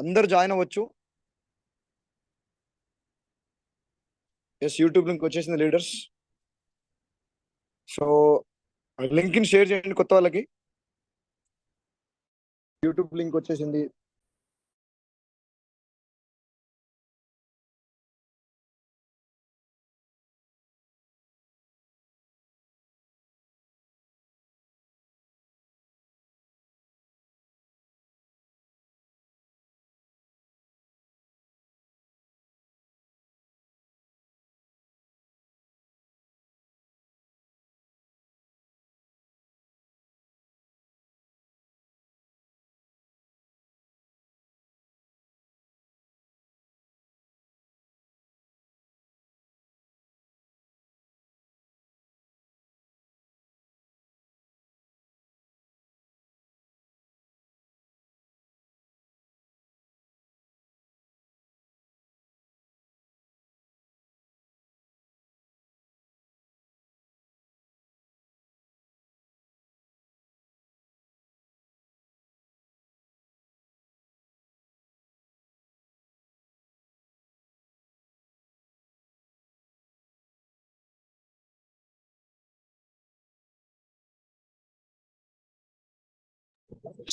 అందరూ జాయిన్ అవ్వచ్చు. Yes, YouTube link వచ్చేసింది లీడర్స్. సో లింక్ ని షేర్ చేయండి కొత్త వాళ్ళకి. యూట్యూబ్ లింక్ వచ్చేసింది.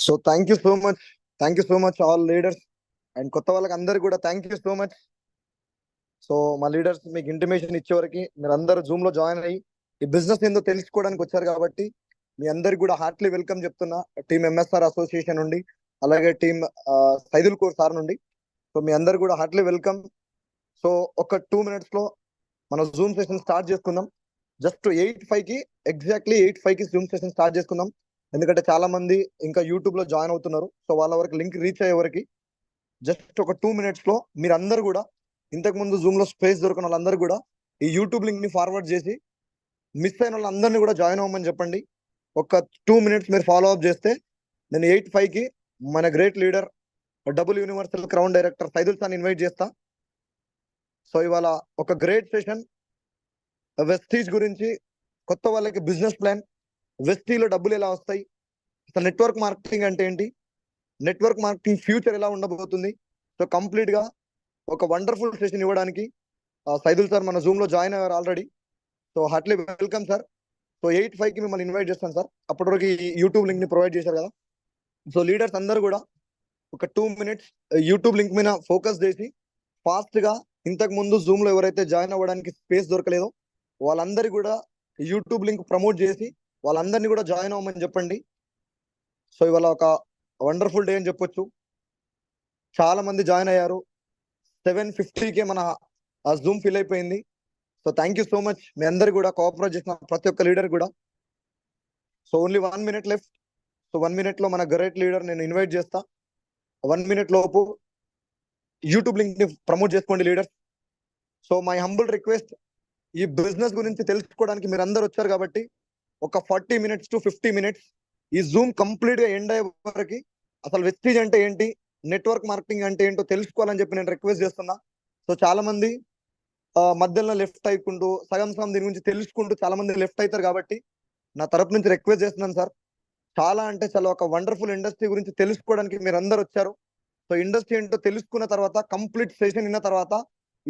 So thank you so much all leaders and కొత్త వాళ్ళకి అందరు కూడా thank you so much. So మా లీడర్స్ మీకు ఇంటిమేషన్ ఇచ్చే వరకు మీరు అందరూ జూమ్ లో జాయిన్ అయ్యి ఈ బిజినెస్ ఏందో తెలుసుకోవడానికి వచ్చారు కాబట్టి మీ అందరికి కూడా హార్ట్లీ వెల్కమ్ చెప్తున్నా. టీమ్ ఎంఎస్ఆర్ అసోసియేషన్ నుండి, అలాగే టీమ్ సైదుల్ కోర్ సార్ నుండి. సో మీ అందరు కూడా హార్ట్లీ వెల్కమ్. సో ఒక 2 minutes లో మన జూమ్ సెషన్ స్టార్ట్ చేసుకుందాం. జస్ట్ 8:05 కి ఎగ్జాక్ట్లీ 8:05 కి జూమ్ సెషన్ స్టార్ట్ చేసుకుందాం. ఎందుకంటే చాలా మంది ఇంకా యూట్యూబ్ లో జాయిన్ అవుతున్నారు. సో వాళ్ళ వరకు లింక్ రీచ్ అయ్యే వరకు జస్ట్ ఒక 2 minutes లో మీరందరూ కూడా ఇంతకు ముందు జూమ్ లో స్పేస్ దొరికిన వాళ్ళందరూ కూడా ఈ యూట్యూబ్ లింక్ ని ఫార్వర్డ్ చేసి మిస్ అయిన వాళ్ళందరినీ కూడా జాయిన్ అవ్వమని చెప్పండి. ఒక 2 minutes మీరు ఫాలో అప్ చేస్తే నేను 8:05 కి మన great leader double universal crown director Saidul sir invite చేస్తా. సో ఇవాళ ఒక గ్రేట్ సెషన్ వెస్టీజ్ గురించి, కొత్త వాళ్ళకి బిజినెస్ ప్లాన్, వెస్టీలో డబ్బులు ఎలా వస్తాయి, అసలు నెట్వర్క్ మార్కెటింగ్ అంటే ఏంటి, నెట్వర్క్ మార్కెటింగ్ ఫ్యూచర్ ఎలా ఉండబోతుంది. సో కంప్లీట్ గా ఒక వండర్ఫుల్ సెషన్ ఇవ్వడానికి సైదుల్ సార్ మన జూమ్ లో జాయిన్ అయ్యారు already. So heartly welcome sir. So 8:05 కి మిమ్మల్ని ఇన్వైట్ చేస్తాను సార్. అప్పటి వరకు ఈ యూట్యూబ్ లింక్ ని ప్రొవైడ్ చేశారు కదా. సో లీడర్స్ అందరూ కూడా ఒక 2 minutes యూట్యూబ్ లింక్ మీద ఫోకస్ చేసి ఫాస్ట్ గా ఇంతకు ముందు జూమ్ లో ఎవరైతే జాయిన్ అవ్వడానికి స్పేస్ దొరకలేదో వాళ్ళందరి కూడా యూట్యూబ్ లింక్ ప్రమోట్ చేసి వాళ్ళందరినీ కూడా జాయిన్ అవ్వమని చెప్పండి. సో ఇవాళ ఒక వండర్ఫుల్ డే అని చెప్పొచ్చు. చాలా మంది జాయిన్ అయ్యారు. 7:50కే మన జూమ్ ఫిల్ అయిపోయింది. So thank you so much మీ అందరు కూడా కోఆపరేట్ చేసిన ప్రతి ఒక్క లీడర్ కూడా. So only 1 minute left. So 1 minute లో మన గ్రేట్ లీడర్ నేను ఇన్వైట్ చేస్తా. 1 minute లోపు యూట్యూబ్ లింక్ ని ప్రమోట్ చేసుకోండి leader. So my humble request, ఈ బిజినెస్ గురించి తెలుసుకోవడానికి మీరు అందరు వచ్చారు కాబట్టి ఒక 40 minutes to 50 minutes ఈ జూమ్ కంప్లీట్ గా ఎండ్ అయ్యే వరకు అసలు వెస్టీజ్ అంటే ఏంటి, నెట్వర్క్ మార్కెటింగ్ అంటే ఏంటో తెలుసుకోవాలని చెప్పి నేను రిక్వెస్ట్ చేస్తున్నా. సో చాలా మంది మధ్యలో లెఫ్ట్ అయికుంటూ సగం సగం దీని గురించి తెలుసుకుంటూ చాలా మంది లెఫ్ట్ అవుతారు కాబట్టి నా తరపు నుంచి రిక్వెస్ట్ చేస్తున్నాను సార్. చాలా అంటే చాలా ఒక వండర్ఫుల్ ఇండస్ట్రీ గురించి తెలుసుకోవడానికి మీరు అందరు వచ్చారు. సో ఇండస్ట్రీ ఏంటో తెలుసుకున్న తర్వాత కంప్లీట్ సెషన్ విన్న తర్వాత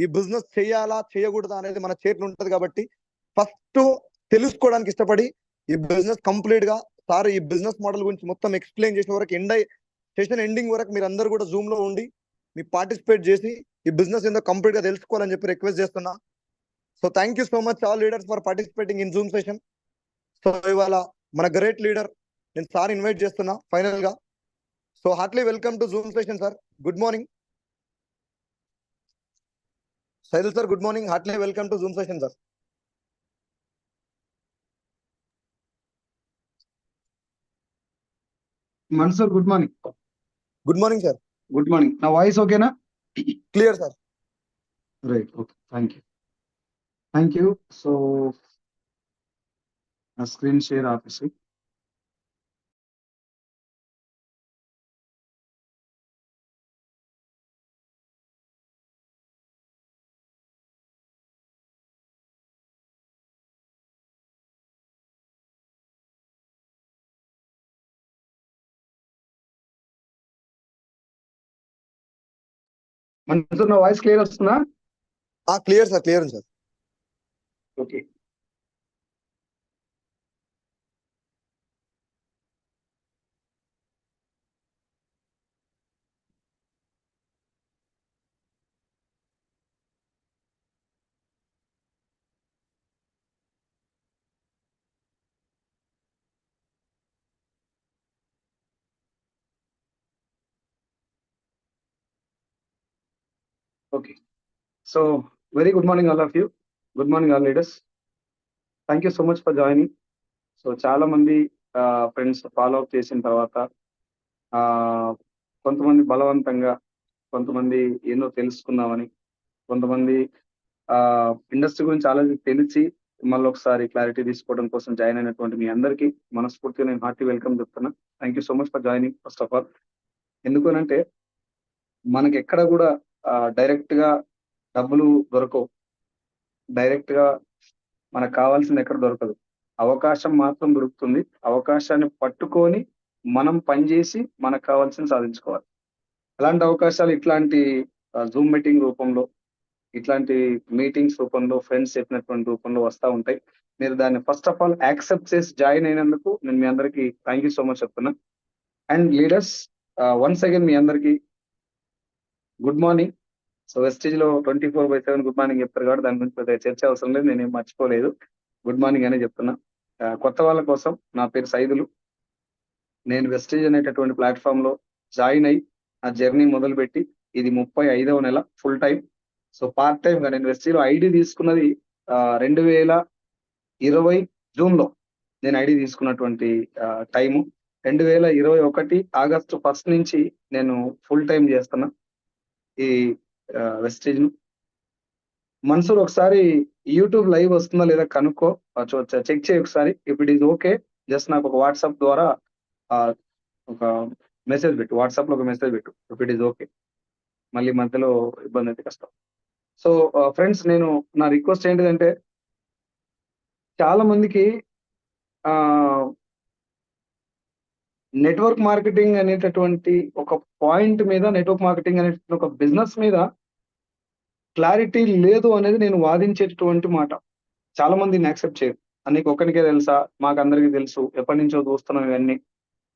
ఈ బిజినెస్ చేయాలా చేయకూడదా అనేది మన చేతిలో ఉంటది కాబట్టి ఫస్ట్ తెలుసుకోవడానికి ఇష్టపడి ఈ బిజినెస్ కంప్లీట్ గా సార్ ఈ బిజినెస్ మోడల్ గురించి మొత్తం ఎక్స్ప్లెయిన్ చేసిన వరకు సెషన్ ఎండింగ్ వరకు మీరు అందరు కూడా జూమ్ లో ఉండి మీ పార్టిసిపేట్ చేసి ఈ బిజినెస్ ఏందో కంప్లీట్ గా తెలుసుకోవాలని చెప్పి రిక్వెస్ట్ చేస్తున్నా. So thank you so much all leaders for participating in Zoom session. So ఇవాళ మన గ్రేట్ లీడర్ నేను సార్ ఇన్వైట్ చేస్తున్నా ఫైనల్ గా. So heartly welcome to zoom session sir. Good morning Saidul sir. Good morning. Heartly welcome to zoom session sir. Mansur, good morning. Good morning sir. Good morning. Now voice okay na? Clear sir. Right. Okay. Thank you. Thank you. So, a screen share office. మంచి నా voice clear వస్తుందా? Clear sir, clear ఉంది sir. Okay. Okay. So very good morning all of you. Good morning all leaders. Thank you so much for joining. So చాలా మంది friends follow up చేసిన తర్వాత కొంతమంది బలవంతంగా, కొంతమంది ఎన్నో తెలుసుకుందామని, కొంతమంది ఇండస్ట్రీ గురించి ఆలోచన తెలిసి మళ్ళీ ఒకసారి క్లారిటీ తీసుకోవడం కోసం జాయిన్ అయినటువంటి మీ అందరికీ మనస్ఫూర్తిగా నేను హార్టీ వెల్కమ్ చెప్తున్నా. Thank you so much for joining first of all. ఎందుకనంటే మనకి ఎక్కడ కూడా డైరెక్ట్ గా డబ్బులు దొరకవు, డైరెక్ట్ గా మనకు కావాల్సింది ఎక్కడ దొరకదు. అవకాశం మాత్రం దొరుకుతుంది. అవకాశాన్ని పట్టుకొని మనం పనిచేసి మనకు కావాల్సింది సాధించుకోవాలి. అలాంటి అవకాశాలు ఇట్లాంటి జూమ్ మీటింగ్ రూపంలో, ఇట్లాంటి మీటింగ్స్ రూపంలో, ఫ్రెండ్స్ చెప్పినటువంటి రూపంలో వస్తూ ఉంటాయి. మీరు దాన్ని ఫస్ట్ ఆఫ్ ఆల్ యాక్సెప్ట్ చేసి జాయిన్ అయినందుకు నేను మీ అందరికీ థ్యాంక్ యూ సో మచ్ చెప్తున్నా. అండ్ లీడర్స్, వన్స్ అగైన్ మీ అందరికీ గుడ్ మార్నింగ్. సో వెస్టేజ్ లో 24/7 గుడ్ మార్నింగ్ చెప్తారు కాబట్టి దాని గురించి పెద్దగా చర్చ అవసరం లేదు, నేనేం మర్చిపోలేదు, గుడ్ మార్నింగ్ అనే చెప్తున్నా. కొత్త వాళ్ళ కోసం, నా పేరు సైదులు. నేను వెస్టేజ్ అనేటటువంటి ప్లాట్ఫామ్ లో జాయిన్ అయ్యి ఆ జర్నీ మొదలుపెట్టి ఇది 35వ నెల full time. So part time గా నేను వెస్టేజ్ లో ఐడి తీసుకున్నది 2020 జూన్ లో నేను ఐడి తీసుకున్నటువంటి టైము. 2021 ఆగస్టు 1 నుంచి నేను ఫుల్ టైం చేస్తున్నా ఈ వెస్టేజ్ ను. మన్సూర్ ఒకసారి యూట్యూబ్ లైవ్ వస్తుందా లేదా కనుక్కో, చెక్ చేయి ఒకసారి. If it is okay, just నాకు ఒక వాట్సాప్ ద్వారా ఒక మెసేజ్ పెట్టు, వాట్సాప్ లో ఒక మెసేజ్ పెట్టు ఇఫ్ ఇట్ ఈస్ ఓకే. మళ్ళీ మధ్యలో ఇబ్బంది అయితే కష్టం. సో ఫ్రెండ్స్, నేను నా రిక్వెస్ట్ ఏంటిదంటే, చాలా మందికి నెట్వర్క్ మార్కెటింగ్ అనేటటువంటి ఒక పాయింట్ మీద, నెట్వర్క్ మార్కెటింగ్ అనేటువంటి ఒక బిజినెస్ మీద క్లారిటీ లేదు అనేది నేను వాదించేటటువంటి మాట. చాలా మంది యాక్సెప్ట్ చేయరు. నీకు ఒక్కనికే తెలుసా, మాకు అందరికీ తెలుసు, ఎప్పటి నుంచో చూస్తున్నాం ఇవన్నీ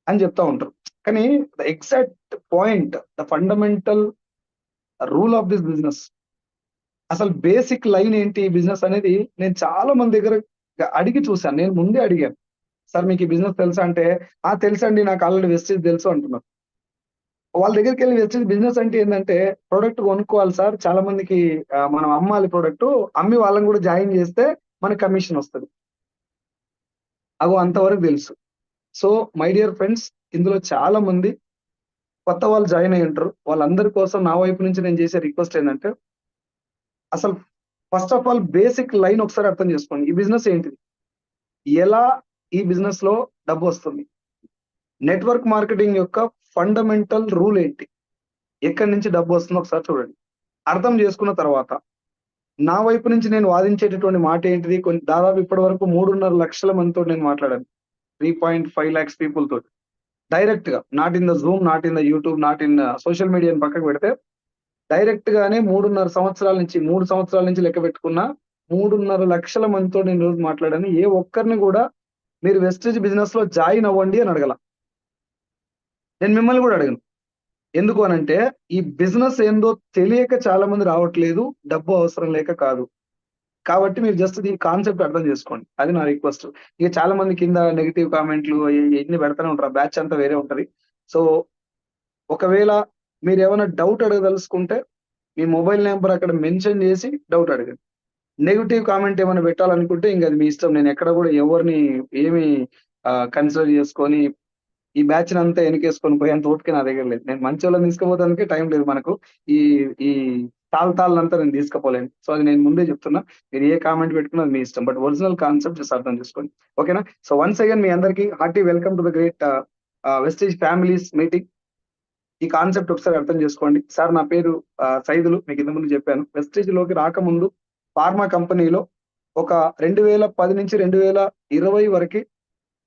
అని చెప్తా ఉంటారు. కానీ the exact point, the fundamental rule of this business, అసలు బేసిక్ లైన్ ఏంటి ఈ బిజినెస్ అనేది నేను చాలా మంది దగ్గర అడిగి చూశాను. నేను ముందే అడిగాను, సార్ మీకు ఈ బిజినెస్ తెలుసా అంటే, తెలుసండి, నాకు ఆల్రెడీ వెస్టేజ్ తెలుసు అంటున్నారు. వాళ్ళ దగ్గరికి వెళ్ళి వెస్టేజ్ బిజినెస్ అంటే ఏంటంటే, ప్రొడక్ట్ కొనుక్కోవాలి సార్, చాలా మందికి మనం అమ్మాలి, ప్రొడక్ట్ అమ్మి వాళ్ళని కూడా జాయిన్ చేస్తే మనకి కమిషన్ వస్తుంది. అగో అంతవరకు తెలుసు. సో మై డియర్ ఫ్రెండ్స్, ఇందులో చాలా మంది కొత్త వాళ్ళు జాయిన్ అయ్యి ఉంటారు. వాళ్ళందరి కోసం నా వైపు నుంచి నేను చేసే రిక్వెస్ట్ ఏంటంటే, అసలు first of all basic line ఒకసారి అర్థం చేసుకోండి. ఈ బిజినెస్ ఏంటిది, ఎలా ఈ బిజినెస్ లో డబ్బు వస్తుంది, నెట్వర్క్ మార్కెటింగ్ యొక్క ఫండమెంటల్ రూల్ ఏంటి, ఎక్కడి నుంచి డబ్బు వస్తుందో ఒకసారి చూడండి. అర్థం చేసుకున్న తర్వాత నా వైపు నుంచి నేను వాదించేటటువంటి మాట ఏంటిది, దాదాపు ఇప్పటి వరకు 3.5 లక్షల మందితో నేను మాట్లాడాను. 3.5 lakhs పీపుల్ తోటి డైరెక్ట్ గా, not in the Zoom, not in the YouTube, not in social మీడియాని పక్కకు పెడితే, డైరెక్ట్ గానే 3.5 సంవత్సరాల నుంచి, 3 సంవత్సరాల నుంచి లెక్క పెట్టుకున్న 3.5 లక్షల మందితో నేను రోజు మాట్లాడాను. ఏ ఒక్కరిని కూడా మీరు వెస్టేజ్ బిజినెస్ లో జాయిన్ అవ్వండి అని అడగల. నేను మిమ్మల్ని కూడా అడగను. ఎందుకు అనంటే, ఈ బిజినెస్ ఏందో తెలియక చాలా మంది రావట్లేదు, డబ్బు అవసరం లేక కాదు. కాబట్టి మీరు జస్ట్ దీని కాన్సెప్ట్ అర్థం చేసుకోండి, అది నా రిక్వెస్ట్. ఇక చాలా మంది కింద నెగిటివ్ కామెంట్లు ఎన్ని పెడతానే ఉంటారు, బ్యాచ్ అంతా వేరే ఉంటది. సో ఒకవేళ మీరు ఏమైనా డౌట్ అడగదలుచుకుంటే మీ మొబైల్ నెంబర్ అక్కడ మెన్షన్ చేసి డౌట్ అడగండి. నెగిటివ్ కామెంట్ ఏమైనా పెట్టాలనుకుంటే ఇంకా అది మీ ఇష్టం. నేను ఎక్కడ కూడా ఎవరిని ఏమి కన్సిడర్ చేసుకొని ఈ బ్యాచ్ అంతా వెనకేసుకొని పోయేంత ఓపిక నా దగ్గర లేదు. నేను మంచి వాళ్ళని తీసుకుపోతానికి టైం లేదు మనకు. ఈ ఈ తాళ్ళంతా నేను తీసుకుపోలేను. సో అది నేను ముందే చెప్తున్నా, మీరు ఏ కామెంట్ పెట్టుకున్నా అది మీ ఇష్టం, బట్ ఒరిజినల్ కాన్సెప్ట్ జస్ట్ అర్థం చేసుకోండి, ఓకేనా? సో వన్స్ అగైన్ మీ అందరికీ hearty welcome to the great Vestige families meeting. ఈ కాన్సెప్ట్ ఒకసారి అర్థం చేసుకోండి. సార్ నా పేరు సైదులు, మీకు ఇంత ముందు చెప్పాను. వెస్టేజ్ లోకి రాకముందు ఫార్మా కంపెనీలో ఒక 2010 నుంచి 2020 వరకు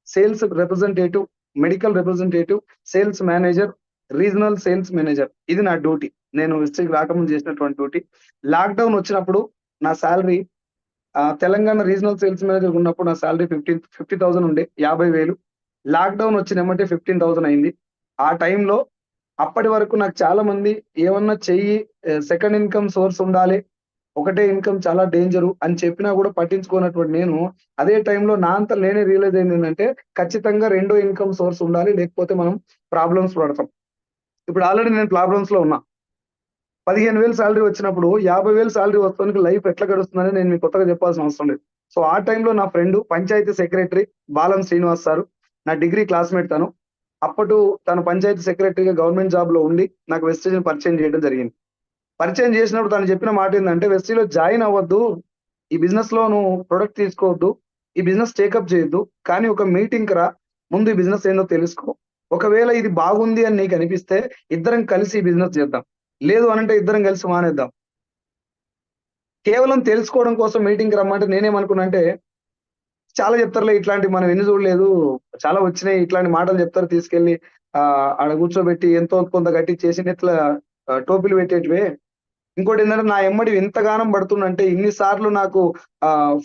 sales representative, medical representative, sales manager, regional sales manager. ఇది నా డ్యూటీ. నేను వెస్టేజ్‌కి రాకముందు చేసినటువంటి డ్యూటీ. లాక్‌డౌన్ వచ్చినప్పుడు నా సాలరీ తెలంగాణ రీజనల్ సేల్స్ మేనేజర్‌గా ఉన్నప్పుడు నా సాలరీ 50,000 ఉండే. 50,000. లాక్‌డౌన్ వచ్చిన ఎమ్మటే 15,000 అయింది. ఆ టైంలో అప్పటి వరకు నాకు చాలా మంది ఏమన్నా చెయ్యి, సెకండ్ ఇన్‌కమ్ సోర్స్ ఉండాలి. ఒకటే ఇన్‌కమ్ చాలా డేంజరు అని చెప్పినా గూడా పట్టించుకోనటువంటి నేను, అదే టైంలో నా అంతట నేనే రియలైజ్ అయిందేంటంటే, ఖచ్చితంగా రెండో ఇన్‌కమ్ సోర్స్ ఉండాలి. లేకపోతే మనం ప్రాబ్లమ్స్ పడతాం. ఇప్పుడు ఆల్రెడీ నేను ప్రాబ్లమ్స్‌లో ఉన్నా. 15,000 సాలరీ వచ్చినప్పుడు 50,000 సాలరీ వస్తోనికి లైఫ్ ఎట్లా గడుస్తుందని నేను మీకు కొత్తగా చెప్పాల్సిన అవసరం లేదు. సో, ఆ టైంలో నా friend panchayati secretary Balam Srinivas sir. నా డిగ్రీ క్లాస్‌మేట్ తను. తను పంచాయతీ సెక్రటరీగా గవర్నమెంట్ జాబ్‌లో ఉండి నాకు వెస్టేజ్‌ని పరిచయం చేయడం జరిగింది. పరిచయం చేసినప్పుడు తను చెప్పిన మాటేందంటే, "వెస్టీలో జాయిన్ అవ్వద్దు. ఈ బిజినెస్‌లో నువ్వు ప్రొడక్ట్ తీసుకోవద్దు. ఈ బిజినెస్ టేకప్ చేయొద్దు. కానీ ఒక మీటింగ్‌కి రా. ముందు ఈ బిజినెస్ ఏందో తెలుసుకో. ఒకవేళ ఇది బాగుంది అని నీకనిపిస్తే ఇద్దరం కలిసి ఈ బిజినెస్ చేద్దాం. లేదు అనంటే ఇద్దరం కలిసి మానేద్దాం." కేవలం తెలుసుకోవడం కోసం మీటింగ్‌కి రమ్మంటే నేనేమనుకున్నా అంటే, చాలా చెప్తారులే ఇట్లాంటివి మనం ఎన్ని చూడలేదు. చాలా వచ్చినాయి. ఇట్లాంటి మాటలు చెప్తారు తీసుకెళ్ళి ఆడ కూర్చోబెట్టి ఎంతో కొంత కట్టిచ్చేసి నెత్తిల టోపీలు పెట్టేటివే. ఇంకోటేందంటే నా ఎమ్మడి ఎంతగానం పడుతుండంటే ఇన్ని సార్లు నాకు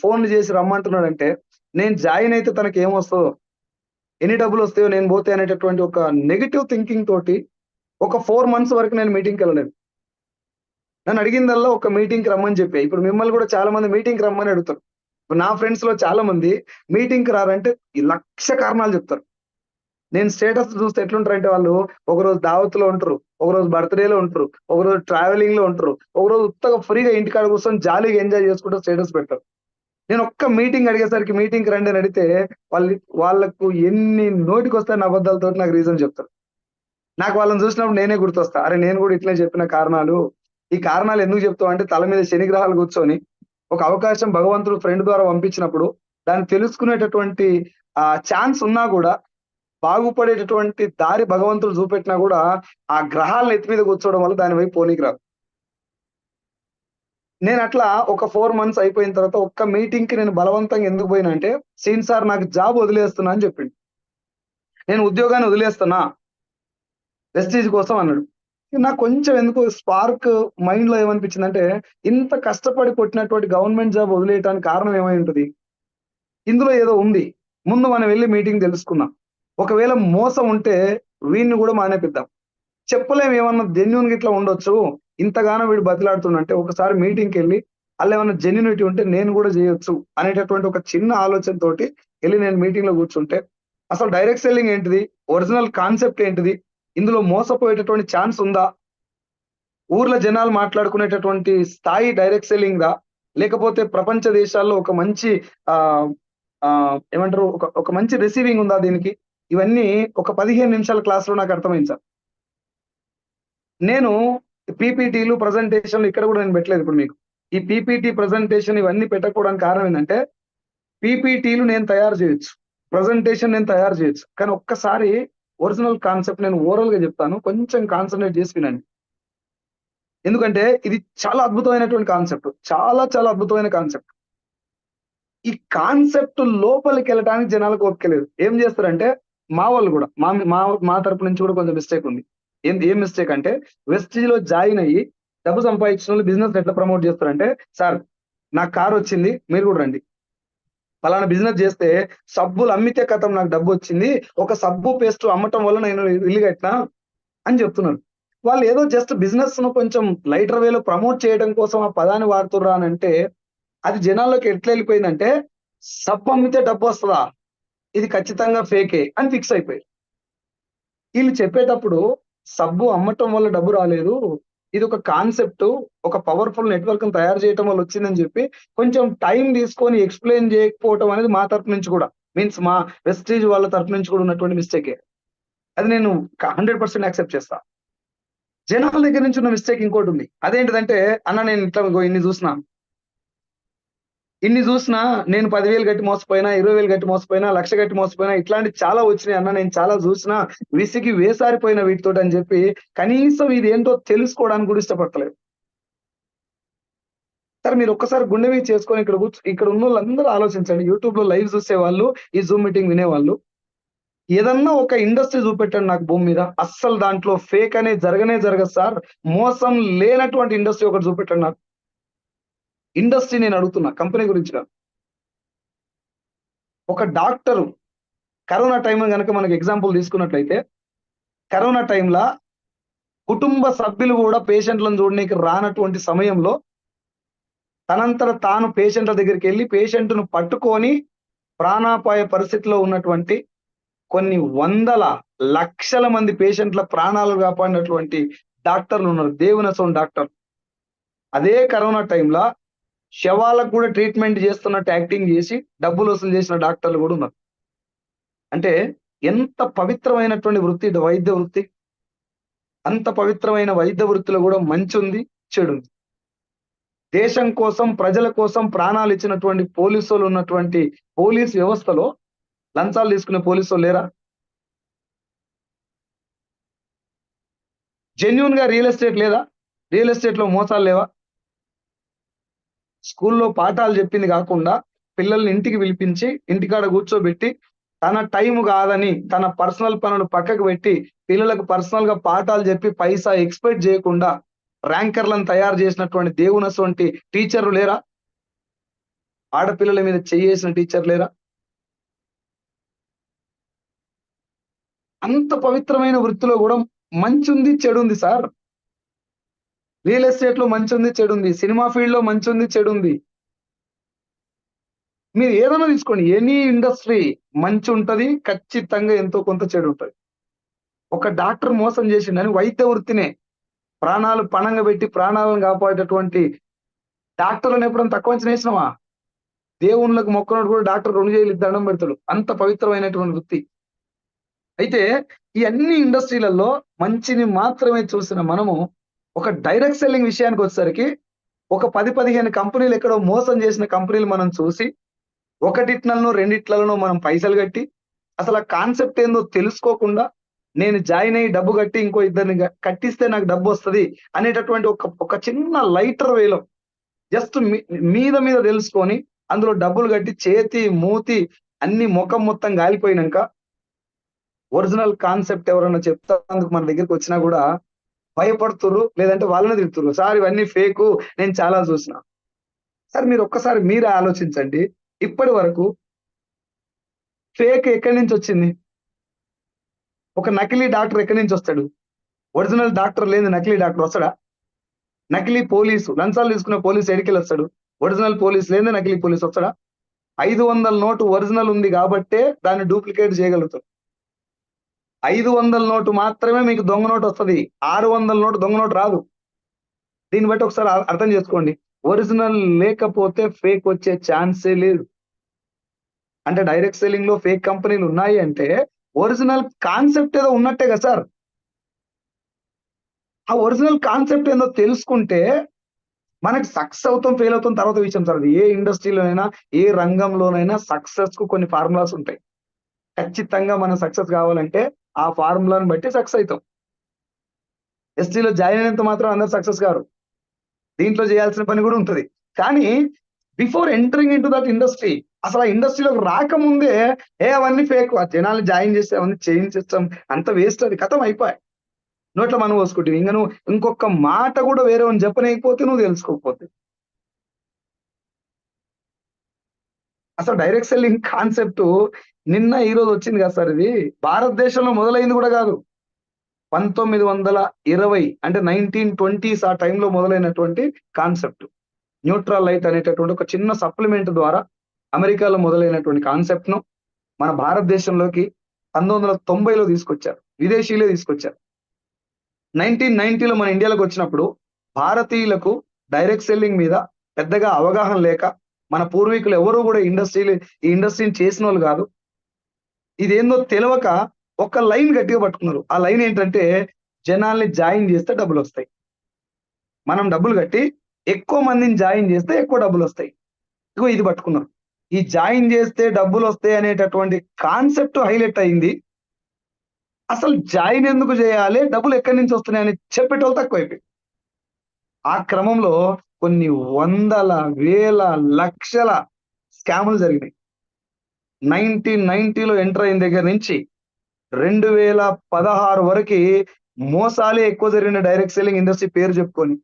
ఫోన్‌లు చేసి రమ్మంటున్నాడంటే, నేను జాయిన్ అయితే తనకేమొస్తదో, ఎన్ని డబ్బులొస్తాయో నేను పోతే అనేటటువంటి ఒక నెగెటివ్ థింకింగ్ తోటి ఒక 4 మంత్స్ వరకు నేను మీటింగ్‌కెళ్ళలేదు. నన్నడిగిందల్లా ఒక మీటింగ్‌కి రమ్మని చెప్పా. ఇప్పుడు మిమ్మల్ని కూడా చాలా మంది మీటింగ్‌కి రమ్మని అడుగుతారు. ఇప్పుడు నా ఫ్రెండ్స్‌లో చాలా మంది మీటింగ్‌కి రారంటే ఈ 1,00,000 కారణాలు చెప్తారు. నేను స్టేటస్ చూస్తే ఎట్లుంటారంటే వాళ్ళు ఒకరోజు దావత్‌లో ఉంటరు. ఒకరోజు బర్త్‌డేలో ఉంటరు. ఒకరోజు ట్రావెలింగ్‌లో ఉంటరు. ఒకరోజు ఉత్తగా ఫ్రీగా ఇంటికాడ కూర్చొని జాలీగా ఎంజాయ్ చేసుకుంటూ స్టేటస్ పెడతారు. నేను ఒక్క మీటింగ్ అడిగేసరికి మీటింగ్‌కి రండి అని అడిగితే వాళ్ళకు ఎన్ని నోటికొస్తాయన్ని అబద్దాలతోటి నాకు రీజన్ చెప్తారు. నాకు వాళ్ళని చూసినప్పుడు నేనే గుర్తొస్తా. అరె! నేను కూడా ఇట్లే చెప్పిన కారణాలు. ఈ కారణాలు ఎందుకు చెప్తావు అంటే తల మీద శనిగ్రహాలు కూర్చొని ఒక అవకాశం భగవంతుడు ఫ్రెండ్ ద్వారా పంపించినప్పుడు దాన్ని తెలుసుకునేటటువంటి ఛాన్స్ ఉన్నా గూడా బాగుపడేటటువంటి దారి భగవంతుడు చూపెట్టినా గూడా ఆ గ్రహాలు నెత్తి మీద కూర్చోవడం వల్ల దాని వైపు పోనీకి రాదు. నేనట్లా ఒక 4 మంత్స్ అయిపోయిన తర్వాత ఒక్క మీటింగ్‌కి నేను బలవంతంగా ఎందుకు పోయినా అంటే, "సీన్ సార్ నాకు జాబ్ వదిలేస్తున్నా" అని చెప్పిండు. "నేను ఉద్యోగాన్ని వదిలేస్తున్నా వెస్టీజ్ కోసం" అన్నాడు. నాకు కొంచెం ఎందుకో స్పార్క్ మైండ్‌లో ఏమనిపించిందంటే, ఇంత కష్టపడి కొట్టినటువంటి గవర్నమెంట్ జాబ్ వదిలేయటానికి కారణం ఏమై ఉంటది? ఇందులో ఏదో ఉంది. ముందు మనం వెళ్లి మీటింగ్ తెలుసుకుందాం. ఒకవేళ మోసం ఉంటే వీడిని గూడా మానేపిద్దాం. చెప్పలేం ఏమన్నా జెన్యూన్‌గా ఇట్లా ఉండొచ్చు. ఇంతగానం వీడు బతిలాడుతుండంటే ఒకసారి మీటింగ్‌కెళ్ళి ఆళ్ళేమన్నా జెన్యూనిటీ ఉంటే నేను గూడా జేయొచ్చు అనేటటువంటి ఒక చిన్న ఆలోచనతోటి ఎళ్లి నేను మీటింగ్‌లో కూర్చుంటే, అసలు డైరెక్ట్ సెల్లింగ్ ఏంటిది? ఒరిజినల్ కాన్సెప్ట్ ఏంటిది? ఇందులో మోసపోయేటటువంటి ఛాన్స్ ఉందా? ఊర్లో జనాలు మాట్లాడుకునేటటువంటి స్థాయి డైరెక్ట్ సెల్లింగ్‌దా? లేకపోతే ప్రపంచ దేశాల్లో ఒక మంచి ఆహ్, ఏమంటారు? ఒక మంచి రిసీవింగ్ ఉందా దీనికి? ఇవన్నీ ఒక 15 నిమిషాల క్లాస్‌లో నాకు అర్థమైంది సార్. నేను పీపీటీలు, ప్రెజెంటేషన్‌లు ఇక్కడ గూడా నేను పెట్టలేదు ఇప్పుడు మీకు. ఈ పీపీటీ, ప్రెజెంటేషన్ ఇవన్నీ పెట్టకపోవడానికి కారణం ఏందంటే, పీపీటీలు నేను తయారు జేయొచ్చు. ప్రెజెంటేషన్ నేను తయారు జేయొచ్చు. కానీ ఒక్కసారి ఒరిజినల్ కాన్సెప్ట్ నేను ఓరల్‌గా జెప్తాను. కొంచెం కాన్సంట్రేట్ జేసి వినండి. ఎందుకంటే ఇది చాలా అద్భుతమైనటువంటి కాన్సెప్ట్. చాలా చాలా అద్భుతమైన కాన్సెప్ట్. ఈ కాన్సెప్ట్ లోపలికెళ్ళటానికి జనాలకు ఓపిక లేదు. ఏం జేస్తారంటే, మా వాళ్ళు గూడా మా మా మా తరపు నుంచి గూడా కొంచెం మిస్టేక్ ఉంది. ఏం మిస్టేక్ అంటే, వెస్టీజ్‌లో జాయిన్ అయ్యి డబ్బు సంపాదించినోళ్ళు బిజినెస్ ఎట్లా ప్రమోట్ జేస్తారంటే, "సార్ నాకు కారొచ్చింది. మీరు గూడా రండి. పలానా బిజినెస్ జేస్తే సబ్బులు అమ్మితే ఖతం నాకు డబ్బొచ్చింది. ఒక సబ్బు, పేస్ట్ అమ్మటం వల్ల నేను ఇల్లు కట్టినా" అని జెప్తున్నారు. వాళ్ళు ఏదో జస్ట్ బిజినెస్‌ను కొంచెం లైటర్ వేలో ప్రమోట్ చేయడం కోసం ఆ పదాన్ని వాడుతుర్రా అనంటే, అది జనాల్లోకి ఎట్లా ఎళ్ళిపోయిందంటే, సబ్బమ్మితే డబ్బొస్తదా? ఇది ఖచ్చితంగా ఫేకే అని ఫిక్స్ అయిపోయారు. ఈళ్ళు చెప్పేటప్పుడు సబ్బు అమ్మటం వల్ల డబ్బు రాలేదు. ఇదొక కాన్సెప్టు, ఒక పవర్‌ఫుల్ నెట్‌వర్క్‌ని తయారు చేయటం వల్ల వచ్చిందని జెప్పి, కొంచెం టైమ్ తీసుకొని ఎక్స్‌ప్లెయిన్ జేయకపోవటం అనేది మా తరపు నుంచి గూడా, మీన్స్ మా వెస్టీజ్ వాళ్ళ తరపు నుంచి కూడా ఉన్నటువంటి మిస్టేకే. అది నేను 100% యాక్సెప్ట్ చేస్తా. జనాల దగ్గర నుంచి ఉన్న మిస్టేక్ ఇంకోటుంది. అదేంటిదంటే, అన్న నేను ఇట్లా ఇగో ఇన్ని జూసినా నేను 10,000 గట్టి మోసపోయినా, 20,000 గట్టి మోసపోయినా, 1,00,000 గట్టి మోసపోయినా ఇట్లాంటివి చాలా వచ్చినాయి అన్న. నేను చాలా జూసినా, విసిగి వేసారిపోయిన వీటితోటని జెప్పి, కనీసం ఇదేంటో తెలుసుకోవడానికి గూడా ఇష్టపడతలేరు. సరే మీరొక్కసారి గుండె మీద చేసుకొని ఇక్కడ ఉన్నోళ్ళందరూ ఆలోచించండి. యూట్యూబ్‌లో లైవ్ జూసేవాళ్ళు, ఈ జూమ్ మీటింగ్ వినేవాళ్ళు. ఏదన్నా ఒక ఇండస్ట్రీ చూపెట్టండి నాకు భూమి మీద, అస్సలు దాంట్లో ఫేక్ అనేది జరగదు సార్. మోసం లేనటువంటి ఇండస్ట్రీ ఒకటి చూపెట్టండి నాకు. ఇండస్ట్రీ నేను అడుగుతున్నా, కంపెనీ గురించి కాదు. ఒక డాక్టరు కరోనా టైం గనక మనకు ఎగ్జాంపుల్ తీసుకున్నట్లయితే, కరోనా టైంలో కుటుంబ సభ్యులు కూడా పేషెంట్లను చూడనీకి రానటువంటి సమయంలో తనంతట తాను పేషెంట్ల దగ్గరికి వెళ్ళి పేషెంట్‌ను పట్టుకొని ప్రాణాపాయ పరిస్థితిలో ఉన్నటువంటి కొన్ని వందల, లక్షల మంది పేషెంట్ల ప్రాణాలు కాపాడినటువంటి డాక్టర్లున్నారు. దేవునసోని డాక్టర్. అదే కరోనా టైంలో శవాలకు కూడా ట్రీట్మెంట్ చేస్తున్నట్టు యాక్టింగ్ చేసి డబ్బులు వసూలు చేసిన డాక్టర్లు కూడా ఉన్నారు. అంటే ఎంత పవిత్రమైనటువంటి వృత్తి ఇది వైద్య వృత్తి. అంత పవిత్రమైన వైద్య వృత్తిలో కూడా మంచుంది, చెడుంది. దేశం కోసం, ప్రజల కోసం ప్రాణాలు ఇచ్చినటువంటి పోలీసోళ్ళు ఉన్నటువంటి పోలీస్ వ్యవస్థలో లంచాలు తీసుకునే పోలీసోళ్ళు లేరా? జెన్యూన్ గా రియల్ ఎస్టేట్ లేదా? రియల్ ఎస్టేట్ లో మోసాలు లేవా? స్కూల్లో పాఠాలు చెప్పింది కాకుండా పిల్లల్ని ఇంటికి పిలిపించి ఇంటికాడ కూర్చోబెట్టి తన టైం కాదని తన పర్సనల్ పనులు పక్కకు పెట్టి పిల్లలకు పర్సనల్ గా పాఠాలు చెప్పి పైసా ఎక్స్పెక్ట్ చేయకుండా ర్యాంకర్లను తయారు చేసినటువంటి దేవునటువంటి టీచర్లు లేరా? ఆడపిల్లల మీద చేసిన టీచర్ లేరా? అంత పవిత్రమైన వృత్తిలో కూడా మంచి ఉంది, చెడు ఉంది సార్. రియల్ ఎస్టేట్ లో మంచి ఉంది, చెడు ఉంది. సినిమా ఫీల్డ్ లో మంచి ఉంది, చెడు ఉంది. మీరు ఏదైనా తీసుకోండి, ఎనీ ఇండస్ట్రీ మంచి ఉంటది, ఖచ్చితంగా ఎంతో కొంత చెడు ఉంటది. ఒక డాక్టర్ మోసం చేసిండని వైద్య వృత్తినే ప్రాణాలు పణంగా పెట్టి ప్రాణాలను కాపాడేటటువంటి డాక్టర్లను ఎప్పుడైనా తక్కువ అంచనా వేసినావా? దేవుళ్ళకు మొక్కనోడు కూడా డాక్టర్ 2 చేతులు దండం పెడతాడు. అంత పవిత్రమైనటువంటి వృత్తి. అయితే ఈ అన్ని ఇండస్ట్రీలలో మంచిని మాత్రమే చూసిన మనము ఒక డైరెక్ట్ సెల్లింగ్ విషయానికి వచ్చేసరికి ఒక 10-15 కంపెనీలు ఎక్కడో మోసం చేసిన కంపెనీలు మనం చూసి ఒకటిట్లనో రెండిట్లలోనో మనం పైసలు కట్టి అసలు ఆ కాన్సెప్ట్ ఏందో తెలుసుకోకుండా నేను జాయిన్ అయ్యి డబ్బు కట్టి ఇంకో ఇద్దరిని కట్టిస్తే నాకు డబ్బు వస్తది అనేటటువంటి ఒక చిన్న లైటర్ వేలో జస్ట్ మీద తెలుసుకొని అందులో డబ్బులు కట్టి చేతి మూతి అన్ని ముఖం మొత్తం గాలిపోయినాక ఒరిజినల్ కాన్సెప్ట్ ఎవరైనా చెప్తాందుకు మన దగ్గరికి వచ్చినా కూడా భయపడుతుర్రు, లేదంటే వాళ్ళని తిడుతుర్రు. సార్ ఇవన్నీ ఫేకు, నేను చాలా చూసిన. సార్ మీరు ఒక్కసారి మీరే ఆలోచించండి. ఇప్పటి వరకు ఫేక్ ఎక్కడి నుంచి వచ్చింది? ఒక నకిలీ డాక్టర్ ఎక్కడి నుంచి వస్తాడు? ఒరిజినల్ డాక్టర్ లేని నకిలీ డాక్టర్ వస్తాడా? నకిలీ పోలీసు, లంచాలు తీసుకున్న పోలీసు ఎడికెళ్ళి వస్తాడు? ఒరిజినల్ పోలీస్ లేని నకిలీ పోలీసు వస్తాడా? 500 నోటు ఒరిజినల్ ఉంది కాబట్టే దాన్ని డూప్లికేట్ చేయగలుగుతాడు. 500 నోటు మాత్రమే మీకు దొంగ నోటు వస్తది. 600 నోటు దొంగ నోటు రాదు. దీన్ని బట్టి ఒకసారి అర్థం చేసుకోండి. ఒరిజినల్ లేకపోతే ఫేక్ వచ్చే ఛాన్సే లేదు. అంటే డైరెక్ట్ సెల్లింగ్ లో ఫేక్ కంపెనీలు ఉన్నాయి అంటే ఒరిజినల్ కాన్సెప్ట్ ఏదో ఉన్నట్టే కదా సార్. ఆ ఒరిజినల్ కాన్సెప్ట్ ఏందో తెలుసుకుంటే మనకి సక్సెస్ అవుతాం, ఫెయిల్ అవుతాం తర్వాత విషయం సార్. ఏ ఇండస్ట్రీలోనైనా ఏ రంగంలోనైనా సక్సెస్ కు కొన్ని ఫార్ములాస్ ఉంటాయి. ఖచ్చితంగా మనం సక్సెస్ కావాలంటే ఆ ఫార్ములాని బట్టి సక్సెస్ అవుతాం. ఎస్టీలో జాయిన్ అయినంత మాత్రం అందరు సక్సెస్ కారు. దీంట్లో చేయాల్సిన పని కూడా ఉంటది. కానీ before entering in to that industry, అసలు ఆ ఇండస్ట్రీలోకి రాకముందే అవన్నీ ఫేక్, జనాలు జాయిన్ చేస్తే అవన్నీ చేంజ్ చేస్తాం, అంత వేస్ట్, అది కథం అయిపోయాయి. నోట్లో మనం పోసుకుంటుంది. ఇంకా నువ్వు ఇంకొక మాట కూడా వేరే చెప్పనైపోతే నువ్వు తెలుసుకోకపోతే. అసలు డైరెక్ట్ సెల్లింగ్ కాన్సెప్ట్ నిన్న ఈ రోజు వచ్చింది కదా సార్. ఇది భారతదేశంలో మొదలైంది కూడా కాదు. 1920 అంటే 1920s ఆ టైంలో మొదలైనటువంటి కాన్సెప్ట్. న్యూట్రల్ లైట్ అనేటటువంటి ఒక చిన్న సప్లిమెంట్ ద్వారా అమెరికాలో మొదలైనటువంటి కాన్సెప్ట్ ను మన భారతదేశంలోకి 1990లో తీసుకొచ్చారు. విదేశీయులే తీసుకొచ్చారు. 1990లో మన ఇండియాలోకి వచ్చినప్పుడు భారతీయులకు డైరెక్ట్ సెల్లింగ్ మీద పెద్దగా అవగాహన లేక మన పూర్వీకులు ఎవరు కూడా ఈ ఇండస్ట్రీని చేసిన వాళ్ళు కాదు. ఇదేందో తెలియక ఒక లైన్ గట్టిగా పట్టుకున్నారు. ఆ లైన్ ఏంటంటే జనాల్ని జాయిన్ చేస్తే డబ్బులు వస్తాయి. మనం డబ్బులు కట్టి ఎక్కువ మందిని జాయిన్ చేస్తే ఎక్కువ డబ్బులు వస్తాయి. ఇగో ఇది పట్టుకున్నారు. ఈ జాయిన్ చేస్తే డబ్బులు వస్తాయి అనేటటువంటి కాన్సెప్ట్ హైలైట్ అయింది. అసలు జాయిన్ ఎందుకు చేయాలి, డబ్బులు ఎక్కడి నుంచి వస్తున్నాయని చెప్పేటోళ్ళు తక్కువైపోయి. ఆ క్రమంలో కొన్ని వందల వేల లక్షల స్కాములు జరిగినాయి. 1990లో ఎంటర్ అయిన దగ్గర నుంచి 2016 వరకు మోసాలే ఎక్కువ జరిగిన డైరెక్ట్ సెల్లింగ్ ఇండస్ట్రీ పేరు చెప్పుకొని.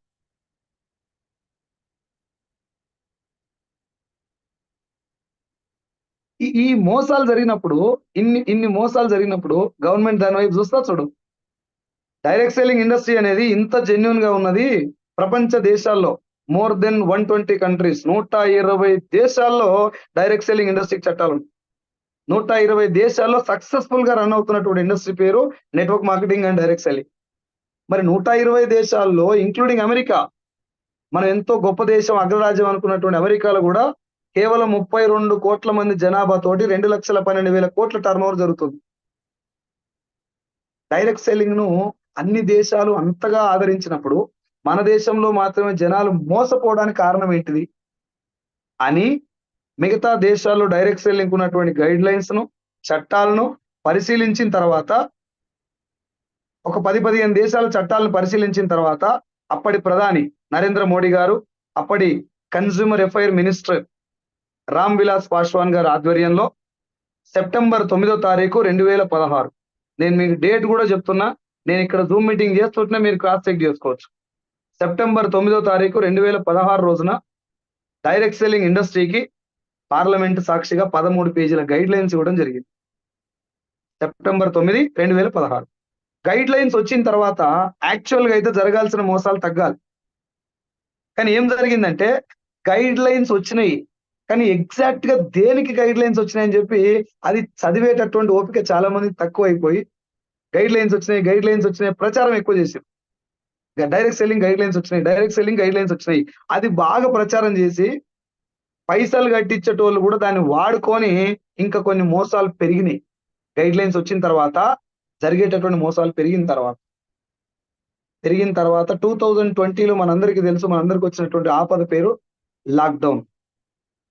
ఈ మోసాలు జరిగినప్పుడు, ఇన్ని మోసాలు జరిగినప్పుడు గవర్నమెంట్ దాని వైపు చూస్తా చూడు. డైరెక్ట్ సెల్లింగ్ ఇండస్ట్రీ అనేది ఇంత జెన్యున్ గా ఉన్నది ప్రపంచ దేశాల్లో మోర్ దెన్ 120 కంట్రీస్, 120 దేశాల్లో డైరెక్ట్ సెల్లింగ్ ఇండస్ట్రీ చట్టాలు ఉన్నాయి. 120 దేశాల్లో సక్సెస్ఫుల్ గా రన్ అవుతున్నటువంటి ఇండస్ట్రీ పేరు network marketing and direct selling. మరి 120 దేశాల్లో ఇంక్లూడింగ్ అమెరికా, మనం ఎంతో గొప్ప దేశం, అగ్రరాజ్యం అనుకున్నటువంటి అమెరికాలో కూడా కేవలం 32 కోట్ల మంది జనాభా తోటి 2,12,000 కోట్ల టర్న్ ఓవర్ జరుగుతుంది. డైరెక్ట్ సెల్లింగ్ ను అన్ని దేశాలు అంతగా ఆదరించినప్పుడు మన దేశంలో మాత్రమే జనాలు మోసపోవడానికి కారణం ఏంటిది అని మిగతా దేశాల్లో డైరెక్ట్ సెల్లింగ్ ఉన్నటువంటి గైడ్ లైన్స్ ను, చట్టాలను పరిశీలించిన తర్వాత, ఒక 10-15 దేశాల చట్టాలను పరిశీలించిన తర్వాత అప్పటి ప్రధాని నరేంద్ర మోడీ గారు, అప్పటి consumer affair minister Ram Vilas Paswan గారి ఆధ్వర్యంలో సెప్టెంబర్ 9వ తారీఖు 2016, నేను మీకు డేట్ కూడా చెప్తున్నా, నేను ఇక్కడ జూమ్ మీటింగ్ చేస్తుంటే మీరు క్రాస్ చెక్ చేసుకోవచ్చు. సెప్టెంబర్ 9వ తారీఖు 2016 రోజున డైరెక్ట్ సెల్లింగ్ ఇండస్ట్రీకి పార్లమెంట్ సాక్షిగా 13 పేజీల గైడ్ లైన్స్ ఇవ్వడం జరిగింది. సెప్టెంబర్ 9, 2016 గైడ్ లైన్స్ వచ్చిన తర్వాత యాక్చువల్ గా అయితే జరగాల్సిన మోసాలు తగ్గాలి. కానీ ఏం జరిగిందంటే గైడ్ లైన్స్ వచ్చినాయి, కానీ ఎగ్జాక్ట్ గా దేనికి గైడ్ లైన్స్ వచ్చినాయని చెప్పి అది చదివేటటువంటి ఓపిక చాలా మంది తక్కువ అయిపోయి గైడ్ లైన్స్ వచ్చినాయి ప్రచారం ఎక్కువ చేశారు. డైరెక్ట్ సెల్లింగ్ గైడ్ లైన్స్ వచ్చినాయి అది బాగా ప్రచారం చేసి పైసలు కట్టించేటోళ్ళు కూడా దాన్ని వాడుకొని ఇంకా కొన్ని మోసాలు పెరిగినాయి. గైడ్ లైన్స్ వచ్చిన తర్వాత జరిగేటటువంటి మోసాలు పెరిగిన తర్వాత 2020లో మనందరికీ తెలుసు, మనందరికి వచ్చినటువంటి ఆపద పేరు లాక్డౌన్.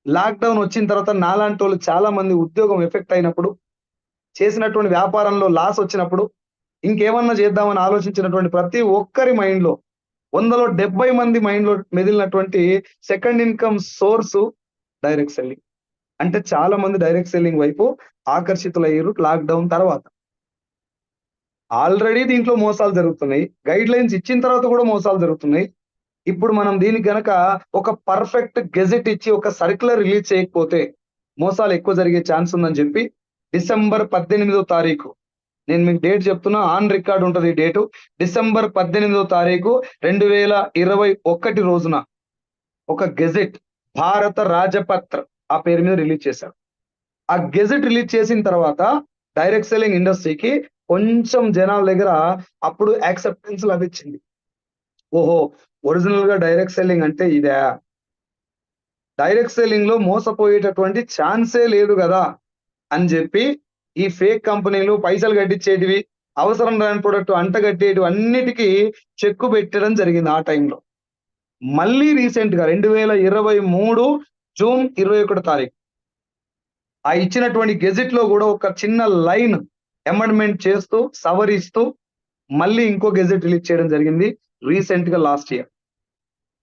లాక్డౌన్ వచ్చిన తర్వాత నాలాంటి వాళ్ళు చాలా మంది ఉద్యోగం ఎఫెక్ట్ అయినప్పుడు, చేసినటువంటి వ్యాపారంలో లాస్ వచ్చినప్పుడు, ఇంకేమన్నా చేద్దామని ఆలోచించినటువంటి ప్రతి ఒక్కరి మైండ్ లో 100లో 70 మంది మైండ్ లో మెదిలినటువంటి second income source direct selling. అంటే చాలా మంది డైరెక్ట్ సెల్లింగ్ వైపు ఆకర్షితులయ్యారు లాక్డౌన్ తర్వాత. ఆల్రెడీ దీంట్లో మోసాలు జరుగుతున్నాయి, గైడ్ లైన్స్ ఇచ్చిన తర్వాత కూడా మోసాలు జరుగుతున్నాయి. ఇప్పుడు మనం దీనికి గనక ఒక పర్ఫెక్ట్ గెజెట్ ఇచ్చి ఒక సర్క్యులర్ రిలీజ్ చేయకపోతే మోసాలు ఎక్కువ జరిగే ఛాన్స్ ఉందని చెప్పి డిసెంబర్ 18వ తారీఖు, నేను మీకు డేట్ చెప్తున్నా, ఆన్ రికార్డ్ ఉంటుంది ఈ డేటు, డిసెంబర్ 18వ తారీఖు 2021 రోజున ఒక గెజెట్, భారత రాజపత్ర ఆ పేరు మీద రిలీజ్ చేశారు. ఆ గెజెట్ రిలీజ్ చేసిన తర్వాత డైరెక్ట్ సెల్లింగ్ ఇండస్ట్రీకి కొంచెం జనాల దగ్గర అప్పుడు యాక్సెప్టెన్స్ లభించింది. ఓహో, ఒరిజినల్ గా డైరెక్ట్ సెల్లింగ్ అంటే ఇదే, డైరెక్ట్ సెల్లింగ్ లో మోసపోయేటటువంటి ఛాన్సే లేదు కదా అని చెప్పి ఈ ఫేక్ కంపెనీలు పైసలు కట్టించేటివి, అవసరం రాని ప్రొడక్ట్ అంటగట్టేటివి అన్నిటికీ చెక్కు పెట్టడం జరిగింది ఆ టైంలో. మళ్ళీ రీసెంట్ గా 2023 జూన్ 21 తారీఖు ఆ ఇచ్చినటువంటి గెజెట్ లో కూడా ఒక చిన్న లైన్ అమెండ్మెంట్ చేస్తూ సవరిస్తూ మళ్ళీ ఇంకో గెజెట్ రిలీజ్ చేయడం జరిగింది రీసెంట్ గా లాస్ట్ ఇయర్.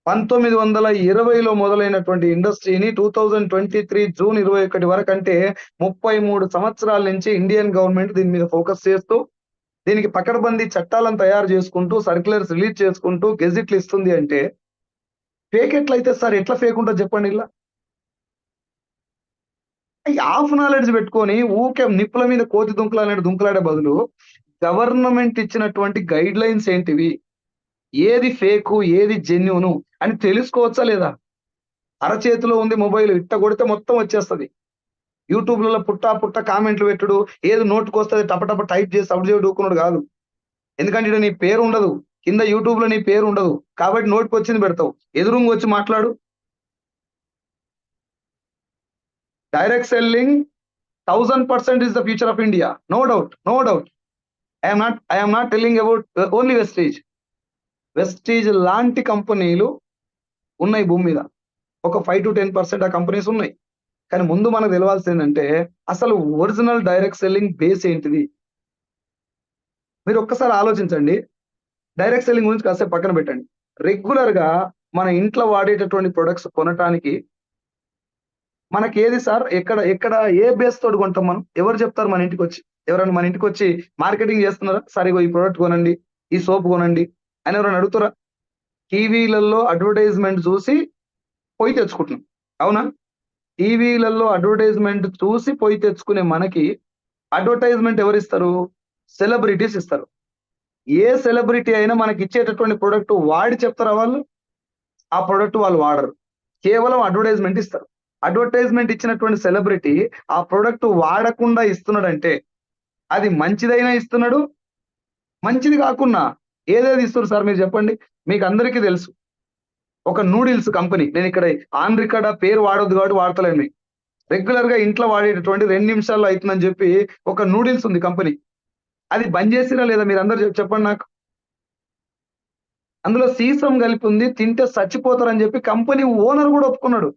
1920లో మొదలైనటువంటి ఇండస్ట్రీని 2023 జూన్ 21 వరకు, అంటే 33 సంవత్సరాల నుంచి ఇండియన్ గవర్నమెంట్ దీని మీద ఫోకస్ చేస్తూ దీనికి పకడ్బందీ చట్టాలను తయారు చేసుకుంటూ సర్క్యులర్స్ రిలీజ్ చేసుకుంటూ గెజెట్లు ఇస్తుంది. అంటే ఫేక్ ఎట్లయితే సార్, ఎట్లా ఫేక్ ఉంటుంది చెప్పండి. ఇలా హాఫ్ నాలెడ్జ్ పెట్టుకొని ఊకే నిప్పుల మీద కోతి దుంకులాడే బదులు గవర్నమెంట్ ఇచ్చినటువంటి గైడ్ లైన్స్ ఏంటివి, ఏది ఫేకు ఏది జెన్యూను అని తెలుసుకోవచ్చా లేదా? అరచేతిలో ఉంది మొబైల్, ఇట్ట కొడితే మొత్తం వచ్చేస్తుంది. యూట్యూబ్లలో పుట్ట కామెంట్లు పెట్టుడు, ఏది నోటుకు వస్తుంది టపటప టైప్ చేసి అప్పుడు డూకున్నాడు కాదు. ఎందుకంటే ఇక్కడ నీ పేరు ఉండదు, కింద యూట్యూబ్ లో నీ పేరు ఉండదు, కాబట్టి నోటికి వచ్చింది పెడతావు, ఎదురుంగి వచ్చి మాట్లాడు. Direct selling 1000% is the future of India. No doubt. I am not telling about only Vestige లాంటి కంపెనీలు ఉన్నాయి భూమి మీద, ఒక 5 to 10% ఆ కంపెనీస్ ఉన్నాయి. కానీ ముందు మనకు తెలవాల్సింది ఏంటంటే అసలు ఒరిజినల్ డైరెక్ట్ సెల్లింగ్ బేస్ ఏంటిది. మీరు ఒక్కసారి ఆలోచించండి, డైరెక్ట్ సెల్లింగ్ గురించి కాసేపు పక్కన పెట్టండి. రెగ్యులర్ గా మన ఇంట్లో వాడేటటువంటి ప్రొడక్ట్స్ కొనటానికి మనకి ఏది సార్, ఎక్కడ ఏ బేస్ తోటి కొంటాం మనం? ఎవరు చెప్తారు మన ఇంటికి వచ్చి? ఎవరైనా మన ఇంటికి వచ్చి మార్కెటింగ్ చేస్తున్నారా? సార్ ఇగో ఈ ప్రోడక్ట్ కొనండి, ఈ సోప్ కొనండి అని ఎవరైనా అడుగుతారా? టీవీలలో అడ్వర్టైజ్మెంట్ చూసి పోయి తెచ్చుకుంటున్నాం. అవునా? టీవీలలో అడ్వర్టైజ్మెంట్ చూసి పోయి తెచ్చుకునే మనకి అడ్వర్టైజ్మెంట్ ఎవరిస్తారు? సెలబ్రిటీస్ ఇస్తారు. ఏ సెలబ్రిటీ అయినా మనకి ఇచ్చేటటువంటి ప్రొడక్ట్ వాడి చెప్తారా వాళ్ళు? ఆ ప్రొడక్ట్ వాళ్ళు వాడరు. కేవలం అడ్వర్టైజ్మెంట్ ఇస్తారు. అడ్వర్టైజ్మెంట్ ఇచ్చినటువంటి సెలబ్రిటీ ఆ ప్రొడక్ట్ వాడకుండా ఇస్తున్నాడంటే అది మంచిదైనా ఇస్తున్నాడు, మంచిది కాకున్నా ఏదేది ఇస్తున్నారు సార్ మీరు చెప్పండి? మీకు అందరికీ తెలుసు. ఒక నూడిల్స్ కంపెనీ, నేను ఇక్కడ ఆన్ రికార్డ్ పేరు వాడొద్దు కాబట్టి వాడతలేను. రెగ్యులర్ గా ఇంట్లో వాడేటటువంటి 2 నిమిషాల్లో అవుతుందని చెప్పి ఒక నూడిల్స్ ఉంది కంపెనీ. అది బంద్ చేసిరా లేదా మీరు అందరు చెప్పండి నాకు? అందులో సీసం కలిపి ఉంది, తింటే చచ్చిపోతారని చెప్పి కంపెనీ ఓనర్ కూడా ఒప్పుకున్నాడు.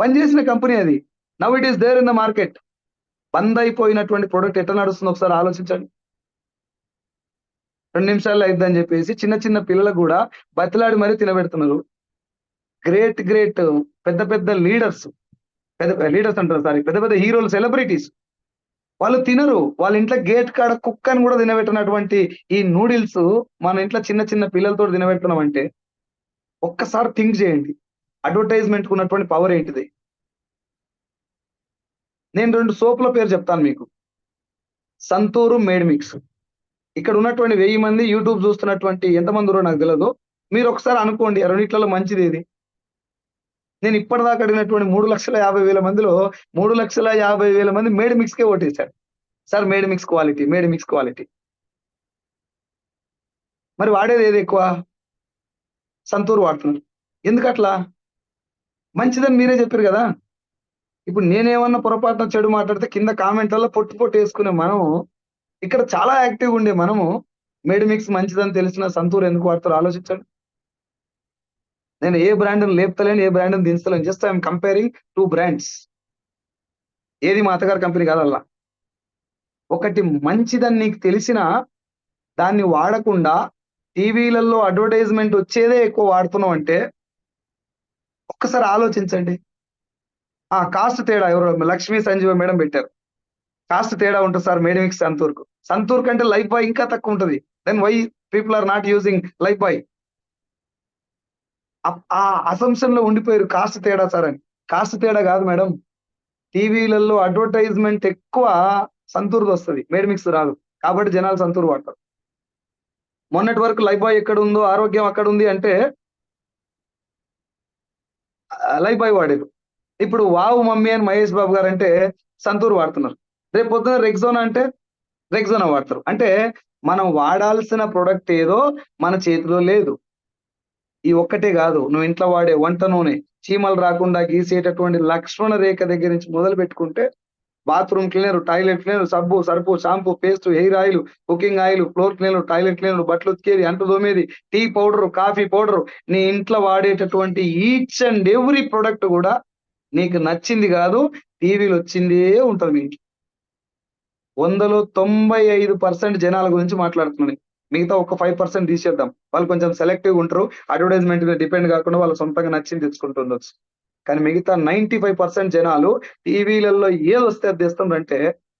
బంద్ చేసిన కంపెనీ అది. Now it is there in the market. బంద్ అయిపోయినటువంటి ప్రొడక్ట్ ఎట్లా నడుస్తుందో ఒకసారి ఆలోచించండి. 2 నిమిషాల్లో అయిద్దని చెప్పేసి చిన్న చిన్న పిల్లలకు కూడా బతిలాడి మరీ తినబెడుతున్నారు. గ్రేట్ పెద్ద పెద్ద లీడర్స్, లీడర్స్ అంటారు సారీ, పెద్ద పెద్ద హీరోలు, సెలబ్రిటీస్ వాళ్ళు తినరు. వాళ్ళ ఇంట్లో గేట్ కాడ కుక్కని కూడా తినబెట్టినటువంటి ఈ నూడిల్స్ మన ఇంట్లో చిన్న చిన్న పిల్లలతో తినబెడుతున్నాం అంటే ఒక్కసారి థింక్ చేయండి. అడ్వర్టైజ్మెంట్ కు ఉన్నటువంటి పవర్ ఏంటిది? నేను 2 సోపుల పేరు చెప్తాను మీకు. Santoor, made mix. ఇక్కడ ఉన్నటువంటి 1000 మంది యూట్యూబ్ చూస్తున్నటువంటి ఎంతమంది ఉన్నారో నాకు తెలియదు. మీరు ఒకసారి అనుకోండి ఆ రెండిట్లలో మంచిది ఏది? నేను ఇప్పటిదాకా అడిగినటువంటి 3,50,000 మందిలో 3,50,000 మంది మేడ్ మిక్స్‌కే ఓటేశారు. Sir Medimix quality, Medimix quality. మరి వాడేది ఏది ఎక్కువ? సంతూర్ వాడుతున్నారు. ఎందుకట్లా? మంచిదని మీరే చెప్పారు కదా! ఇప్పుడు నేనేమన్నా పొరపాటున చెడు మాట్లాడితే కింద కామెంట్‌లలో పొట్టు యేసుకునే మనము, ఇక్కడ చాలా యాక్టివ్‌గా ఉండే మనము మేడ్ మిక్స్ మంచిదని తెలిసిన సంతూర్ ఎందుకు వాడతారో ఆలోచించండి. నేను ఏ బ్రాండ్‌ని లేపుతలేను, ఏ బ్రాండ్‌ని దించుతలేను. Just I am comparing 2 brands. ఏది మా అత్తగారి కంపెనీ కాదల్లా. ఒకటి మంచిదని నీకు తెలిసినా దాన్ని వాడకుండా టీవీలలో అడ్వర్టైజ్మెంట్ వచ్చేదే ఎక్కువ వాడుతున్నాం అంటే ఒక్కసారి ఆలోచించండి. కాస్ట్ తేడా ఎవరో లక్ష్మీ సంజీవ మేడం పెట్టారు. కాస్ట్ తేడా ఉంటది సార్ మేడ్ మిక్స్ సంతూర్‌కు. సంతూర్ కంటే లైఫ్ బాయ్ ఇంకా తక్కువ ఉంటది. Then why people are not using Lifebuoy? ఆ అసంప్షన్‌లో ఉండిపోయారు కాస్ట్ తేడా సార్ అని. కాస్ట్ తేడా కాదు మేడం. టీవీలలో అడ్వర్టైజ్మెంట్ ఎక్కువ సంతూర్‌దొస్తది. మేడ్ మిక్స్ రాదు. కాబట్టి జనాలు సంతూర్ వాడతారు. మొన్నటి వరకు లైఫ్ బాయ్ ఎక్కడుందో, ఆరోగ్యం అక్కడుంది అంటే లైఫ్ బాయ్ వాడారు. ఇప్పుడు వావ్ మమ్మీ అని మహేష్ బాబు గారంటే సంతూర్ వాడుతున్నారు. రేపు పొద్దున రెక్సానా అంటే రెక్సానా వాడతారు. అంటే మనం వాడాల్సిన ప్రొడక్ట్ ఏదో మన చేతిలో లేదు. ఈ ఒక్కటే గాదు. నువ్వు ఇంట్లో వాడే వంట నూనె, చీమలు రాకుండా గీసేటటువంటి లక్ష్మణ రేఖ దగ్గర నుంచి మొదలుపెట్టుకుంటే బాత్రూమ్ క్లీనర్, టాయిలెట్ క్లీనర్, సబ్బు, surf, shampoo, paste, hair oil, cooking oil, floor cleaner, toilet cleaner, బట్టలు ఉతికేది, అంట్లు తోమేది, టీ పౌడర్, కాఫీ పౌడర్, నీ ఇంట్లో వాడేటటువంటి ఈచ్ అండ్ ఎవ్రీ ప్రొడక్ట్ గూడా నీకు నచ్చింది గాదు, టీవీలో వచ్చిందే ఉంటది మీ ఇంట్లో. 100లో 95% జనాల గురించి మాట్లాడుతున్నాను. మిగతా ఒక 5% తీసేద్దాం. వాళ్ళు కొంచెం సెలెక్టివ్‌గా ఉంటారు. అడ్వర్టైజ్‌మెంట్ మీద డిపెండ్ కాకుండా వాళ్ళు సొంతంగా నచ్చింది తెచ్చుకుంటుండొచ్చు. కానీ మిగతా 95% జనాలు టీవీలలో ఏదొస్తే అది తెస్తుండ్రంటే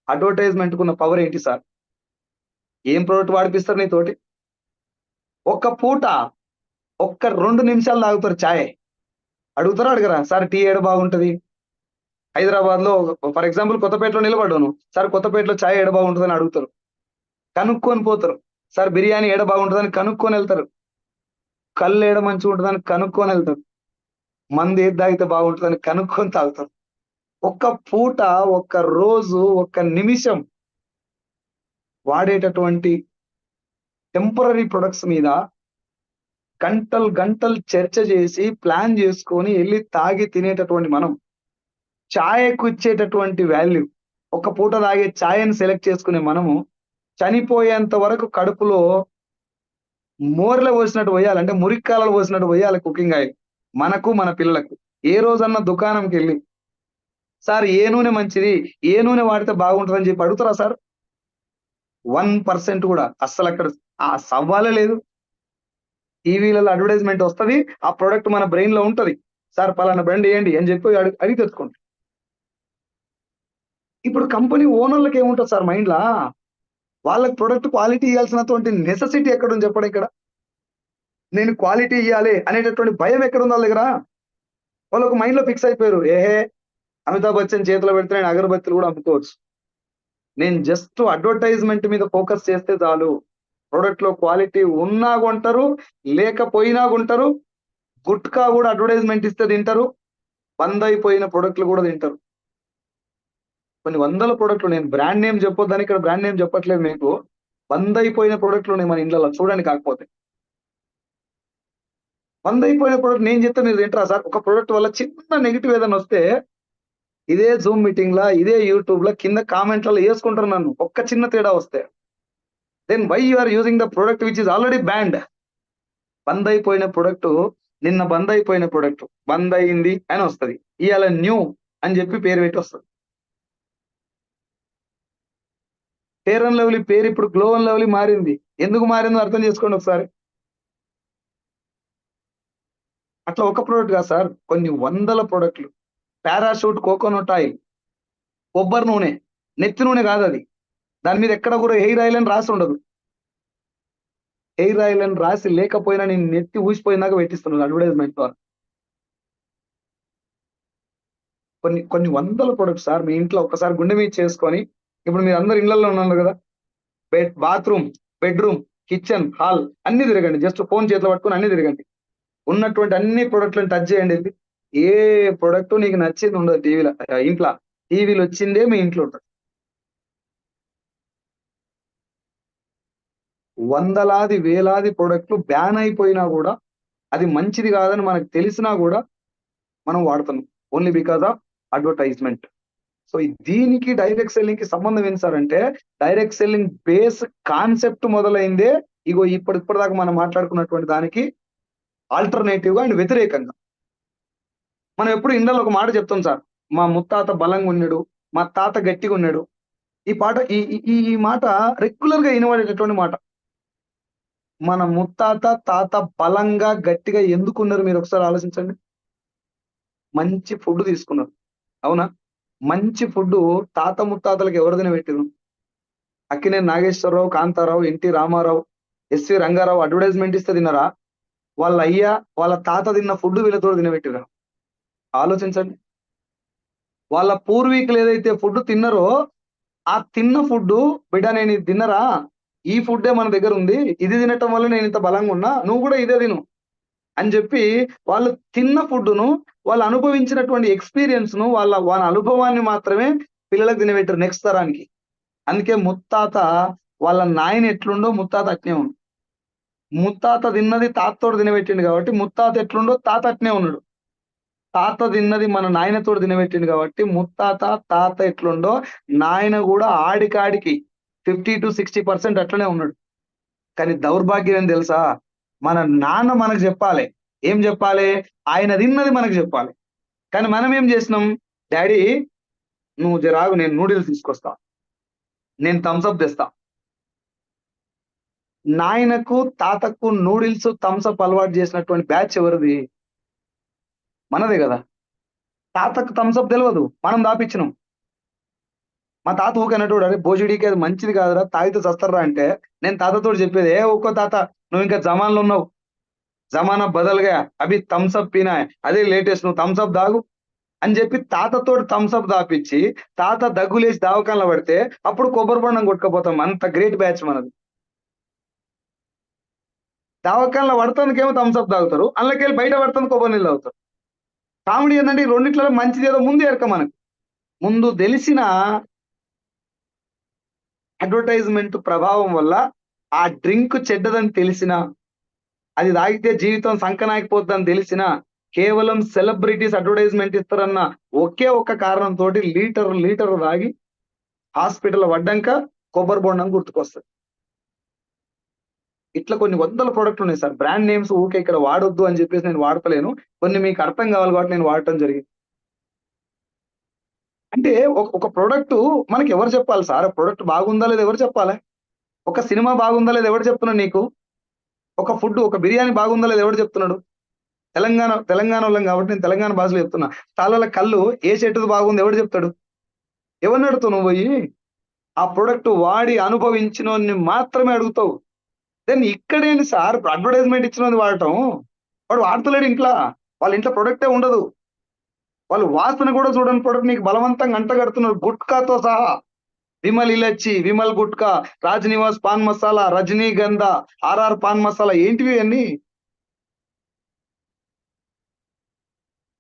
అడ్వర్టైజ్‌మెంట్‌కున్న పవర్ ఏంటి సార్? ఏం ప్రొడక్ట్ వాడిపిస్తారు నీతోటి? ఒక్క పూట, ఒక్క 2 నిమిషాలు తాగుతారు చాయ్. అడుగుతారా? అడగరా? సార్ టీ ఏడ బాగుంటది? హైదరాబాద్‌లో ఫర్ ఎగ్జాంపుల్ కొత్తపేటలో నిలబడ్డాను. సార్ కొత్తపేటలో చాయ్ ఏడ బాగుంటదని అడుగుతారు. కనుక్కొని పోతారు. సార్ బిర్యానీ ఏడ బాగుంటదని కనుక్కొనెళ్తారు. కళ్ళు ఏడ మంచిగుంటదని కనుక్కొనెళ్తారు. మందు ఏది తాగితే బాగుంటదని కనుక్కొని తాగుతారు. ఒక్క పూట, ఒక్క రోజు, ఒక్క నిమిషం వాడేటటువంటి టెంపరరీ ప్రొడక్ట్స్ మీద గంటలు చర్చ చేసి, ప్లాన్ చేసుకొని ఎళ్లి తాగి తినేటటువంటి మనం, చాయకు ఇచ్చేటటువంటి వాల్యూ, ఒక పూట తాగే చాయని సెలెక్ట్ చేసుకునే మనము, చనిపోయేంత వరకు కడుపులో మోర్లో పోసినట్టు పోయాలి. అంటే మురిక్కాలలో పోసినట్టు పోయాలి కుకింగ్ ఆయిల్. మనకు, మన పిల్లలకు. ఏ రోజన్నా దుకాణంకెళ్ళి, సార్ ఏ నూనె మంచిది? ఏ నూనె వాడితే బాగుంటదని చెప్పి అడుగుతారా సార్? 1% కూడా అస్సలక్కడ ఆ సవ్వాలే లేదు. టీవీలలో అడ్వర్టైజ్‌మెంట్ వస్తది. ఆ ప్రొడక్ట్ మన బ్రెయిన్‌లో ఉంటది. సార్ పలానా బ్రాండ్ ఎయండి అని చెప్పి అడిగి తెచ్చుకుంటాం. ఇప్పుడు కంపెనీ ఓనర్లకు ఏముంటుంది సార్ మైండ్ లా, వాళ్ళకి ప్రొడక్ట్ క్వాలిటీ ఇవ్వాల్సినటువంటి నెసెసిటీ ఎక్కడ ఉంది చెప్పండి. ఇక్కడ నేను క్వాలిటీ ఇవ్వాలి అనేటటువంటి భయం ఎక్కడ ఉంది వాళ్ళ దగ్గర. వాళ్ళకు మైండ్ లో ఫిక్స్ అయిపోయారు, ఏహే అమితాబ్ బచ్చన్ చేతిలో పెడితే నేను అగరబత్తులు కూడా అమ్ముకోవచ్చు, నేను జస్ట్ అడ్వర్టైజ్మెంట్ మీద ఫోకస్ చేస్తే చాలు. ప్రొడక్ట్ లో క్వాలిటీ ఉన్నా కొంటారు, లేకపోయినా కొంటారు. గుట్కా కూడా అడ్వర్టైజ్మెంట్ ఇస్తే తింటారు, బంద్ అయిపోయిన ప్రొడక్ట్లు కూడా తింటారు. కొన్ని వందల ప్రొడక్ట్లు, నేను బ్రాండ్ నేమ్ చెప్పొద్దని ఇక్కడ బ్రాండ్ నేమ్ చెప్పట్లేదు మీకు, బంద్ అయిపోయిన ప్రొడక్ట్లు ఉన్నాయి మన ఇంట్లో చూడండి. కాకపోతే బంద్ అయిపోయిన ప్రొడక్ట్ నేను చెప్తే మీరు తింటారా సార్? ఒక ప్రొడక్ట్ వల్ల చిన్న నెగిటివ్ ఏదైనా వస్తే ఇదే జూమ్ మీటింగ్ లా, ఇదే యూట్యూబ్ లా కింద కామెంట్లలో వేసుకుంటారు నన్ను, ఒక్క చిన్న తేడా వస్తే. Then why you are using the product which is already banned. బంద్ అయిపోయిన ప్రొడక్ట్, నిన్న బంద్ అయిపోయిన ప్రొడక్ట్ బంద్ అయింది అని వస్తుంది, ఇవాళ న్యూ అని చెప్పి పేరు పెట్టి వస్తుంది. ఫేర్ అండ్ లవ్లీ పేరు ఇప్పుడు గ్లో అండ్ లవ్లీ మారింది. ఎందుకు మారిందో అర్థం చేసుకోండి ఒకసారి. అట్లా ఒక ప్రోడక్ట్ కాదు సార్, కొన్ని వందల ప్రోడక్ట్లు. పారాషూట్ కోకోనట్ ఆయిల్, కొబ్బరి నూనె, నెత్తి నూనె కాదు అది, దాని మీద ఎక్కడ కూడా హెయిర్ ఆయిల్ అని రాసి ఉండదు. హెయిర్ ఆయిల్ అని రాసి లేకపోయినా నేను నెత్తి ఊసిపోయినాక పెట్టిస్తున్నాను అడ్వర్టైజ్మెంట్ ద్వారా. కొన్ని కొన్ని వందల ప్రొడక్ట్స్ సార్. మీ ఇంట్లో ఒక్కసారి గుండె మీద చేసుకొని, ఇప్పుడు మీరు అందరు ఇళ్లలో ఉన్నారు కదా, బాత్రూమ్, బెడ్రూమ్, కిచెన్, హాల్ అన్ని తిరగండి. జస్ట్ ఫోన్ చేతిలో పట్టుకొని అన్ని తిరగండి. ఉన్నటువంటి అన్ని ప్రొడక్ట్లను టచ్ చేయండి. ఏ ప్రొడక్ట్ నీకు నచ్చింది ఉండదు టీవీలో, ఇంట్లో. టీవీలో వచ్చిందే మీ ఇంట్లో ఉంటుంది. వందలాది వేలాది ప్రొడక్ట్లు బ్యాన్ అయిపోయినా కూడా, అది మంచిది కాదని మనకు తెలిసినా కూడా మనం వాడుతున్నాం, only because of advertisement. So దీనికి డైరెక్ట్ సెల్లింగ్ కి సంబంధం ఏంటి సార్ అంటే, డైరెక్ట్ సెల్లింగ్ బేస్ కాన్సెప్ట్ మొదలైందే ఇగో ఇప్పటిదాకా మనం మాట్లాడుకున్నటువంటి దానికి ఆల్టర్నేటివ్ గా అండ్ వ్యతిరేకంగా. మనం ఎప్పుడు ఇండ్లలో ఒక మాట చెప్తాం సార్, మా ముత్తాత బలంగా ఉన్నాడు, మా తాత గట్టిగా ఉన్నాడు. ఈ పాట ఈ ఈ ఈ మాట రెగ్యులర్ గా వినబడేటటువంటి మాట. మన ముత్తాత తాత బలంగా గట్టిగా ఎందుకున్నారు మీరు ఒకసారి ఆలోచించండి. మంచి ఫుడ్ తీసుకున్నారు, అవునా? మంచి ఫుడ్ తాత ముత్తాతలకు ఎవరు తినబెట్టారు? Akkineni Nageswararao, Kantarao, NT Ramarao, SV Rangarao advertisement ఇస్తే తిన్నారా? వాళ్ళ అయ్యా వాళ్ళ తాత తిన్న ఫుడ్ వీళ్ళతో తినబెట్టిరా? ఆలోచించండి. వాళ్ళ పూర్వీకులు ఏదైతే ఫుడ్ తిన్నారో, ఆ తిన్న ఫుడ్, బిడ్డ నేను ఇది తిన్నరా, ఈ ఫుడ్డే మన దగ్గర ఉంది, ఇది తినటం వల్ల నేను ఇంత బలంగా ఉన్నా, నువ్వు కూడా ఇదే తిను అని చెప్పి వాళ్ళు తిన్న ఫుడ్ను, వాళ్ళు అనుభవించినటువంటి ఎక్స్పీరియన్స్ ను, వాళ్ళ అనుభవాన్ని మాత్రమే పిల్లలకు తినబెట్టారు నెక్స్ట్ తరానికి. అందుకే ముత్తాత వాళ్ళ నాయన ఎట్లుండో ముత్తాత అట్నే ఉండు. ముత్తాత తిన్నది తాతతోడు తినబెట్టిండు కాబట్టి ముత్తాత ఎట్లుండో తాత అట్నే ఉన్నాడు. తాత తిన్నది మన నాయనతోడు తినబెట్టిండు కాబట్టి ముత్తాత తాత ఎట్లుండో నాయన కూడా ఆడికాడికి 50-60% అట్లనే ఉన్నాడు. కానీ దౌర్భాగ్యం ఏం తెలుసా? మన నాన్న మనకు చెప్పాలి, ఏం చెప్పాలి? ఆయన తిన్నది మనకు చెప్పాలి. కానీ మనం ఏం చేసినాం? డాడీ నువ్వు జరాగు, నేను నూడిల్స్ తీసుకొస్తా, నేను థమ్స్అప్ తెస్తా. నాయనకు తాతకు నూడిల్స్ థమ్స్అప్ అలవాటు చేసినటువంటి బ్యాచ్ ఎవరిది? మనదే కదా. తాతకు థమ్స్అప్ తెలియదు, మనం దాపిచ్చినాం. మా తాత ఊకన్నట్టు, అరే భోజుడికి అది మంచిది కాదురా, తాగితే చస్తారా అంటే, నేను తాతతో చెప్పేది, ఏ ఒక్కో తాత నువ్వు ఇంకా జమాన్లో ఉన్నావు, జమానా బదల్గా, అభి థమ్స్అప్ పీనా, అదే లేటెస్ట్, నువ్వు థమ్స్అప్ దాగు అని చెప్పి తాతతో థమ్స్అప్ దాపిచ్చి, తాత దగ్గులేసి దావకాన్లో పడితే అప్పుడు కొబ్బరి బొండం కొట్టుకపోతాం. అంత గ్రేట్ బ్యాచ్ మనది. దావకాన్లో పడతానికేమో థమ్స్అప్ తాగుతారు, అందులోకెళ్ళి బయట పడతాను కొబ్బరి నీళ్ళు తాగుతారు. కామెడీ ఏంటంటే ఈ రెండిట్లలో మంచిది ఏదో ముందు ఎరక మనకు. ముందు తెలిసిన అడ్వర్టైజ్మెంట్ ప్రభావం వల్ల ఆ డ్రింక్ చెడ్డదని తెలిసిన, అది తాగితే జీవితం సంకనాకపోద్దని తెలిసిన, కేవలం సెలబ్రిటీస్ అడ్వర్టైజ్మెంట్ ఇస్తారన్న ఒకే ఒక్క కారణంతో లీటర్ తాగి హాస్పిటల్ పడ్డాక కొబ్బరి బొండం గుర్తుకొస్తుంది. ఇట్లా కొన్ని వందల ప్రోడక్ట్లు ఉన్నాయి సార్. బ్రాండ్ నేమ్స్ ఊకే ఇక్కడ వాడొద్దు అని చెప్పేసి నేను వాడతలేను, కొన్ని మీకు అర్థం కావాలి కాబట్టి నేను వాడటం జరిగింది. అంటే ఒక ప్రోడక్ట్ మనకి ఎవరు చెప్పాలి సార్? ప్రోడక్ట్ బాగుందా లేదా ఎవరు చెప్పాలి? ఒక సినిమా బాగుందా లేదా ఎవరు చెప్తున్నాడు నీకు? ఒక ఫుడ్, ఒక బిర్యానీ బాగుందా లేదా ఎవరు చెప్తున్నాడు? తెలంగాణ వాళ్ళం కాబట్టి నేను తెలంగాణ భాషలో చెప్తున్నా. తాళాల కళ్ళు ఏ చెట్టుది బాగుంది ఎవరు చెప్తాడు? ఎవరిని అడుగుతావు నువ్వు పోయి? ఆ ప్రొడక్ట్ వాడి అనుభవించిన మాత్రమే అడుగుతావు. దెన్ ఇక్కడేంటి సార్ అడ్వర్టైజ్మెంట్ ఇచ్చినది వాడటం? వాడు వాడతలేడు ఇంట్లో, వాళ్ళ ఇంట్లో ప్రొడక్టే ఉండదు, వాళ్ళు వాసన కూడా చూడని ప్రొడక్ట్ నీకు బలవంతంగా అంటగడుతున్నారు గుట్కాతో సహా. విమల్ ఇలచ్చి, విమల్ గుట్కా, రాజ్ నివాస్ పాన్ మసాలా, రజనీగంధ, ఆర్ఆర్ పాన్ మసాలా, ఏంటివి అన్ని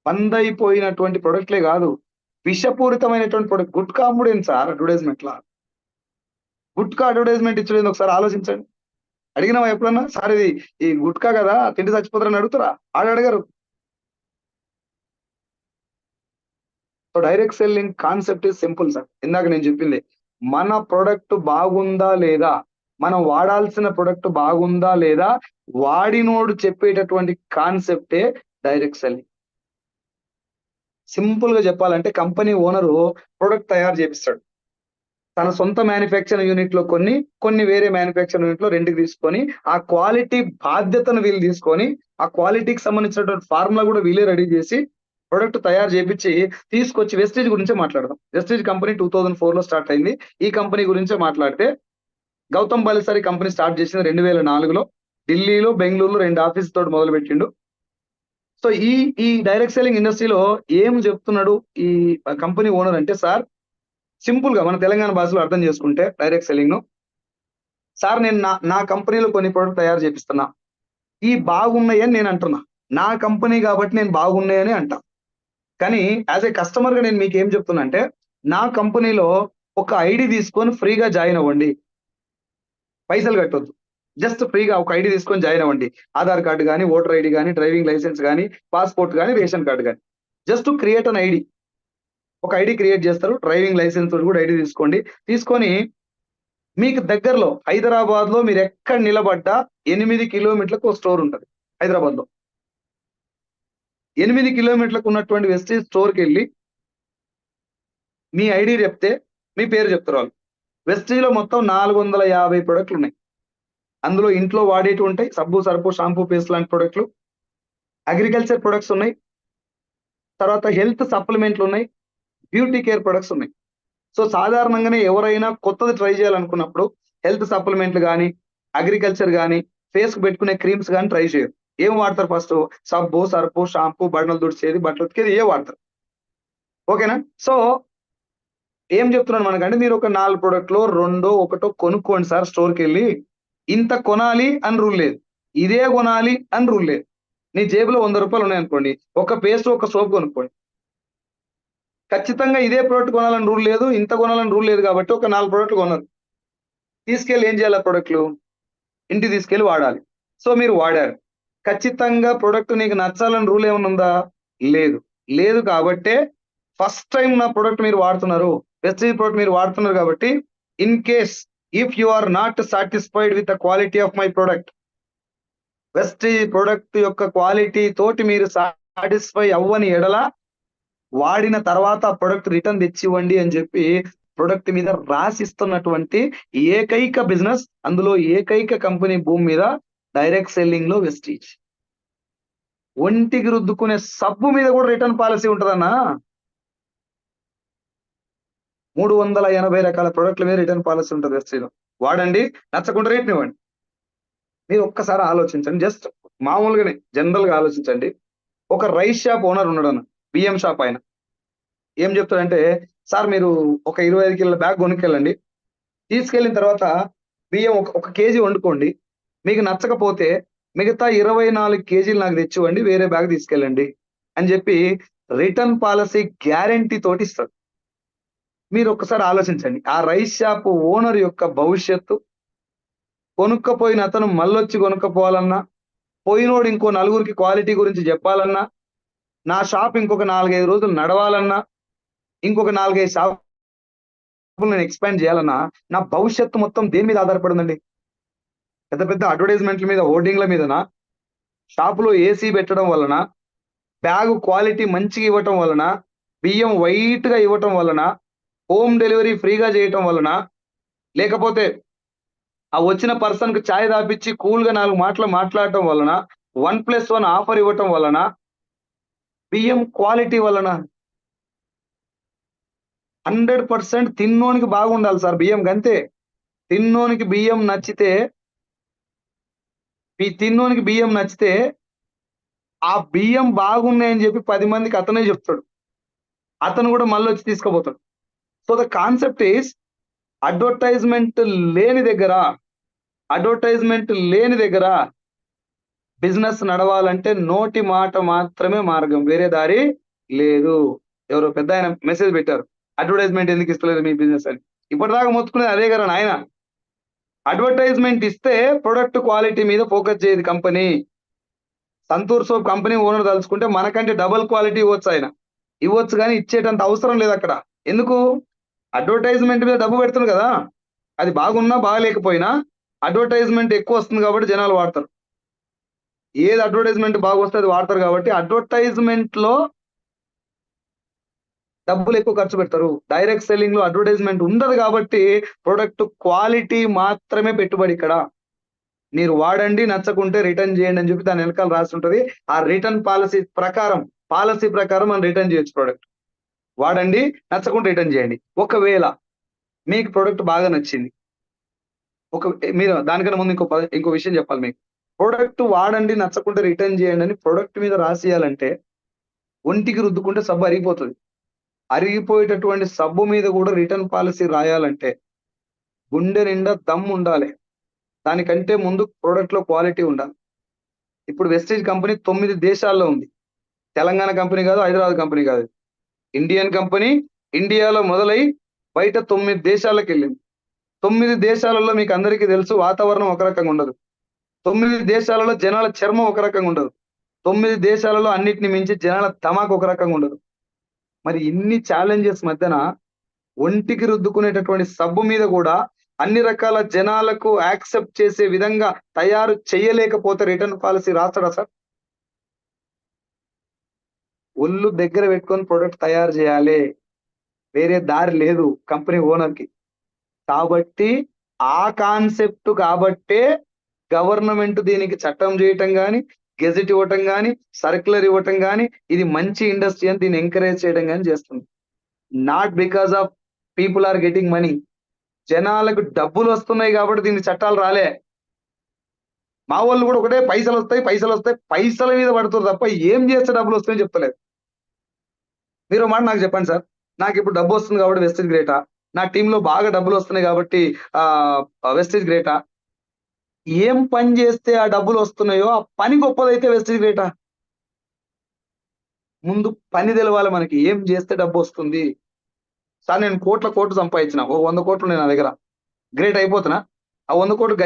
బందైపోయినటువంటి ప్రొడక్ట్లే కాదు, విషపూరితమైనటువంటి ప్రొడక్ట్. గుట్కా అమ్ముడేంటి సార్ అడ్వర్టైజ్మెంట్ లా? గుట్కా అడ్వర్టైజ్మెంట్ ఇచ్చలేదు ఒకసారి ఆలోచించండి. అడిగినావా ఎప్పుడన్నా? సార్ ఇది ఈ గుట్కా కదా, తిండి చచ్చిపోతారని అడుగుతారా? అడగరు. So direct selling concept is simple sir. ఇందాక నేను చెప్పింది, మన ప్రొడక్ట్ బాగుందా లేదా, మనం వాడాల్సిన ప్రొడక్ట్ బాగుందా లేదా, వాడినోడు చెప్పేటటువంటి కాన్సెప్టే డైరెక్ట్ సెల్లింగ్. సింపుల్ గా చెప్పాలంటే, కంపెనీ ఓనరు ప్రొడక్ట్ తయారు చేపిస్తాడు, తన సొంత మ్యానుఫ్యాక్చరింగ్ యూనిట్ లో కొన్ని వేరే మ్యానుఫ్యాక్చరింగ్ యూనిట్ లో రెంట్కి తీసుకొని, ఆ క్వాలిటీ బాధ్యతను వీళ్ళు తీసుకొని, ఆ క్వాలిటీకి సంబంధించినటువంటి ఫార్ములా కూడా వీళ్ళే రెడీ చేసి ప్రొడక్ట్ తయారు చేపించి తీసుకొచ్చి వెస్టేజ్ గురించే మాట్లాడదాం. వెస్టేజ్ కంపెనీ 2004 లో స్టార్ట్ అయింది. ఈ కంపెనీ గురించే మాట్లాడితే, గౌతమ్ బాలిసారి కంపెనీ స్టార్ట్ చేసింది 2004లో. ఢిల్లీలో, బెంగళూరులో 2 ఆఫీస్ తోటి మొదలు పెట్టిండు. సో ఈ డైరెక్ట్ సెల్లింగ్ ఇండస్ట్రీలో ఏం చెప్తున్నాడు ఈ కంపెనీ ఓనర్ అంటే, సార్ సింపుల్ గా మన తెలంగాణ భాషలో అర్థం చేసుకుంటే డైరెక్ట్ సెల్లింగ్ ను, సార్ నేను నా కంపెనీలో కొన్ని ప్రొడక్ట్ తయారు చేపిస్తున్నా, ఈ బాగున్నాయి అని నేను అంటున్నా, నా కంపెనీ కాబట్టి నేను బాగున్నాయని అంటా. కానీ యాజ్ ఏ కస్టమర్ గా నేను మీకు ఏం చెప్తున్నా అంటే, నా కంపెనీలో ఒక ఐడి తీసుకొని ఫ్రీగా జాయిన్ అవ్వండి, పైసలు కట్టొద్దు, జస్ట్ ఫ్రీగా ఒక ఐడి తీసుకొని జాయిన్ అవ్వండి. ఆధార్ కార్డు కానీ, ఓటర్ ఐడి కానీ, డ్రైవింగ్ లైసెన్స్ కానీ, పాస్పోర్ట్ కానీ, రేషన్ కార్డు కానీ, జస్ట్ క్రియేట్ అన్ ఐడి. ఒక ఐడి క్రియేట్ చేస్తారు, డ్రైవింగ్ లైసెన్స్ తోటి కూడా ఐడి తీసుకోండి. తీసుకొని మీకు దగ్గరలో హైదరాబాద్ లో మీరు ఎక్కడ నిలబడ్డా 8 కిలోమీటర్లకు ఒక స్టోర్ ఉంటుంది హైదరాబాద్ లో. 8 కిలోమీటర్లకు ఉన్నటువంటి వెస్టేజ్ స్టోర్కి వెళ్ళి మీ ఐడి చెప్తే మీ పేరు చెప్తారు వాళ్ళు. వెస్టేజ్ లో మొత్తం 450 ప్రొడక్ట్లు ఉన్నాయి. అందులో ఇంట్లో వాడేటి ఉంటాయి, సబ్బు, సర్పు, షాంపూ, పేస్ట్ లాంటి ప్రొడక్ట్లు, అగ్రికల్చర్ ప్రొడక్ట్స్ ఉన్నాయి, తర్వాత హెల్త్ సప్లిమెంట్లు ఉన్నాయి, బ్యూటీ కేర్ ప్రొడక్ట్స్ ఉన్నాయి. సో సాధారణంగానే ఎవరైనా కొత్తది ట్రై చేయాలనుకున్నప్పుడు హెల్త్ సప్లిమెంట్లు కానీ, అగ్రికల్చర్ కానీ, ఫేస్ కు పెట్టుకునే క్రీమ్స్ కానీ ట్రై చేయరు. ఏం వాడతారు? ఫస్ట్ సబ్బు, సర్పు, షాంపూ, బట్టలు తుడిచేది, బట్టలు ఉతికేది ఏ వాడతారు. ఓకేనా? సో ఏం చెప్తున్నాను మనకంటే, మీరు ఒక 4 ప్రొడక్ట్లో 2 1 కొనుక్కోండి సార్ స్టోర్కి వెళ్ళి. ఇంత కొనాలి అని రూల్ లేదు, ఇదే కొనాలి అని రూల్ లేదు. నీ జేబులో 100 రూపాయలు ఉన్నాయనుకోండి, ఒక పేస్ట్, ఒక సోప్ కొనుక్కోండి. ఖచ్చితంగా ఇదే ప్రోడక్ట్ కొనాలని రూల్ లేదు, ఇంత కొనాలని రూల్ లేదు, కాబట్టి ఒక 4 ప్రోడక్ట్లు కొన్నారు. తీసుకెళ్ళి ఏం చేయాలి? ఆ ప్రోడక్ట్లు ఇంటికి తీసుకెళ్ళి వాడాలి. సో మీరు వాడారు, ఖచ్చితంగా ప్రోడక్ట్ నీకు నచ్చాలని రూల్ ఏమైనా ఉందా? లేదు. లేదు కాబట్టే ఫస్ట్ టైం నా ప్రోడక్ట్ మీరు వాడుతున్నారు, వెస్టేజ్ ప్రోడక్ట్ మీరు వాడుతున్నారు కాబట్టి, in case if you are not satisfied with the quality of my product, Vestige product యొక్క క్వాలిటీ తోటి మీరు సాటిస్ఫై అవ్వని ఎడల, వాడిన తర్వాత ఆ ప్రొడక్ట్ రిటర్న్ తెచ్చివ్వండి అని చెప్పి ప్రొడక్ట్ మీద రాసిస్తున్నటువంటి ఏకైక బిజినెస్, అందులో ఏకైక కంపెనీ భూమి మీద డైరెక్ట్ సెల్లింగ్ లో వెస్టీజ్. ఒంటికి రుద్దుకునే సబ్బు మీద కూడా రిటర్న్ పాలసీ ఉంటుందన్నా. 380 రకాల ప్రొడక్ట్ల మీద రిటర్న్ పాలసీ ఉంటుంది వెస్టీజ్ లో. వాడండి, నచ్చకుండా రేట్ని ఇవ్వండి. మీరు ఒక్కసారి ఆలోచించండి, జస్ట్ మామూలుగానే జనరల్ గా ఆలోచించండి. ఒక రైస్ షాప్ ఓనర్ ఉన్నాడు అన్న, బియ్యం షాప్ ఆయన. ఏం చెప్తాడంటే, సార్ మీరు ఒక 25 కిలోల బ్యాగ్ కొనుక్కెళ్ళండి, తీసుకెళ్ళిన తర్వాత బియ్యం ఒక కేజీ వండుకోండి, మీకు నచ్చకపోతే మిగతా 24 కేజీలు నాకు తెచ్చివ్వండి, వేరే బ్యాగ్ తీసుకెళ్ళండి అని చెప్పి రిటర్న్ పాలసీ గ్యారంటీ తోటి ఇస్తాడు. మీరు ఒక్కసారి ఆలోచించండి, ఆ రైస్ షాప్ ఓనర్ యొక్క భవిష్యత్తు, కొనుక్కపోయిన అతను మళ్ళొచ్చి కొనుక్కపోవాలన్నా, పోయినోడు ఇంకో 4గురికి క్వాలిటీ గురించి చెప్పాలన్నా, నా షాప్ ఇంకొక 4-5 రోజులు నడవాలన్నా, ఇంకొక 4-5 షాపులు నేను ఎక్స్పాండ్ చేయాలన్నా, నా భవిష్యత్తు మొత్తం దేని మీద ఆధారపడిందండి? పెద్ద పెద్ద అడ్వర్టైజ్మెంట్ల మీద, హోర్డింగ్ల మీదనా, షాపులో ఏసీ పెట్టడం వలన, బ్యాగ్ క్వాలిటీ మంచిగా ఇవ్వటం వలన, బియ్యం వైట్ గా ఇవ్వటం వలన, హోమ్ డెలివరీ ఫ్రీగా చేయటం వలన, లేకపోతే ఆ వచ్చిన పర్సన్ కు ఛాయ్ తాపిచ్చి కూల్ గా 4 మాటలు మాట్లాడటం వలన, 1+1 ఆఫర్ ఇవ్వటం వలన, బియ్యం క్వాలిటీ వలన? 100% తిన్నోనికి బాగుండాలి సార్ బియ్యం గంతే. తిన్నోనికి బియ్యం నచ్చితే తిన్నోనికి బియ్యం నచ్చితే ఆ బియ్యం బాగున్నాయని చెప్పి 10 మందికి అతనే చెప్తాడు. అతను కూడా మళ్ళీ వచ్చి తీసుకుపోతాడు. So the concept is advertisement లేని దగ్గర బిజినెస్ నడవాలంటే నోటి మాట మాత్రమే మార్గం, వేరే దారి లేదు. ఎవరో పెద్ద ఆయన మెసేజ్ పెట్టారు, అడ్వర్టైజ్మెంట్ ఎందుకు ఇస్తలేదు మీ బిజినెస్ అని. ఇప్పటిదాకా మొత్తుకునేది అదే కదా నాయన. అడ్వర్టైజ్మెంట్ ఇస్తే ప్రొడక్ట్ క్వాలిటీ మీద ఫోకస్ చేయదు company. Santoor soap company owner తలుచుకుంటే మనకంటే డబుల్ క్వాలిటీ ఇవ్వచ్చు, ఆయన ఇవ్వచ్చు, కానీ ఇచ్చేటంత అవసరం లేదు అక్కడ. ఎందుకు? అడ్వర్టైజ్మెంట్ మీద డబ్బు పెడుతుంది కదా, అది బాగున్నా బాగలేకపోయినా అడ్వర్టైజ్మెంట్ ఎక్కువ వస్తుంది కాబట్టి జనాలు వాడతారు. ఏది అడ్వర్టైజ్మెంట్ బాగా వస్తే అది వాడతారు కాబట్టి అడ్వర్టైజ్మెంట్ లో డబ్బులు ఎక్కువ ఖర్చు పెడతారు. డైరెక్ట్ సెల్లింగ్ లో అడ్వర్టైజ్మెంట్ ఉండదు కాబట్టి ప్రొడక్ట్ క్వాలిటీ మాత్రమే పెట్టుబడి. ఇక్కడ మీరు వాడండి, నచ్చకుంటే రిటర్న్ చేయండి అని చెప్పి దాని వెనకాల రాసి ఉంటుంది. ఆ రిటర్న్ పాలసీ ప్రకారం మనం రిటర్న్ చేయొచ్చు. ప్రొడక్ట్ వాడండి, నచ్చకుంటే రిటర్న్ చేయండి. ఒకవేళ మీకు ప్రొడక్ట్ బాగా నచ్చింది, మీరు దానికన్నా ముందు ఇంకో విషయం చెప్పాలి మీకు. ప్రొడక్ట్ వాడండి, నచ్చకుంటే రిటర్న్ చేయండి అని ప్రొడక్ట్ మీద రాసియాలంటే ఒంటికి రుద్దుకుంటే సబ్బు అరిగిపోతుంది. అరిగిపోయేటటువంటి సబ్బు మీద కూడా రిటర్న్ పాలసీ రాయాలంటే గుండె నిండా దమ్ ఉండాలి. దానికంటే ముందు ప్రొడక్ట్ లో క్వాలిటీ ఉండాలి. ఇప్పుడు వెస్టేజ్ కంపెనీ 9 దేశాల్లో ఉంది. తెలంగాణ కంపెనీ కాదు, హైదరాబాద్ కంపెనీ కాదు, ఇండియన్ కంపెనీ. ఇండియాలో మొదలై బయట 9 దేశాలకు వెళ్ళింది. 9 దేశాలలో మీకు అందరికీ తెలుసు వాతావరణం ఒక రకంగా ఉండదు. 9 దేశాలలో జనాల చర్మం ఒక రకంగా ఉండదు. 9 దేశాలలో అన్నిటిని మించి జనాల తమాకు ఒక రకంగా ఉండదు. మరి ఇన్ని ఛాలెంజెస్ మధ్యన ఒంటికి రుద్దుకునేటటువంటి సబ్బు మీద కూడా అన్ని రకాల జనాలకు యాక్సెప్ట్ చేసే విధంగా తయారు చేయలేకపోతే రిటర్న్ పాలసీ రాస్తాడా సార్? ఒళ్ళు దగ్గర పెట్టుకొని ప్రొడక్ట్ తయారు చేయాలి, వేరే దారి లేదు కంపెనీ ఓనర్ కి. కాబట్టి ఆ కాన్సెప్ట్ కాబట్టే గవర్నమెంట్ దీనికి చట్టం చేయటం కానీ, గెజెట్ ఇవ్వటం కానీ, సర్క్యులర్ ఇవ్వటం కానీ, ఇది మంచి ఇండస్ట్రీ అని దీన్ని ఎంకరేజ్ చేయడం కానీ చేస్తుంది. Not because of people are getting money. జనాలకు డబ్బులు వస్తున్నాయి కాబట్టి దీనికి చట్టాలు రాలే. మా వాళ్ళు కూడా ఒకటే పైసలు వస్తాయి పైసల మీద పడుతుంది తప్ప ఏం చేస్తే డబ్బులు వస్తాయని చెప్తలేదు. మీరు మాట నాకు చెప్పండి సార్, నాకు ఇప్పుడు డబ్బు వస్తుంది కాబట్టి వెస్టేజ్ గ్రేటా? నా టీంలో బాగా డబ్బులు వస్తున్నాయి కాబట్టి వెస్టేజ్ గ్రేటా? ఏం పని చేస్తే ఆ డబ్బులు వస్తున్నాయో ఆ పని గొప్పదైతే వెస్టేజ్ గ్రేటా? ముందు పని తెలవాలి మనకి, ఏం చేస్తే డబ్బు వస్తుంది. సార్ నేను కోట్లు సంపాదించిన, 100 కోట్లు నేను నా దగ్గర, గ్రేట్ అయిపోతున్నా? ఆ 100 కోట్లు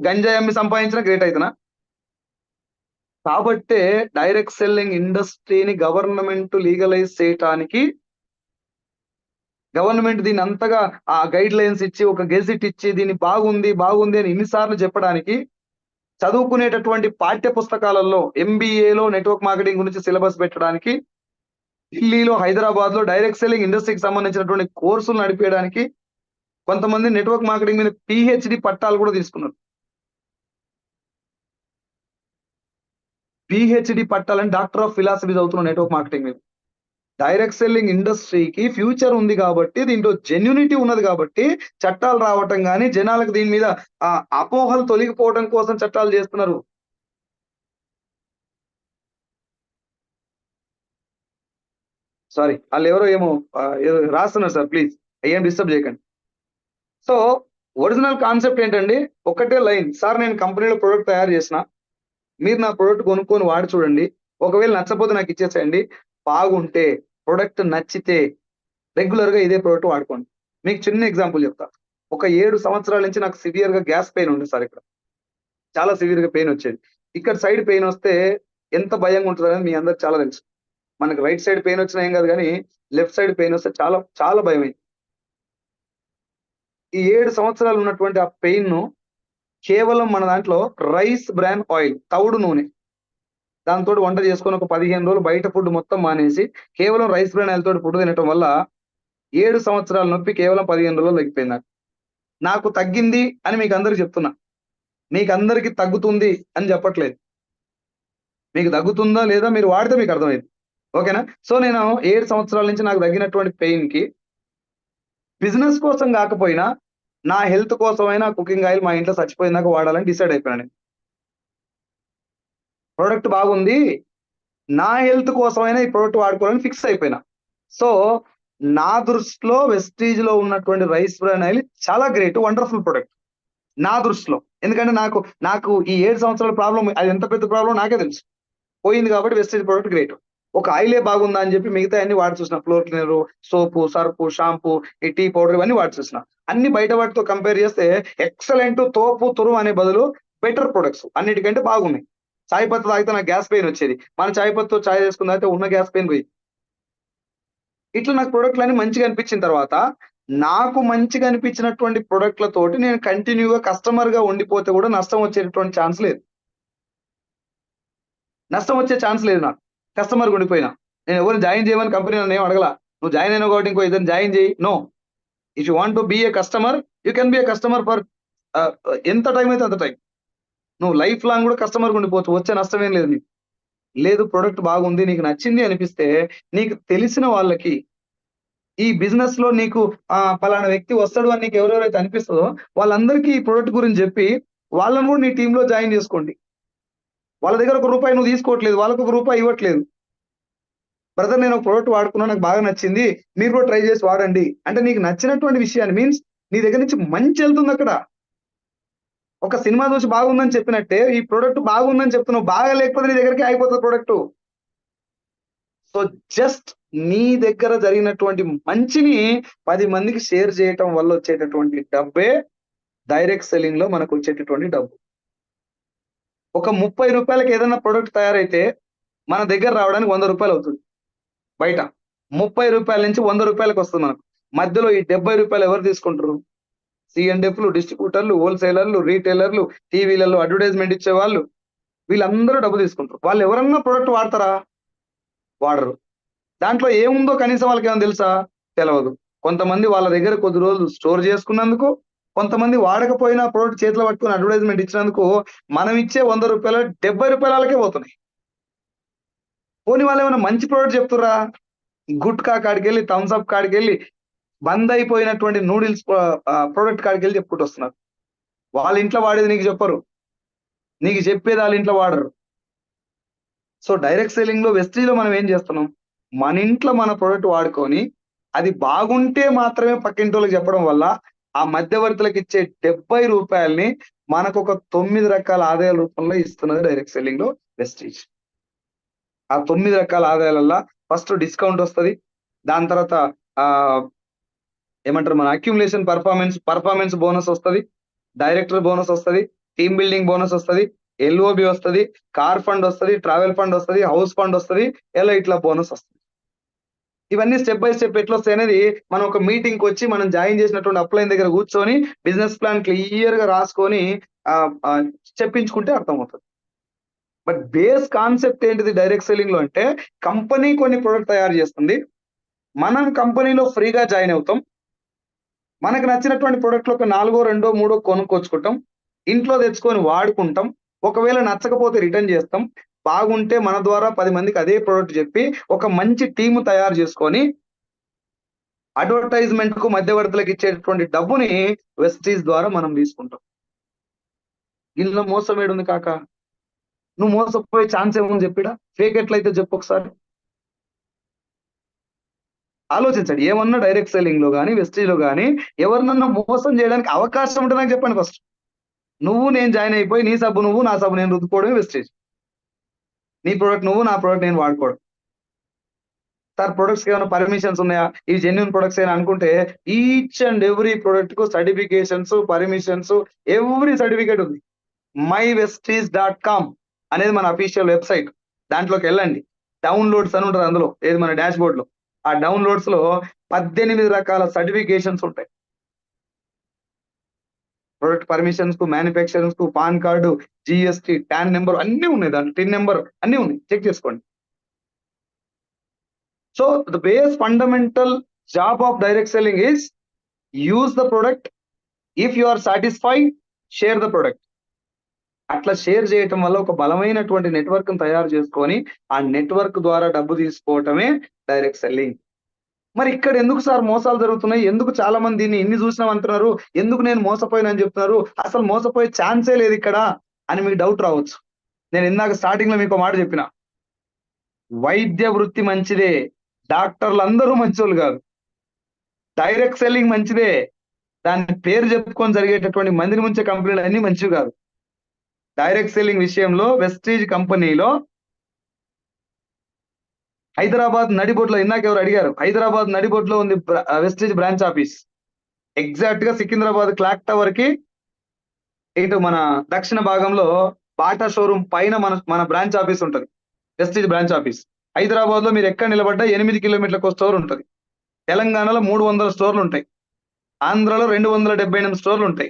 గంజాయి అమ్మి సంపాదించిన గ్రేట్ అవుతున్నా? కాబట్టే డైరెక్ట్ సెల్లింగ్ ఇండస్ట్రీని గవర్నమెంట్ లీగలైజ్ చేయటానికి గవర్నమెంట్ దీన్ని అంతగా ఆ గైడ్ లైన్స్ ఇచ్చి ఒక గెజిట్ ఇచ్చి దీన్ని బాగుంది అని ఇన్నిసార్లు చెప్పడానికి చదువుకునేటటువంటి పాఠ్య పుస్తకాలలో ఎంబీఏలో నెట్వర్క్ మార్కెటింగ్ గురించి సిలబస్ పెట్టడానికి, ఢిల్లీలో హైదరాబాద్ లో డైరెక్ట్ సెల్లింగ్ ఇండస్ట్రీకి సంబంధించినటువంటి కోర్సులు నడిపేయడానికి కొంతమంది నెట్వర్క్ మార్కెటింగ్ మీద పిహెచ్డి పట్టాలు కూడా తీసుకున్నారు. పిహెచ్డి పట్టాలని డాక్టర్ ఆఫ్ ఫిలాసఫీ చదువుతున్న నెట్వర్క్ మార్కెటింగ్ మీద. డైరెక్ట్ సెల్లింగ్ ఇండస్ట్రీకి ఫ్యూచర్ ఉంది కాబట్టి, దీంట్లో జెన్యూనిటీ ఉన్నది కాబట్టి చట్టాలు రావటం కానీ, జనాలకు దీని మీద అపోహలు తొలగిపోవడం కోసం చట్టాలు చేస్తున్నారు. సారీ, వాళ్ళు ఎవరో ఏమో రాస్తున్నారు సార్, ప్లీజ్ ఏం డిస్టర్బ్ చేయకండి. సో ఒరిజినల్ కాన్సెప్ట్ ఏంటండి, ఒకటే లైన్. సార్ నేను కంపెనీలో ప్రొడక్ట్ తయారు చేసిన, మీరు నా ప్రొడక్ట్ కొనుక్కొని వాడి చూడండి, ఒకవేళ నచ్చపోతే నాకు ఇచ్చేసేయండి. బాగుంటే ప్రొడక్ట్ నచ్చితే రెగ్యులర్ గా ఇదే ప్రొడక్ట్ వాడుకోండి. మీకు చిన్న ఎగ్జాంపుల్ చెప్తా. ఒక 7 సంవత్సరాల నుంచి నాకు సివియర్ గా గ్యాస్ పెయిన్ ఉంది సార్. ఇక్కడ చాలా సివియర్ గా పెయిన్ వచ్చేది. ఇక్కడ సైడ్ పెయిన్ వస్తే ఎంత భయంగా ఉంటుందని మీ అందరికి చాలా తెలుసు. మనకి రైట్ సైడ్ పెయిన్ వచ్చినా ఏం కాదు, కానీ లెఫ్ట్ సైడ్ పెయిన్ వస్తే చాలా చాలా భయమైంది. ఈ 7 సంవత్సరాలు ఉన్నటువంటి ఆ పెయిన్ ను కేవలం మన దాంట్లో రైస్ బ్రాన్ ఆయిల్, తవుడు నూనె, దాంతో వంట చేసుకొని ఒక 15 రోజులు బయట ఫుడ్ మొత్తం మానేసి కేవలం రైస్ బ్రాన్ ఆయిల్ తోటి ఫుడ్ తినటం వల్ల 7 సంవత్సరాల నొప్పి కేవలం 15 రోజులు తగ్గిపోయింది. నాకు తగ్గింది అని మీకు అందరికి చెప్తున్నా, మీకు అందరికి తగ్గుతుంది అని చెప్పట్లేదు. మీకు తగ్గుతుందా లేదా మీరు వాడితే మీకు అర్థమైంది, ఓకేనా? సో నేను 7 సంవత్సరాల నుంచి నాకు తగ్గినటువంటి పెయిన్ కి బిజినెస్ కోసం కాకపోయినా నా హెల్త్ కోసమైనా కుకింగ్ ఆయిల్ మా ఇంట్లో చచ్చిపోయిందాక వాడాలని డిసైడ్ అయిపోయాను నేను. ప్రోడక్ట్ బాగుంది, నా హెల్త్ కోసమైనా ఈ ప్రోడక్ట్ వాడుకోవాలని ఫిక్స్ అయిపోయినా. సో నా దృష్టిలో వెస్టీజ్ లో ఉన్నటువంటి రైస్ బ్రాన్ ఆయిల్ చాలా గ్రేట్, వండర్ఫుల్ ప్రొడక్ట్ నా దృష్టిలో. ఎందుకంటే నాకు ఈ 7 సంవత్సరాల ప్రాబ్లం, అది ఎంత పెద్ద ప్రాబ్లం నాకే తెలుసు. పోయింది కాబట్టి వెస్టీజ్ ప్రొడక్ట్ గ్రేట్. ఒక ఆయిలే బాగుందా అని చెప్పి మిగతా అన్ని వాడి చూసిన, ఫ్లోర్ క్లీనర్, సోపు, సర్పు, షాంపూ, ఈ టీ పౌడర్ ఇవన్నీ వాడి చూసిన. అన్ని బయట వాటితో కంపేర్ చేస్తే ఎక్సలెంట్, తోపు తురుము అనే బదులు బెటర్ ప్రొడక్ట్స్ అన్నిటికంటే బాగున్నాయి. చాయ్ పత్తి తాగితే నాకు గ్యాస్ పెయిన్ వచ్చేది, మన చాయ్ పత్తితో చాయ్ చేసుకున్న అయితే ఉన్న గ్యాస్ పెయిన్ పోయి. ఇట్లా నాకు ప్రొడక్ట్లు అన్ని మంచిగా అనిపించిన తర్వాత, నాకు మంచిగా అనిపించినటువంటి ప్రొడక్ట్లతోటి నేను కంటిన్యూగా కస్టమర్ గా ఉండిపోతే కూడా నష్టం వచ్చేటటువంటి ఛాన్స్ లేదు. నష్టం వచ్చే ఛాన్స్ లేదు నాకు కస్టమర్ ఉండిపోయినా. నేను ఎవరిని జాయిన్ చేయమని కంపెనీ నన్ను ఏం అడగల, నువ్వు జాయిన్ అయినా కాబట్టి ఇంకో ఇద్దరు జాయిన్ చేయి. No, if you want to be a customer, you can be a customer for ఎంత టైం అయితే అంత టైం. నువ్వు లైఫ్ లాంగ్ కూడా కస్టమర్ ఉండిపోవచ్చు, వచ్చే నష్టం ఏం లేదు నీకు. లేదు, ప్రొడక్ట్ బాగుంది, నీకు నచ్చింది అనిపిస్తే నీకు తెలిసిన వాళ్ళకి, ఈ బిజినెస్ లో నీకు పలానా వ్యక్తి వస్తాడు అని నీకు ఎవరెవరైతే అనిపిస్తుందో వాళ్ళందరికీ ఈ ప్రొడక్ట్ గురించి చెప్పి వాళ్ళని కూడా నీ టీంలో జాయిన్ చేసుకోండి. వాళ్ళ దగ్గర ₹1 నువ్వు తీసుకోవట్లేదు, వాళ్ళకు ₹1 ఇవ్వట్లేదు. బ్రదర్, నేను ఒక ప్రోడక్ట్ వాడుకున్నా, నాకు బాగా నచ్చింది, మీరు కూడా ట్రై చేసి వాడండి అంటే నీకు నచ్చినటువంటి విషయాన్ని, మీన్స్ నీ దగ్గర నుంచి మంచి వెళ్తుంది అక్కడ. ఒక సినిమా చూసి బాగుందని చెప్పినట్టే ఈ ప్రోడక్ట్ బాగుందని చెప్తున్నావు, బాగా లేకపోతే నీ దగ్గరికి అయిపోతుంది ప్రోడక్ట్. సో జస్ట్ నీ దగ్గర జరిగినటువంటి మంచిని 10 మందికి షేర్ చేయటం వల్ల వచ్చేటటువంటి డబ్బే డైరెక్ట్ సెల్లింగ్ లో మనకు వచ్చేటటువంటి డబ్బు. ఒక ₹30కి ఏదైనా ప్రొడక్ట్ తయారైతే మన దగ్గర రావడానికి ₹100 అవుతుంది. బయట ₹30 నుంచి ₹100కి వస్తుంది మనకు. మధ్యలో ఈ ₹70 ఎవరు తీసుకుంటారు? C&Fలు, డిస్ట్రిబ్యూటర్లు, హోల్సేలర్లు, రీటైలర్లు, టీవీలలో అడ్వర్టైజ్మెంట్ ఇచ్చే వాళ్ళు, వీళ్ళందరూ డబ్బు తీసుకుంటారు. వాళ్ళు ఎవరన్నా ప్రొడక్ట్ వాడతారా? వాడరు. దాంట్లో ఏముందో కనీసం వాళ్ళకి ఏమైనా తెలుసా? తెలియదు. కొంతమంది వాళ్ళ దగ్గర కొద్ది రోజులు స్టోర్ చేసుకున్నందుకు, కొంతమంది వాడకపోయినా ప్రోడక్ట్ చేతిలో పట్టుకుని అడ్వర్టైజ్మెంట్ ఇచ్చినందుకు మనం ఇచ్చే ₹100 ₹70 పోతున్నాయి. పోనీ వాళ్ళు ఏమైనా మంచి ప్రోడక్ట్ చెప్తురా? గుట్కా కాడికి వెళ్ళి, థమ్స్అప్ కాడికి వెళ్ళి, బంద్ అయిపోయినటువంటి నూడిల్స్ ప్రోడక్ట్ కాడికి వెళ్ళి చెప్పుకుంటూ వస్తున్నారు. వాళ్ళ ఇంట్లో వాడేది నీకు చెప్పరు, నీకు చెప్పేది వాళ్ళ ఇంట్లో వాడరు. సో డైరెక్ట్ సెల్లింగ్ లో, వెస్టీజ్ లో మనం ఏం చేస్తున్నాం? మన ఇంట్లో మన ప్రోడక్ట్ వాడుకొని అది బాగుంటే మాత్రమే పక్కింటోళ్ళకి చెప్పడం వల్ల ఆ మధ్యవర్తులకు ఇచ్చే ₹70 మనకు ఒక 9 రకాల ఆదాయాల రూపంలో ఇస్తున్నది డైరెక్ట్ సెల్లింగ్ లో వెస్టీజ్. ఆ 9 రకాల ఆదాయాలల్లో ఫస్ట్ డిస్కౌంట్ వస్తుంది, దాని తర్వాత ఏమంటారు మన అక్యుములేషన్ పర్ఫార్మెన్స్ బోనస్ వస్తుంది, డైరెక్టర్ బోనస్ వస్తుంది, టీమ్ బిల్డింగ్ బోనస్ వస్తుంది, LOB వస్తుంది, కార్ ఫండ్ వస్తుంది, ట్రావెల్ ఫండ్ వస్తుంది, హౌస్ ఫండ్ వస్తుంది, ఎలా ఇట్లా బోనస్ వస్తుంది. ఇవన్నీ స్టెప్ బై స్టెప్ ఎట్లా వస్తాయి అనేది మనం ఒక మీటింగ్ కి వచ్చి మనం జాయిన్ చేసినటువంటి అప్లైన్ దగ్గర కూర్చొని బిజినెస్ ప్లాన్ క్లియర్ గా రాసుకొని చెప్పించుకుంటే అర్థమవుతుంది. బట్ బేస్ కాన్సెప్ట్ ఏంటిది డైరెక్ట్ సెల్లింగ్ లో అంటే, కంపెనీ కొన్ని ప్రొడక్ట్ తయారు చేస్తుంది, మనం కంపెనీలో ఫ్రీగా జాయిన్ అవుతాం, మనకు నచ్చినటువంటి ప్రొడక్ట్ ఒక 4, 2, 3 కొనుక్కొచ్చుకుంటాం, ఇంట్లో తెచ్చుకొని వాడుకుంటాం, ఒకవేళ నచ్చకపోతే రిటర్న్ చేస్తాం, బాగుంటే మన ద్వారా 10 మందికి అదే ప్రోడక్ట్ చెప్పి ఒక మంచి టీము తయారు చేసుకొని అడ్వర్టైజ్మెంట్ కు మధ్యవర్తులకు ఇచ్చేటటువంటి డబ్బుని వెస్టీజ్ ద్వారా మనం తీసుకుంటాం. ఇందులో మోసం ఏడుంది కాక? నువ్వు మోసపోయే ఛాన్స్ ఏముంది చెప్పిడా? ఫేక్ ఎట్లయితే చెప్పు ఒకసారి ఆలోచించండి. ఏమన్నా డైరెక్ట్ సెల్లింగ్ లో కానీ వెస్టీజ్ లో కానీ ఎవరినన్నా మోసం చేయడానికి అవకాశం ఉంటే నాకు చెప్పండి. ఫస్ట్ నువ్వు నేను జాయిన్ అయిపోయి నీ సబ్బు నువ్వు, నా సబ్బు నేను రుద్దుకోవడమే వెస్టీజ్. నీ ప్రోడక్ట్ నువ్వు, నా ప్రోడక్ట్ నేను వాడుకోవడం. సార్ ప్రొడక్ట్స్ ఏమైనా పర్మిషన్స్ ఉన్నాయా, ఇవి జెన్యున్ ప్రొడక్ట్స్ అయినా అనుకుంటే ఈచ్ అండ్ ఎవ్రీ ప్రొడక్ట్ కు సర్టిఫికేషన్స్, పర్మిషన్స్, ఎవ్రీ సర్టిఫికేట్ ఉంది. myvestige.com అనేది మన అఫీషియల్ వెబ్సైట్. దాంట్లోకి వెళ్ళండి, డౌన్లోడ్స్ అని ఉంటుంది అందులో, ఏది మన డాష్ బోర్డ్ లో. ఆ డౌన్లోడ్స్ లో 18 రకాల సర్టిఫికేషన్స్ ఉంటాయి. ప్రొడక్ట్ పర్మిషన్స్ కు, మ్యానుఫ్యాక్చరర్స్ కు, pan card, GST, TAN number అన్ని ఉన్నాయి, దాంట్లో టిన్ నెంబర్ అన్ని ఉన్నాయి, చెక్ చేసుకోండి. So the base fundamental job of direct selling is use the product. If you are satisfied, share the product. అట్లా షేర్ చేయటం వల్ల ఒక బలమైనటువంటి నెట్వర్క్ తయారు చేసుకొని ఆ నెట్వర్క్ ద్వారా డబ్బు తీసుకోవటమే డైరెక్ట్ సెల్లింగ్. మరి ఇక్కడ ఎందుకు సార్ మోసాలు జరుగుతున్నాయి? ఎందుకు చాలా మంది దీన్ని ఇన్ని చూసినాం అంటున్నారు? ఎందుకు నేను మోసపోయానని చెప్తున్నారు? అసలు మోసపోయే ఛాన్సే లేదు ఇక్కడ అని మీకు డౌట్ రావచ్చు. నేను ఇందాక స్టార్టింగ్ లో మీకు మాట చెప్పిన, వైద్య వృత్తి మంచిదే, డాక్టర్లు అందరూ మంచోళ్ళు కాదు. డైరెక్ట్ సెల్లింగ్ మంచిదే, దాని పేరు చెప్పుకొని జరిగేటటువంటి మందిని ముంచే కంపెనీలు అన్ని మంచివి కాదు. డైరెక్ట్ సెల్లింగ్ విషయంలో వెస్టీజ్ కంపెనీలో హైదరాబాద్ నడిబొడ్లో, ఇందాక ఎవరు అడిగారు, హైదరాబాద్ నడిబొడ్లో ఉంది వెస్టీజ్ బ్రాంచ్ ఆఫీస్. ఎగ్జాక్ట్ గా సికింద్రాబాద్ క్లాక్ టవర్ కి ఇటు మన దక్షిణ భాగంలో బాటా షోరూమ్ పైన మన బ్రాంచ్ ఆఫీస్ ఉంటది, వెస్టీజ్ బ్రాంచ్ ఆఫీస్. హైదరాబాద్ లో మీరు ఎక్కడ నిలబడ్డా 8 కిలోమీటర్లకు స్టోర్ ఉంటది. తెలంగాణలో 300 స్టోర్లు ఉంటాయి. ఆంధ్రలో 278 స్టోర్లు ఉంటాయి.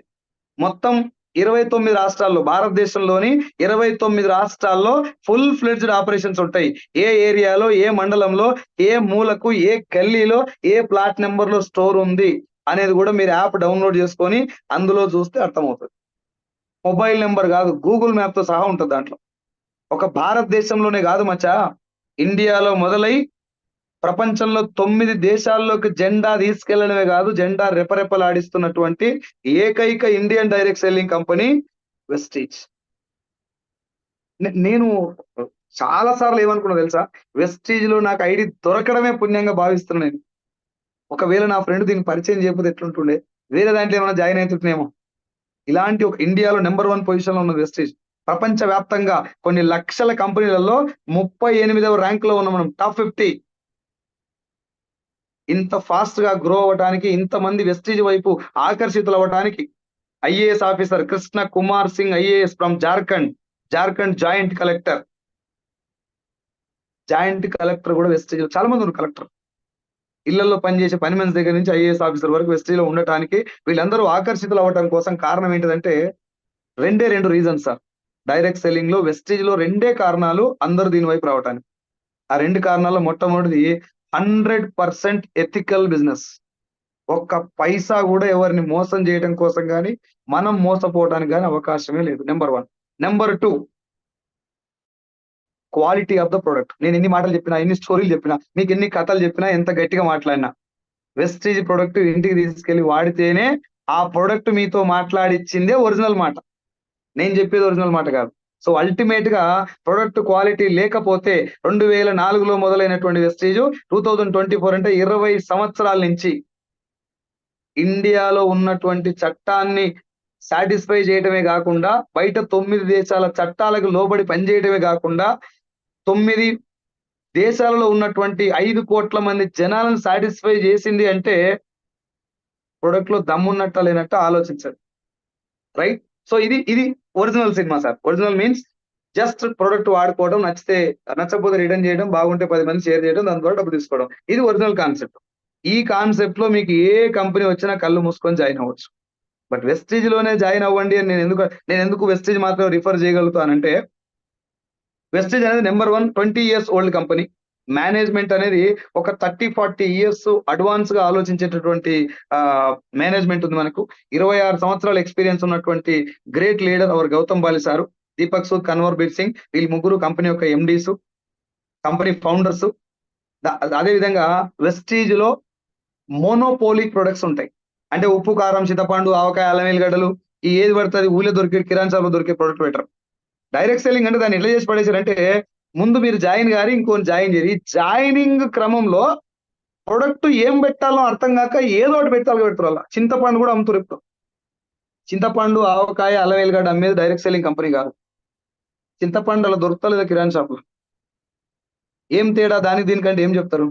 మొత్తం 29 రాష్ట్రాల్లో, భారతదేశంలోని 29 రాష్ట్రాల్లో ఫుల్ ఫ్లెడ్జ్డ్ ఆపరేషన్స్ ఉంటాయి. ఏ ఏరియాలో, ఏ మండలంలో, ఏ మూలకు, ఏ గల్లీలో, ఏ ప్లాట్ నెంబర్ లో స్టోర్ ఉంది అనేది కూడా మీరు యాప్ డౌన్లోడ్ చేసుకొని అందులో చూస్తే అర్థమవుతుంది. మొబైల్ నెంబర్ కాదు, గూగుల్ మ్యాప్ తో సహా ఉంటుంది దాంట్లో. ఒక భారతదేశంలోనే కాదు మచ్చా, ఇండియాలో మొదలై ప్రపంచంలో 9 దేశాల్లోకి జెండా తీసుకెళ్లడమే కాదు, జెండా రెపరెపలాడిస్తున్నటువంటి ఏకైక Indian direct selling company Vestige. నేను చాలా సార్లు ఏమనుకున్నా తెలుసా, వెస్టీజ్ లో నాకు ఐడి దొరకడమే పుణ్యంగా భావిస్తున్నాను నేను. ఒకవేళ నా ఫ్రెండ్ దీన్ని పరిచయం చేయకపోతే ఎట్లుంటుండే, వేరే దాంట్లో ఏమైనా జాయిన్ అవుతుంటేనేమో. ఇలాంటి ఒక ఇండియాలో నెంబర్ 1 పొజిషన్ లో ఉన్న వెస్టీజ్, ప్రపంచ వ్యాప్తంగా కొన్ని లక్షల కంపెనీలలో 38వ ర్యాంక్ లో ఉన్న మనం, టాప్ 50. ఇంత ఫాస్ట్ గా గ్రో అవ్వడానికి, ఇంతమంది వెస్టీజ్ వైపు ఆకర్షితులు అవ్వడానికి IAS officer Krishna Kumar Singh IAS from Jharkhand joint collector కూడా వెస్టీజ్ లో. చాలా మంది ఉన్నారు కలెక్టర్. ఇళ్లలో పనిచేసే పని మనిషి దగ్గర నుంచి ఐఏఎస్ ఆఫీసర్ వరకు వెస్టీజ్ లో ఉండటానికి వీళ్ళందరూ ఆకర్షితులు అవ్వడం కోసం కారణం ఏంటిదంటే 2 రీజన్స్ సార్. డైరెక్ట్ సెల్లింగ్ లో, వెస్టీజ్ లో 2 కారణాలు అందరూ దీని వైపు రావటానికి. ఆ 2 కారణాల్లో మొట్టమొదటిది 100% ఎథికల్ బిజినెస్. ఒక్క పైసా కూడా ఎవరిని మోసం చేయడం కోసం కానీ, మనం మోసపోవడానికి కానీ అవకాశమే లేదు. Number 1. Number 2, quality of the product. నేను ఎన్ని మాటలు చెప్పినా, ఎన్ని స్టోరీలు చెప్పినా, మీకు ఎన్ని కథలు చెప్పినా, ఎంత గట్టిగా మాట్లాడినా, వెస్టీజ్ ప్రొడక్ట్ ఇంటికి తీసుకెళ్లి వాడితేనే ఆ ప్రొడక్ట్ మీతో మాట్లాడిచ్చిందే ఒరిజినల్ మాట. నేను చెప్పేది ఒరిజినల్ మాట కాదు. సో అల్టిమేట్ గా ప్రొడక్ట్ క్వాలిటీ లేకపోతే 2004లో మొదలైనటువంటి వెస్టీజ్ 2024 అంటే 20 సంవత్సరాల నుంచి ఇండియాలో ఉన్నటువంటి చట్టాన్ని సాటిస్ఫై చేయడమే కాకుండా, బయట 9 దేశాల చట్టాలకు లోబడి పనిచేయడమే కాకుండా, 9 దేశాలలో ఉన్నటువంటి 5 కోట్ల మంది జనాలను సాటిస్ఫై చేసింది అంటే ప్రొడక్ట్ లో దమ్మున్నట్ట లేనట్ట ఆలోచించండి. రైట్? సో ఇది original cinema sir. Original means just product వాడుకోవడం, నచ్చకపోతే రిటర్న్ చేయడం, బాగుంటే 10 మంది షేర్ చేయడం, దాని ద్వారా డబ్బు తీసుకోవడం. ఇది ఒరిజినల్ కాన్సెప్ట్. ఈ కాన్సెప్ట్ లో మీకు ఏ కంపెనీ వచ్చినా కళ్ళు మూసుకొని జాయిన్ అవ్వచ్చు. బట్ వెస్టీజ్ లోనే జాయిన్ అవ్వండి అని నేను ఎందుకు వెస్టీజ్ మాత్రం రిఫర్ చేయగలుగుతానంటే, వెస్టీజ్ అనేది number 1 20 years old company. Management అనేది ఒక 30-40 years అడ్వాన్స్ గా ఆలోచించేటటువంటి మేనేజ్మెంట్ ఉంది మనకు. 26 సంవత్సరాల ఎక్స్పీరియన్స్ ఉన్నటువంటి great leader our Gautam Bali sir, Deepak Sood, Kanwar Bir Singh, వీళ్ళు ముగ్గురు కంపెనీ యొక్క ఎండీస్, కంపెనీ ఫౌండర్స్. అదే విధంగా వెస్టీజ్ లో మోనోపోలిక్ ప్రొడక్ట్స్ ఉంటాయి. అంటే ఉప్పు, కారం, చింతపండు, ఆవకాయ, అల్లం వెల్లిగడ్డలు, ఈ ఏది పడుతుంది ఊళ్ళో దొరికే కిరాణా షాప్ లో దొరికే ప్రొడక్ట్ బెటర్. డైరెక్ట్ సెల్లింగ్ అంటే దాన్ని ఎట్లా చేసి పడేసారంటే, ముందు మీరు జాయిన్ గారి ఇంకోని జాయిన్ చేయరు. ఈ జాయినింగ్ క్రమంలో ప్రొడక్ట్ ఏం పెట్టాలో అర్థం కాక ఏదో ఒకటి పెడతారు అలా. చింతపండు కూడా అమ్ముతారు ఇప్పుడు. చింతపండు, ఆవకాయ, అల్లం వెల్లిగడ్డ అమ్మేది డైరెక్ట్ సెల్లింగ్ కంపెనీ కాదు. చింతపండు అలా దొరుకుతలేదా కిరాణా షాప్ లో? ఏం తేడా దానికి దీనికంటే ఏం చెప్తారు?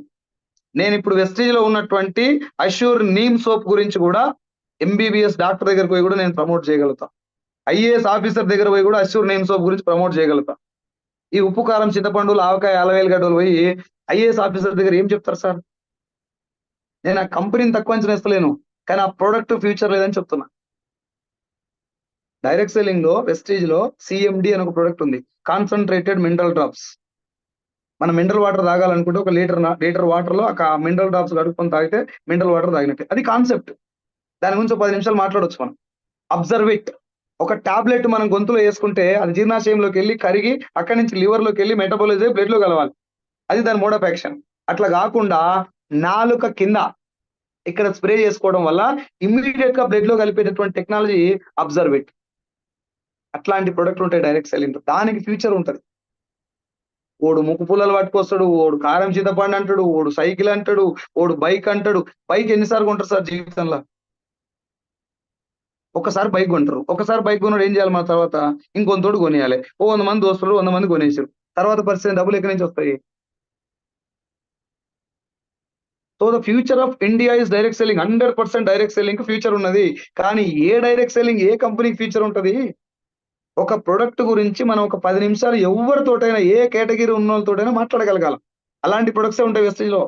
నేను ఇప్పుడు వెస్టీజ్ లో ఉన్నటువంటి అష్యూర్ నీమ్ సోప్ గురించి కూడా ఎంబీబీఎస్ డాక్టర్ దగ్గర పోయి కూడా నేను ప్రమోట్ చేయగలుగుతా. ఐఏఎస్ ఆఫీసర్ దగ్గర పోయి కూడా అష్యూర్ నీమ్ సోప్ గురించి ప్రమోట్ చేయగలుగుతా. ఈ ఉప్పు, కారం, చింతపండులు, ఆవకాయ, అల్లం వెల్లిగడ్డలు పోయి ఐఏఎస్ ఆఫీసర్ దగ్గర ఏం చెప్తారు సార్? నేను ఆ కంపెనీని తక్కువ అంచనా వేస్తలేను, కానీ ఆ ప్రొడక్ట్ ఫ్యూచర్ లేదని చెప్తున్నా. డైరెక్ట్ సెల్లింగ్ లో, వెస్టీజ్ లో సిఎండి అని ఒక ప్రొడక్ట్ ఉంది, కాన్సన్ట్రేటెడ్ మినరల్ డ్రాప్స్. మనం మినరల్ వాటర్ తాగాలనుకుంటే ఒక లీటర్ వాటర్ లో ఒక మినరల్ డ్రాప్స్ కడుక్కొని తాగితే మినరల్ వాటర్ తాగినట్టే. అది కాన్సెప్ట్. దాని గురించి 10 నిమిషాలు మాట్లాడొచ్చు మనం. Observe it. ఒక టాబ్లెట్ మనం గొంతులో వేసుకుంటే అది జీర్ణాశయంలోకి వెళ్ళి కరిగి అక్కడి నుంచి లివర్ లోకి వెళ్ళి మెటబాలైజ్ అయ్యి బ్లడ్ లో కలవాలి. అది దాని మోడ్ ఆఫ్ యాక్షన్. అట్లా కాకుండా నాలుక కింద ఇక్కడ స్ప్రే చేసుకోవడం వల్ల ఇమ్మీడియట్ గా బ్లడ్ లో కలిపేటటువంటి టెక్నాలజీ అబ్జర్వ్ ఇట్. అట్లాంటి ప్రొడక్ట్ ఉంటాయి డైరెక్ట్ సెల్లింగ్. దానికి ఫ్యూచర్ ఉంటది. ఓడు ముక్కు పుల్లలు పట్టుకొస్తాడు, ఓడు కారం చింతపండు అంటాడు, ఓడు సైకిల్ అంటాడు, ఓడు బైక్ అంటాడు. బైక్ ఎన్నిసార్లు కొంటారు సార్ జీవితంలో? ఒకసారి బైక్ కొంటారు. ఒకసారి బైక్ కొన్నాడు ఏం చేయాలి? మన తర్వాత ఇంకొంతోడు కొనియాలి. 100 మంది దోస్తులు 100 మంది కొనేసారు. తర్వాత పరిస్థితి డబ్బులు ఎక్కడి నుంచి వస్తాయి? So the future of India is direct selling. 100% direct selling future ఉన్నది. కానీ ఏ డైరెక్ట్ సెల్లింగ్ ఏ కంపెనీకి ఫ్యూచర్ ఉంటది? ఒక ప్రొడక్ట్ గురించి మనం ఒక 10 నిమిషాలు ఎవరితోటైనా ఏ కేటగిరీ ఉన్న వాళ్ళతోటైనా మాట్లాడగలగాలి. అలాంటి ప్రొడక్ట్స్ ఉంటాయి వెస్టేజ్ లో.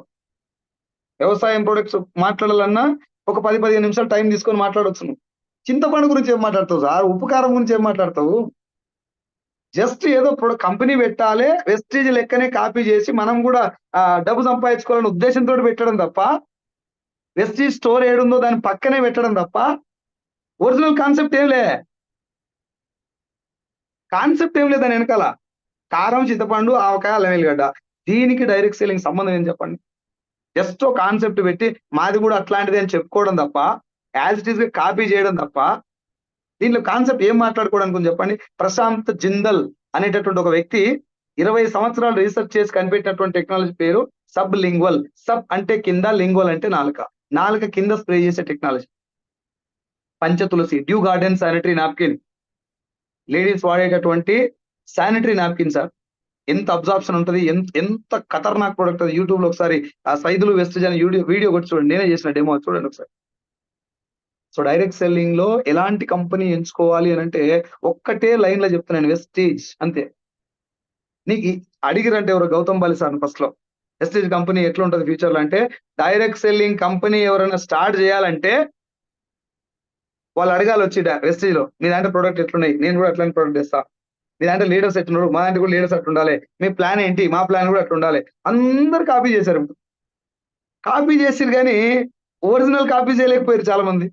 వ్యవసాయం ప్రొడక్ట్స్ మాట్లాడాలన్నా ఒక 10-15 నిమిషాలు టైం తీసుకొని మాట్లాడొచ్చు. నువ్వు చింతపండు గురించి ఏం మాట్లాడతావు సార్? ఉప్పు కారం గురించి ఏం మాట్లాడతావు? జస్ట్ ఏదో కంపెనీ పెట్టాలి, వెస్టేజ్ లెక్కనే కాపీ చేసి మనం కూడా డబ్బు సంపాదించుకోవాలనే ఉద్దేశంతో పెట్టడం తప్ప, వెస్టేజ్ స్టోర్ ఏడుందో దాని పక్కనే పెట్టడం తప్ప ఒరిజినల్ కాన్సెప్ట్ ఏం లే. కాన్సెప్ట్ ఏం లేదు దాని వెనకాల. కారం, చింతపండు, ఆవకాయ, అల్లం వెల్లిగడ్డ. దీనికి డైరెక్ట్ సెల్లింగ్ సంబంధం ఏం చెప్పండి? జస్ట్ ఒక కాన్సెప్ట్ పెట్టి మాది కూడా అట్లాంటిది అని చెప్పుకోవడం తప్ప, యాజ్ ఇట్ ఈస్ గా కాపీ చేయడం తప్ప, దీంట్లో కాన్సెప్ట్ ఏం మాట్లాడుకోవడానికి ఉంది చెప్పండి? ప్రశాంత్ జిందల్ అనేటటువంటి ఒక వ్యక్తి 20 సంవత్సరాలు రీసెర్చ్ చేసి కనిపెట్టినటువంటి టెక్నాలజీ పేరు సబ్ లింగ్వల్. సబ్ అంటే కింద, లింగ్వల్ అంటే నాలుక. నాలుక కింద స్ప్రే చేసే technology. Panchatulasi dew garden sanitary napkin, ladies వాడేటటువంటి శానిటరీ నాప్కిన్ సార్. ఎంత అబ్జార్ప్షన్ ఉంటుంది, ఎంత ఖతర్నాక్ ప్రొడక్ట్ అది. యూట్యూబ్ లో ఒకసారి ఆ సైదులు వెస్టేజ్ అని వీడియో కొట్టి చూడండి. నేనే చేసిన డెమో చూడండి ఒకసారి. సో డైరెక్ట్ సెల్లింగ్ లో ఎలాంటి కంపెనీ ఎంచుకోవాలి అని అంటే ఒక్కటే లైన్ లో చెప్తున్నాను, వెస్టేజ్ అంతే. నీకు అడిగిరంటే ఎవరు? గౌతమ్ బాలి సార్ ఫస్ట్ లో వెస్టేజ్ కంపెనీ ఎట్లా ఉంటుంది ఫ్యూచర్ లో అంటే, డైరెక్ట్ సెల్లింగ్ కంపెనీ ఎవరైనా స్టార్ట్ చేయాలంటే వాళ్ళు అడగాలి వచ్చి వెస్టేజ్ లో, మీ దాంట్లో ప్రొడక్ట్ ఎట్లున్నాయి, నేను కూడా అట్లాంటి ప్రొడక్ట్ తెస్తా. మీ దాంట్లో లీడర్స్ ఎట్లున్నారు, మా దాంట్లో కూడా లీడర్స్ అట్లా ఉండాలి. మీ ప్లాన్ ఏంటి, మా ప్లాన్ కూడా అట్లా ఉండాలి. అందరు కాపీ చేశారు. కాపీ చేసిరు కానీ ఒరిజినల్ కాపీ చేయలేకపోయారు చాలా మంది.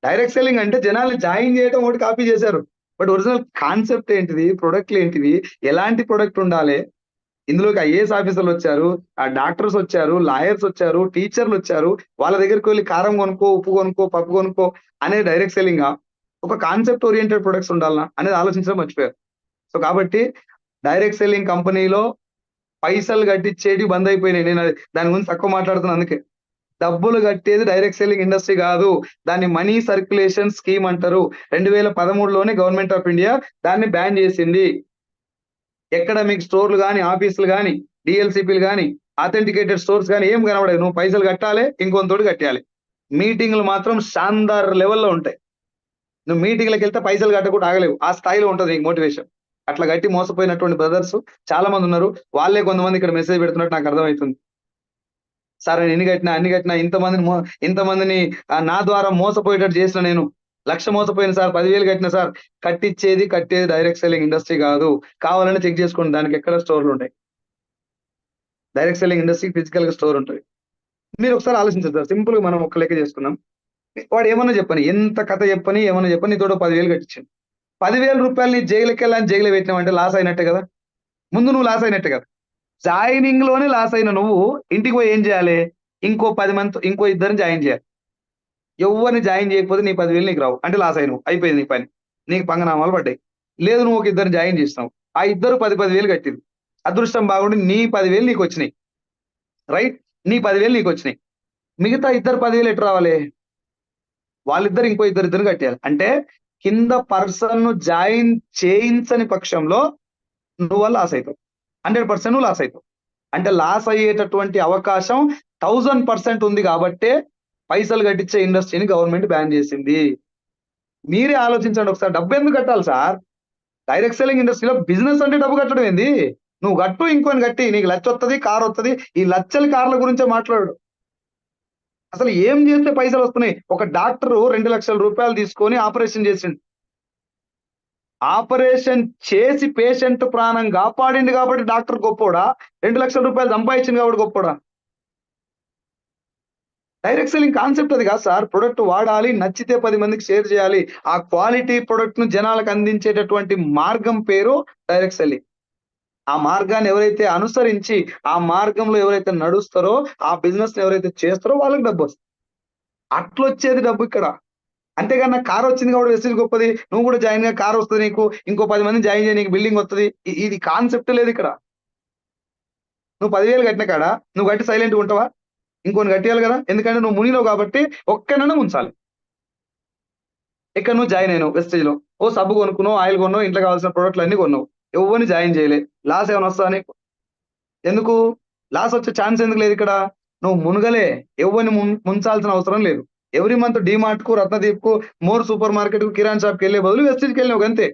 డైరెక్ట్ సెల్లింగ్ అంటే జనాల్ని జాయిన్ చేయడం ఒకటి కాపీ చేశారు. బట్ ఒరిజినల్ కాన్సెప్ట్ ఏంటిది, ప్రొడక్ట్లు ఏంటివి, ఎలాంటి ప్రొడక్ట్ ఉండాలి, ఇందులోకి ఐఏఎస్ ఆఫీసర్లు వచ్చారు, ఆ డాక్టర్స్ వచ్చారు, లాయర్స్ వచ్చారు, టీచర్లు వచ్చారు. వాళ్ళ దగ్గరికి వెళ్ళి కారం కొనుక్కో, ఉప్పు కొనుక్కో, పప్పు కొనుక్కో అనేది డైరెక్ట్ సెల్లింగ్. ఒక కాన్సెప్ట్ ఓరియంటెడ్ ప్రొడక్ట్స్ ఉండాలనా అనేది ఆలోచించడం మర్చిపోయారు. సో కాబట్టి డైరెక్ట్ సెల్లింగ్ కంపెనీలో పైసలు కట్టించేటి బంద్ అయిపోయినాయి. నేను దాని గురించి తక్కువ మాట్లాడుతున్నాను. అందుకే డబ్బులు కట్టేది డైరెక్ట్ సెల్లింగ్ ఇండస్ట్రీ కాదు, దాన్ని మనీ సర్క్యులేషన్ స్కీమ్ అంటారు. 2013లోనే గవర్నమెంట్ ఆఫ్ ఇండియా దాన్ని బ్యాన్ చేసింది. ఎక్కడ మీకు స్టోర్లు కానీ, ఆఫీసులు కానీ, డిఎల్సిపిలు కానీ, అథెంటికేటెడ్ స్టోర్స్ కానీ ఏం కనబడదు. నువ్వు పైసలు కట్టాలి, ఇంకొంతోటి కట్టాలి. మీటింగ్లు మాత్రం షాందార్ లెవెల్లో ఉంటాయి. నువ్వు మీటింగ్లకు వెళ్తే పైసలు కట్టకుండా ఆగలేవు. ఆ స్థాయిలో ఉంటుంది నీకు మోటివేషన్. అట్లా గట్టి మోసపోయినటువంటి బ్రదర్స్ చాలా మంది ఉన్నారు. వాళ్ళే కొంతమంది ఇక్కడ మెసేజ్ పెడుతున్నట్టు నాకు అర్థమవుతుంది. సార్ నేను అన్ని కట్టినా ఇంతమందిని నా ద్వారా మోసపోయేటట్టు చేసిన, నేను 1,00,000 మోసపోయిన సార్, 10,000 కట్టిన సార్. కట్టేది డైరెక్ట్ సెల్లింగ్ ఇండస్ట్రీ కాదు. కావాలని చెక్ చేసుకోండి, దానికి ఎక్కడ స్టోర్లు ఉంటాయి. డైరెక్ట్ సెల్లింగ్ ఇండస్ట్రీ ఫిజికల్ గా స్టోర్ ఉంటుంది. మీరు ఒకసారి ఆలోచించారు సార్. సింపుల్ గా మనం ఒక లెక్క చేసుకున్నాం. వాడు ఏమన్నా చెప్పని, ఎంత కథ చెప్పని, ఏమన్నా చెప్పని, నీతో 10,000 కట్టించాను. 10,000 రూపాయలు నీ జైలుకి వెళ్ళాలని జైలు పెట్టినామంటే లాస్ అయినట్టే కదా. ముందు నువ్వు లాస్ అయినట్టే కదా. జాయినింగ్ లోనే లాస్ అయిన నువ్వు ఇంటికి పోయి ఏం చేయాలి? ఇంకో 10 మంది, ఇంకో ఇద్దరిని జాయిన్ చేయాలి. ఎవరిని జాయిన్ చేయకపోతే నీ 10,000 నీకు రావు. అంటే లాస్ అయినావు, అయిపోయింది నీ పని, నీకు పంగనామాలు పడ్డాయి. లేదు నువ్వు ఒక ఇద్దరిని జాయిన్ చేసినావు, ఆ ఇద్దరు 10,000 కట్టిరు. అదృష్టం బాగుండి నీ 10,000 నీకు వచ్చినాయి. రైట్, నీ 10,000 నీకు వచ్చినాయి. మిగతా ఇద్దరు 10,000 ఎటు రావాలి? వాళ్ళిద్దరు ఇంకో ఇద్దరు కట్టాలి. అంటే కింద పర్సన్ జాయిన్ చేయించని పక్షంలో నువ్వు లాస్ అవుతావు. 100% నువ్వు లాస్ అవుతావు. అంటే లాస్ అయ్యేటటువంటి అవకాశం 1000% ఉంది. కాబట్టే పైసలు కట్టించే ఇండస్ట్రీని గవర్నమెంట్ బ్యాన్ చేసింది. మీరే ఆలోచించండి ఒకసారి. డబ్బు ఎందుకు కట్టాలి సార్? డైరెక్ట్ సెల్లింగ్ ఇండస్ట్రీలో బిజినెస్ అంటే డబ్బు కట్టడం ఏంది? నువ్వు కట్టు, ఇంకొని కట్టి, నీకు 1,00,000 వస్తుంది, కారు వస్తుంది. ఈ లక్షల కార్ల గురించే మాట్లాడు. అసలు ఏం చేస్తే పైసలు వస్తున్నాయి? ఒక డాక్టర్ 2,00,000 రూపాయలు తీసుకొని ఆపరేషన్ చేసిండు. ఆపరేషన్ చేసి పేషెంట్ ప్రాణం కాపాడింది కాబట్టి డాక్టర్ గొప్పోడా? 2,00,000 రూపాయలు సంపాదించింది కాబట్టి గొప్పోడా? డైరెక్ట్ సెల్లింగ్ కాన్సెప్ట్ అది కాదు సార్. ప్రొడక్ట్ వాడాలి, నచ్చితే 10 మందికి షేర్ చేయాలి. ఆ క్వాలిటీ ప్రొడక్ట్ ను జనాలకు అందించేటటువంటి మార్గం పేరు డైరెక్ట్ సెల్లింగ్. ఆ మార్గాన్ని ఎవరైతే అనుసరించి ఆ మార్గంలో ఎవరైతే నడుస్తారో ఆ బిజినెస్ ఎవరైతే చేస్తారో వాళ్ళకి డబ్బు వస్తుంది. అట్లొచ్చేది డబ్బు ఇక్కడ. అంతేగాని నాకు కార్ వచ్చింది కాబట్టి వెస్టేజ్ గొప్పది, నువ్వు కూడా జాయిన్ గా కార్ వస్తుంది నీకు, ఇంకో 10 మందిని జాయిన్ చేయి నీకు బిల్డింగ్ వస్తుంది. ఇది కాన్సెప్ట్ లేదు ఇక్కడ. నువ్వు 10,000 కట్టిన కాడ నువ్వు కట్టి సైలెంట్‌గా ఉంటావా? ఇంకొన్ని కట్టియాలి కదా! ఎందుకంటే నువ్వు మునిగినావు కాబట్టి ఒక్కనైనా ముంచాలి. ఇక్కడ నువ్వు జాయిన్ అయినావు వెస్టేజ్‌లో. ఓ సబ్బు కొనుక్కున్నావు, ఆయిల్ కొన్నావు, ఇంట్లో కావాల్సిన ప్రొడక్ట్‌లు అన్నీ కొన్నావు. ఎవ్వరిని జాయిన్ చేయలే. లాస్ ఏమైనా వస్తదా నీకు? ఎందుకు? లాస్ వచ్చే ఛాన్స్ ఎందుకు లేదు ఇక్కడ? నువ్వు మునగలే. ఎవ్వరిని ముంచాల్సిన అవసరం లేదు. ఎవ్రీ మంత్ డీమార్ట్‌కు, రత్నదీప్‌కు, మోర్ సూపర్ మార్కెట్‌కు, కిరాణా షాప్‌కెళ్ళే బదులు వెస్టేజ్‌కెళ్ళినావు గంతే.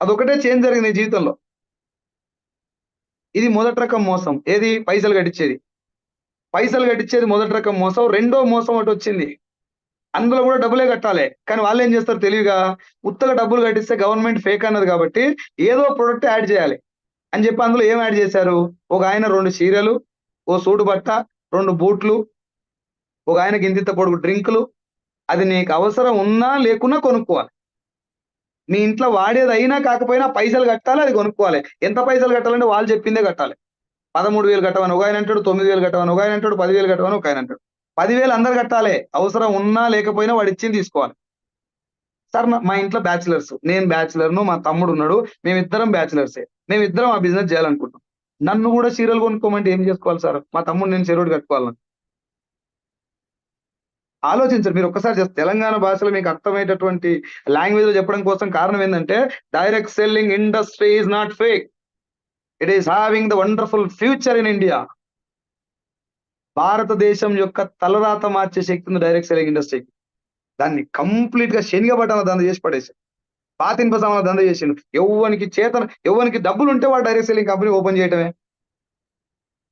అదొకటే చేంజ్ జరిగింది నీ జీవితంలో. ఇది మొదటి రకం మోసం. ఏది? పైసలు కట్టించేది. పైసలు కట్టించేది మొదటి రకం మోసం. రెండో మోసం ఒకటొచ్చింది. అందులో కూడా డబ్బులే కట్టాలి. కానీ వాళ్ళేం చేస్తారు తెలివిగా, ఉత్తగా డబ్బులు కట్టిస్తే గవర్నమెంట్ ఫేక్ అన్నది కాబట్టి ఏదో ప్రొడక్ట్ యాడ్ చేయాలి అని చెప్పి అందులో ఏం యాడ్ చేశారు? ఒక ఆయన 2 చీరలు, ఓ సూటు బట్ట, 2 బూట్లు, ఒక ఆయనకి ఇంతింత పొడుగు డ్రింకులు. అది నీకు అవసరం ఉన్నా లేకున్నా కొనుక్కోవాలి. మీ ఇంట్లో వాడేది అయినా కాకపోయినా పైసలు కట్టాలి, అది కొనుక్కోవాలి. ఎంత పైసలు కట్టాలంటే వాళ్ళు చెప్పిందే కట్టాలి. 13,000 కట్టమని ఒక ఆయన అంటాడు, 9,000 కట్టమని ఒక ఆయన అంటాడు, 10,000 కట్టమని ఒక ఆయన అంటాడు. 10,000 అందరు కట్టాలి. అవసరం ఉన్నా లేకపోయినా వాడు ఇచ్చింది తీసుకోవాలి. సార్ మా ఇంట్లో బ్యాచిలర్స్. నేను బ్యాచిలర్‌ను, మా తమ్ముడున్నాడు. మేమిద్దరం బ్యాచిలర్సే. మేమిద్దరం ఆ బిజినెస్ చేయాలనుకుంటున్నాం. నన్ను కూడా చీరలు కొనుక్కోమంటే ఏం చేసుకోవాలి సార్? మా తమ్ముడు నేను చెరోటి కట్టుకోవాలనా? ఆలోచించండి. మీరు ఒక్కసారి జస్ట్ తెలంగాణ భాషలో మీకు అర్థమయ్యేటటువంటి లాంగ్వేజ్‌లో చెప్పడం కోసం కారణం ఏందంటే, direct selling industry is not fake. It is having the wonderful future in India. భారతదేశం యొక్క తలరాత మార్చే శక్తి ఉంది డైరెక్ట్ సెల్లింగ్ ఇండస్ట్రీకి. దాన్ని కంప్లీట్‌గా శనగబట్టాల దంద చేసి పడేసారు. పాతింప సామాన్ల దంద చేసిండు. ఎవ్వనికి డబ్బులుంటే వాడు డైరెక్ట్ సెల్లింగ్ కంపెనీ ఓపెన్ చేయటమే.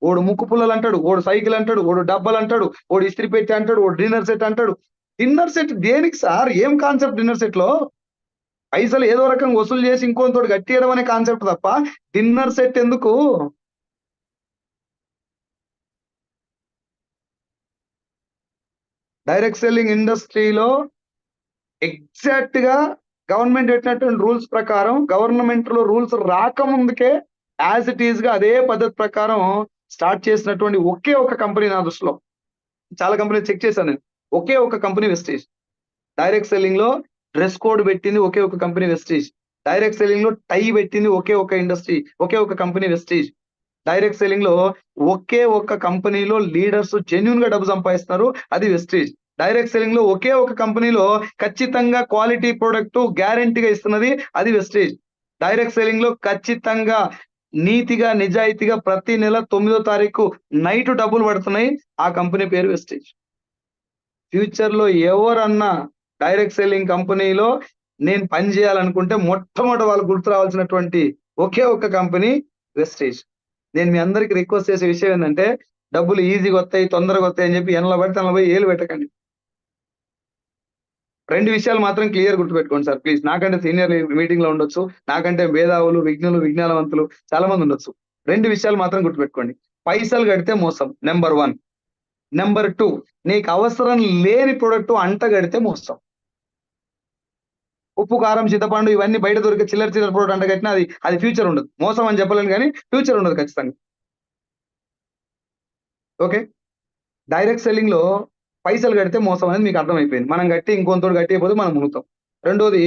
ఓడు ముక్కు పుల్లలంటాడు, ఓడు సైకిల్ అంటాడు, ఓడు డబ్బాలంటాడు, ఓడు ఇస్త్రీ పెట్టె అంటాడు, ఓడు డిన్నర్ సెట్ అంటాడు. డిన్నర్ సెట్ దేనికి సార్? ఏం కాన్సెప్ట్ డిన్నర్ సెట్‌లో? పైసలు ఏదో రకంగా వసూలు చేసి ఇంకోనితోటి కట్టియడం అనే కాన్సెప్ట్ తప్ప డిన్నర్ సెట్ ఎందుకు? డైరెక్ట్ సెల్లింగ్ ఇండస్ట్రీలో ఎగ్జాక్ట్‌గా గవర్నమెంట్ పెట్టినటువంటి రూల్స్ ప్రకారం గవర్నమెంట్‌లో రూల్స్ రాకముందుకే యాస్ ఇట్ ఈస్‌గా అదే పద్ధతి ప్రకారం స్టార్ట్ చేసినటువంటి ఒకే ఒక కంపెనీ నా దృష్టిలో. చాలా కంపెనీలు చెక్ చేశాను నేను. ఒకే ఒక కంపెనీ వెస్టీజ్. డైరెక్ట్ సెల్లింగ్‌లో డ్రెస్ కోడ్ పెట్టింది ఒకే ఒక కంపెనీ వెస్టీజ్. డైరెక్ట్ సెల్లింగ్‌లో టై పెట్టింది ఒకే ఒక ఇండస్ట్రీ, ఒకే ఒక కంపెనీ వెస్టీజ్. డైరెక్ట్ సెల్లింగ్‌లో ఒకే ఒక్క కంపెనీలో లీడర్స్ జెన్యూన్‌గా డబ్బు సంపాదిస్తున్నారు. అది వెస్టీజ్. డైరెక్ట్ సెల్లింగ్‌లో ఒకే ఒక కంపెనీలో ఖచ్చితంగా క్వాలిటీ ప్రొడక్ట్ గ్యారంటీగా ఇస్తున్నది అది వెస్టీజ్. డైరెక్ట్ సెల్లింగ్‌లో ఖచ్చితంగా నీతిగా, నిజాయితీగా ప్రతి నెల 9వ తారీఖు నైట్ డబ్బులు పడుతున్నాయి. ఆ కంపెనీ పేరు వెస్టీజ్. ఫ్యూచర్‌లో ఎవరన్నా డైరెక్ట్ సెల్లింగ్ కంపెనీలో నేను పని చేయాలనుకుంటే మొట్టమొదట వాళ్ళకి గుర్తు రావాల్సినటువంటి ఒకే ఒక్క కంపెనీ వెస్టీజ్. నేను మీ అందరికి రిక్వెస్ట్ చేసే విషయం ఏందంటే డబ్బులు ఈజీగా వస్తాయి, తొందరగా వస్తాయి అని చెప్పి ఎనల పడితే అనల పోయి ఏలు పెట్టకండి. 2 విషయాలు మాత్రం క్లియర్ గుర్తుపెట్టుకోండి సార్ ప్లీజ్. నాకంటే సీనియర్ మీటింగ్‌లో ఉండొచ్చు. నాకంటే మేధావులు, విజ్ఞులు, విజ్ఞానవంతులు చాలా మంది ఉండొచ్చు. 2 విషయాలు మాత్రం గుర్తుపెట్టుకోండి. పైసలు కడితే మోసం నంబర్ 1. నంబర్ 2 నీకు అవసరం లేని ప్రొడక్ట్ అంటగడితే మోసం. ఉప్పు, కారం, చింతపండు ఇవన్నీ బయట దొరికే చిల్లర ప్రొడక్ట్ అంటగట్టినా అది ఫ్యూచర్ ఉండదు. మోసం అని చెప్పలేను గానీ ఫ్యూచర్ ఉండదు ఖచ్చితంగా. ఓకే. డైరెక్ట్ సెల్లింగ్‌లో పైసలు కడితే మోసం అనేది మీకు అర్థమైపోయింది. మనం కట్టి ఇంకొంతోటి కట్టియకపోతే మనం మునుగుతాం. రెండోది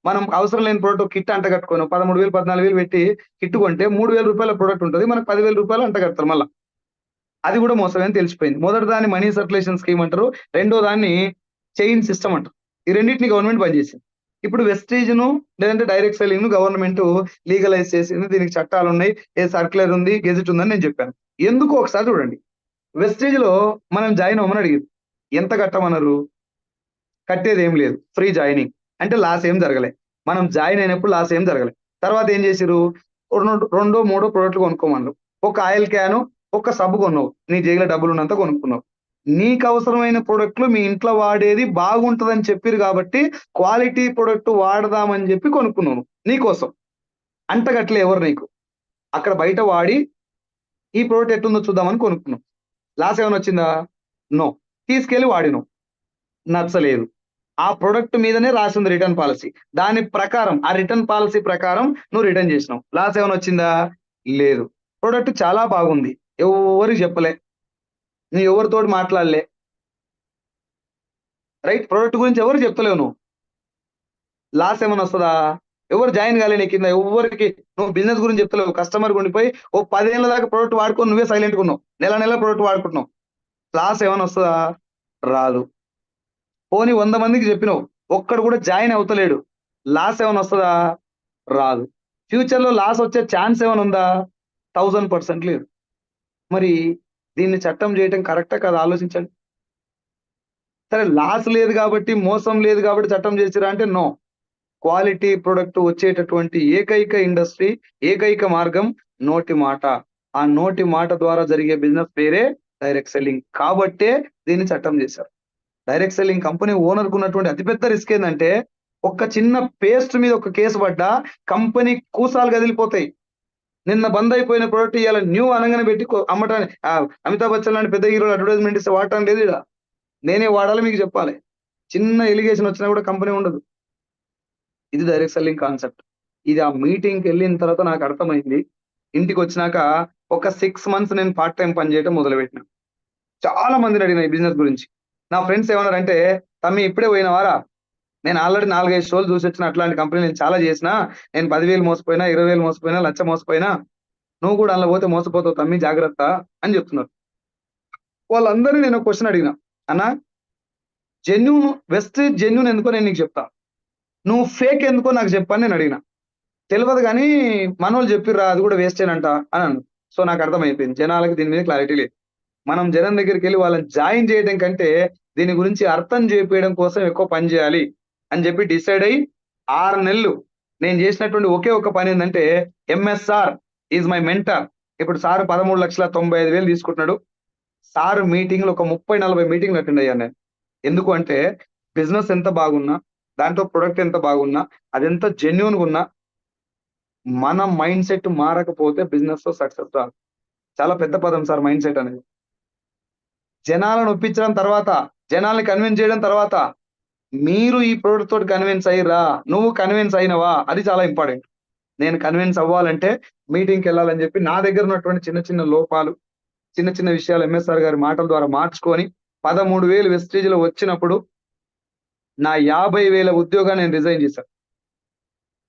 మనం అవసరం లేని ప్రొడక్ట్ కిట్ అంటగట్టుకోను 13,000, 14,000 పెట్టి కిట్ కొంటే రూ. 3,000 ప్రొడక్ట్ ఉంటది. మనకు రూ. 10,000 అంటగడతారు మళ్ళా. అది కూడా మోసమే అని తెలిసిపోయింది. మొదటి దాన్ని మనీ సర్క్యులేషన్ స్కీమ్ అంటారు. రెండో దాన్ని చైన్ సిస్టమ్ అంటారు. ఈ రెండిటిని గవర్నమెంట్ బంద్ చేసింది. ఇప్పుడు వెస్టీజ్‌ను లేదంటే డైరెక్ట్ సెల్లింగ్‌ను గవర్నమెంట్ లీగలైజ్ చేసింది. దీనికి చట్టాలున్నాయి. సర్క్యులర్ ఉంది, గెజెట్ ఉందని నేను చెప్పాను. ఎందుకో ఒకసారి చూడండి. వెస్టీజ్‌లో మనం జాయిన్ అవ్వమని అడిగారు. ఎంత కట్టమన్నారు? కట్టేదేం లేదు. Free joining. అంటే లాస్ ఏం జరగలే. మనం జాయిన్ అయినప్పుడు లాస్ ఏం జరగలే. తర్వాత ఏం చేసిర్రు? రెండో, మూడో ప్రొడక్ట్‌లు కొనుక్కోమన్నారు. ఒక ఆయిల్ క్యాను, ఒక సబ్బు కొన్నావు. నీ జేబులో డబ్బులున్నంత కొనుక్కున్నావు. నీకవసరమైన ప్రొడక్ట్‌లు మీ ఇంట్లో వాడేది బాగుంటదని చెప్పిర్రు కాబట్టి క్వాలిటీ ప్రొడక్ట్ వాడదామని చెప్పి కొనుక్కున్నావు నీకోసం. అంటగట్టలే ఎవరు నీకు. అక్కడ బయట వాడి ఈ ప్రొడక్ట్ ఎట్లుందో చూద్దామని కొనుక్కున్నావు. లాస్ ఏమైనా వచ్చిందా? నో. తీసుకెళ్ళి వాడినావు. నచ్చలేదు. ఆ ప్రొడక్ట్ మీదనే రాసింది రిటర్న్ పాలిసీ. దాని ప్రకారం ఆ రిటర్న్ పాలిసీ ప్రకారం నువ్వు రిటర్న్ చేసినావు. లాస్ ఏమైనా వచ్చిందా? లేదు. ప్రొడక్ట్ చాలా బాగుంది, ఎవరికి చెప్పలే, నీ ఎవరితోటి మాట్లాడలే, రైట్? ప్రొడక్ట్ గురించి ఎవరు చెప్తలేవు నువ్వు. లాస్ ఏమైనా వస్తుందా? ఎవరు జాయిన్ కాలే నీ కింద, ఎవరికి నువ్వు బిజినెస్ గురించి చెప్తలేవు. కస్టమర్ ఉండిపోయి ఓ 10 ఏళ్ళ దాకా ప్రొడక్ట్ వాడుకొని నువ్వే సైలెంట్గా ఉన్నావు, నెల ప్రొడక్ట్ వాడుకుంటున్నావు. లాస్ ఏమైనా వస్తుందా? రాదు. పోనీ 100 మందికి చెప్పినావు, ఒక్కడు కూడా జాయిన్ అవుతలేడు, లాస్ ఏమైనా వస్తుందా? రాదు. ఫ్యూచర్ లో లాస్ వచ్చే ఛాన్స్ ఏమైనా ఉందా? 1000% లేదు. మరి దీన్ని చట్టం చేయటం కరెక్టా కాదా? ఆలోచించండి. సరే, లాస్ లేదు కాబట్టి, మోసం లేదు కాబట్టి చట్టం చేసిరా అంటే నో. క్వాలిటీ ప్రొడక్ట్ వచ్చేటటువంటి ఏకైక ఇండస్ట్రీ, ఏకైక మార్గం నోటి మాట. ఆ నోటి మాట ద్వారా జరిగే బిజినెస్ పేరే డైరెక్ట్ సెల్లింగ్. కాబట్టే దీన్ని చట్టం చేశారు. డైరెక్ట్ సెల్లింగ్ కంపెనీ ఓనర్ కు ఉన్నటువంటి అతిపెద్ద రిస్క్ ఏంటంటే, ఒక్క చిన్న పేస్ట్ మీద ఒక కేసు పడ్డా కంపెనీ కూసాలు కదిలిపోతాయి. నిన్న బంద్ అయిపోయిన ప్రొడక్ట్ ఇవాళ న్యూ అనగానే పెట్టి అమ్మటానికి అమితాబ్ బచ్చన్ లాంటి పెద్ద హీరోలు అడ్వర్టైజ్మెంట్ ఇస్తే వాడటం లేదు. ఇలా నేనే వాడాలి మీకు చెప్పాలి. చిన్న ఎలిగేషన్ వచ్చినా కూడా కంపెనీ ఉండదు. ఇది డైరెక్ట్ సెల్లింగ్ కాన్సెప్ట్. ఇది ఆ మీటింగ్కి వెళ్ళిన తర్వాత నాకు అర్థమైంది. ఇంటికి వచ్చినాక ఒక 6 months నేను పార్ట్ టైం పని చేయడం మొదలుపెట్టిన. చాలా మందిని అడిగిన ఈ బిజినెస్ గురించి. నా ఫ్రెండ్స్ ఏమన్నారంటే, తమ్మి ఇప్పుడే పోయినవారా, నేను ఆల్రెడీ 4-5 షోలు చూసి వచ్చిన, అట్లాంటి కంపెనీ నేను చాలా చేసిన, నేను 10,000 మోసపోయినా, 20,000 మోసపోయినా, 1,00,000 మోసపోయినా, నువ్వు కూడా అందులో పోతే మోసపోతావు తమ్మి, జాగ్రత్త అని చెప్తున్నారు. వాళ్ళందరినీ నేను క్వశ్చన్ అడిగిన, అన్న జెన్యూన్ వెస్టేజ్ జెన్యూన్ ఎందుకో నేను నీకు చెప్తా, నువ్వు ఫేక్ ఎందుకో నాకు చెప్పని నేను అడిగిన. తెలియదు కానీ మనోళ్ళు చెప్పిర్రా అది కూడా వేస్టేనంట అని అన్నాను. సో నాకు అర్థమైపోయింది, జనాలకి దీని మీద క్లారిటీ లేదు. మనం జనం దగ్గరికి వెళ్ళి వాళ్ళని జాయిన్ చేయడం కంటే దీని గురించి అర్థం చేపించడం కోసం ఎక్కువ పని చేయాలి అని చెప్పి డిసైడ్ అయ్యి 6 నెలలు నేను చేసినటువంటి ఒకే ఒక పని ఏంటంటే, ఎంఎస్ఆర్ ఈజ్ మై మెంటర్. ఇప్పుడు సార్ 13,95,000 తీసుకుంటున్నాడు. సార్ మీటింగ్లు ఒక 30-40 మీటింగ్లు అటెండ్ అయ్యాను నేను. ఎందుకు అంటే, బిజినెస్ ఎంత బాగున్నా, దాంట్లో ప్రొడక్ట్ ఎంత బాగున్నా, అదెంత జెన్యూన్గా ఉన్నా, మన మైండ్ సెట్ మారకపోతే బిజినెస్ లో సక్సెస్ రాదు. చాలా పెద్ద పదం సార్ మైండ్ సెట్ అనేది. జనాలను ఒప్పించడం తర్వాత, జనాల్ని కన్విన్స్ చేయడం తర్వాత, మీరు ఈ ప్రోడక్ట్ తోటి కన్విన్స్ అయ్యిరా, నువ్వు కన్విన్స్ అయినవా, అది చాలా ఇంపార్టెంట్. నేను కన్విన్స్ అవ్వాలంటే మీటింగ్కి వెళ్ళాలని చెప్పి నా దగ్గర ఉన్నటువంటి చిన్న చిన్న లోపాలు, చిన్న చిన్న విషయాలు ఎంఎస్ఆర్ గారి మాటల ద్వారా మార్చుకొని 13,000 వెస్టేజ్ లో వచ్చినప్పుడు నా 50,000 ఉద్యోగాన్ని నేను రిజైన్ చేశాను.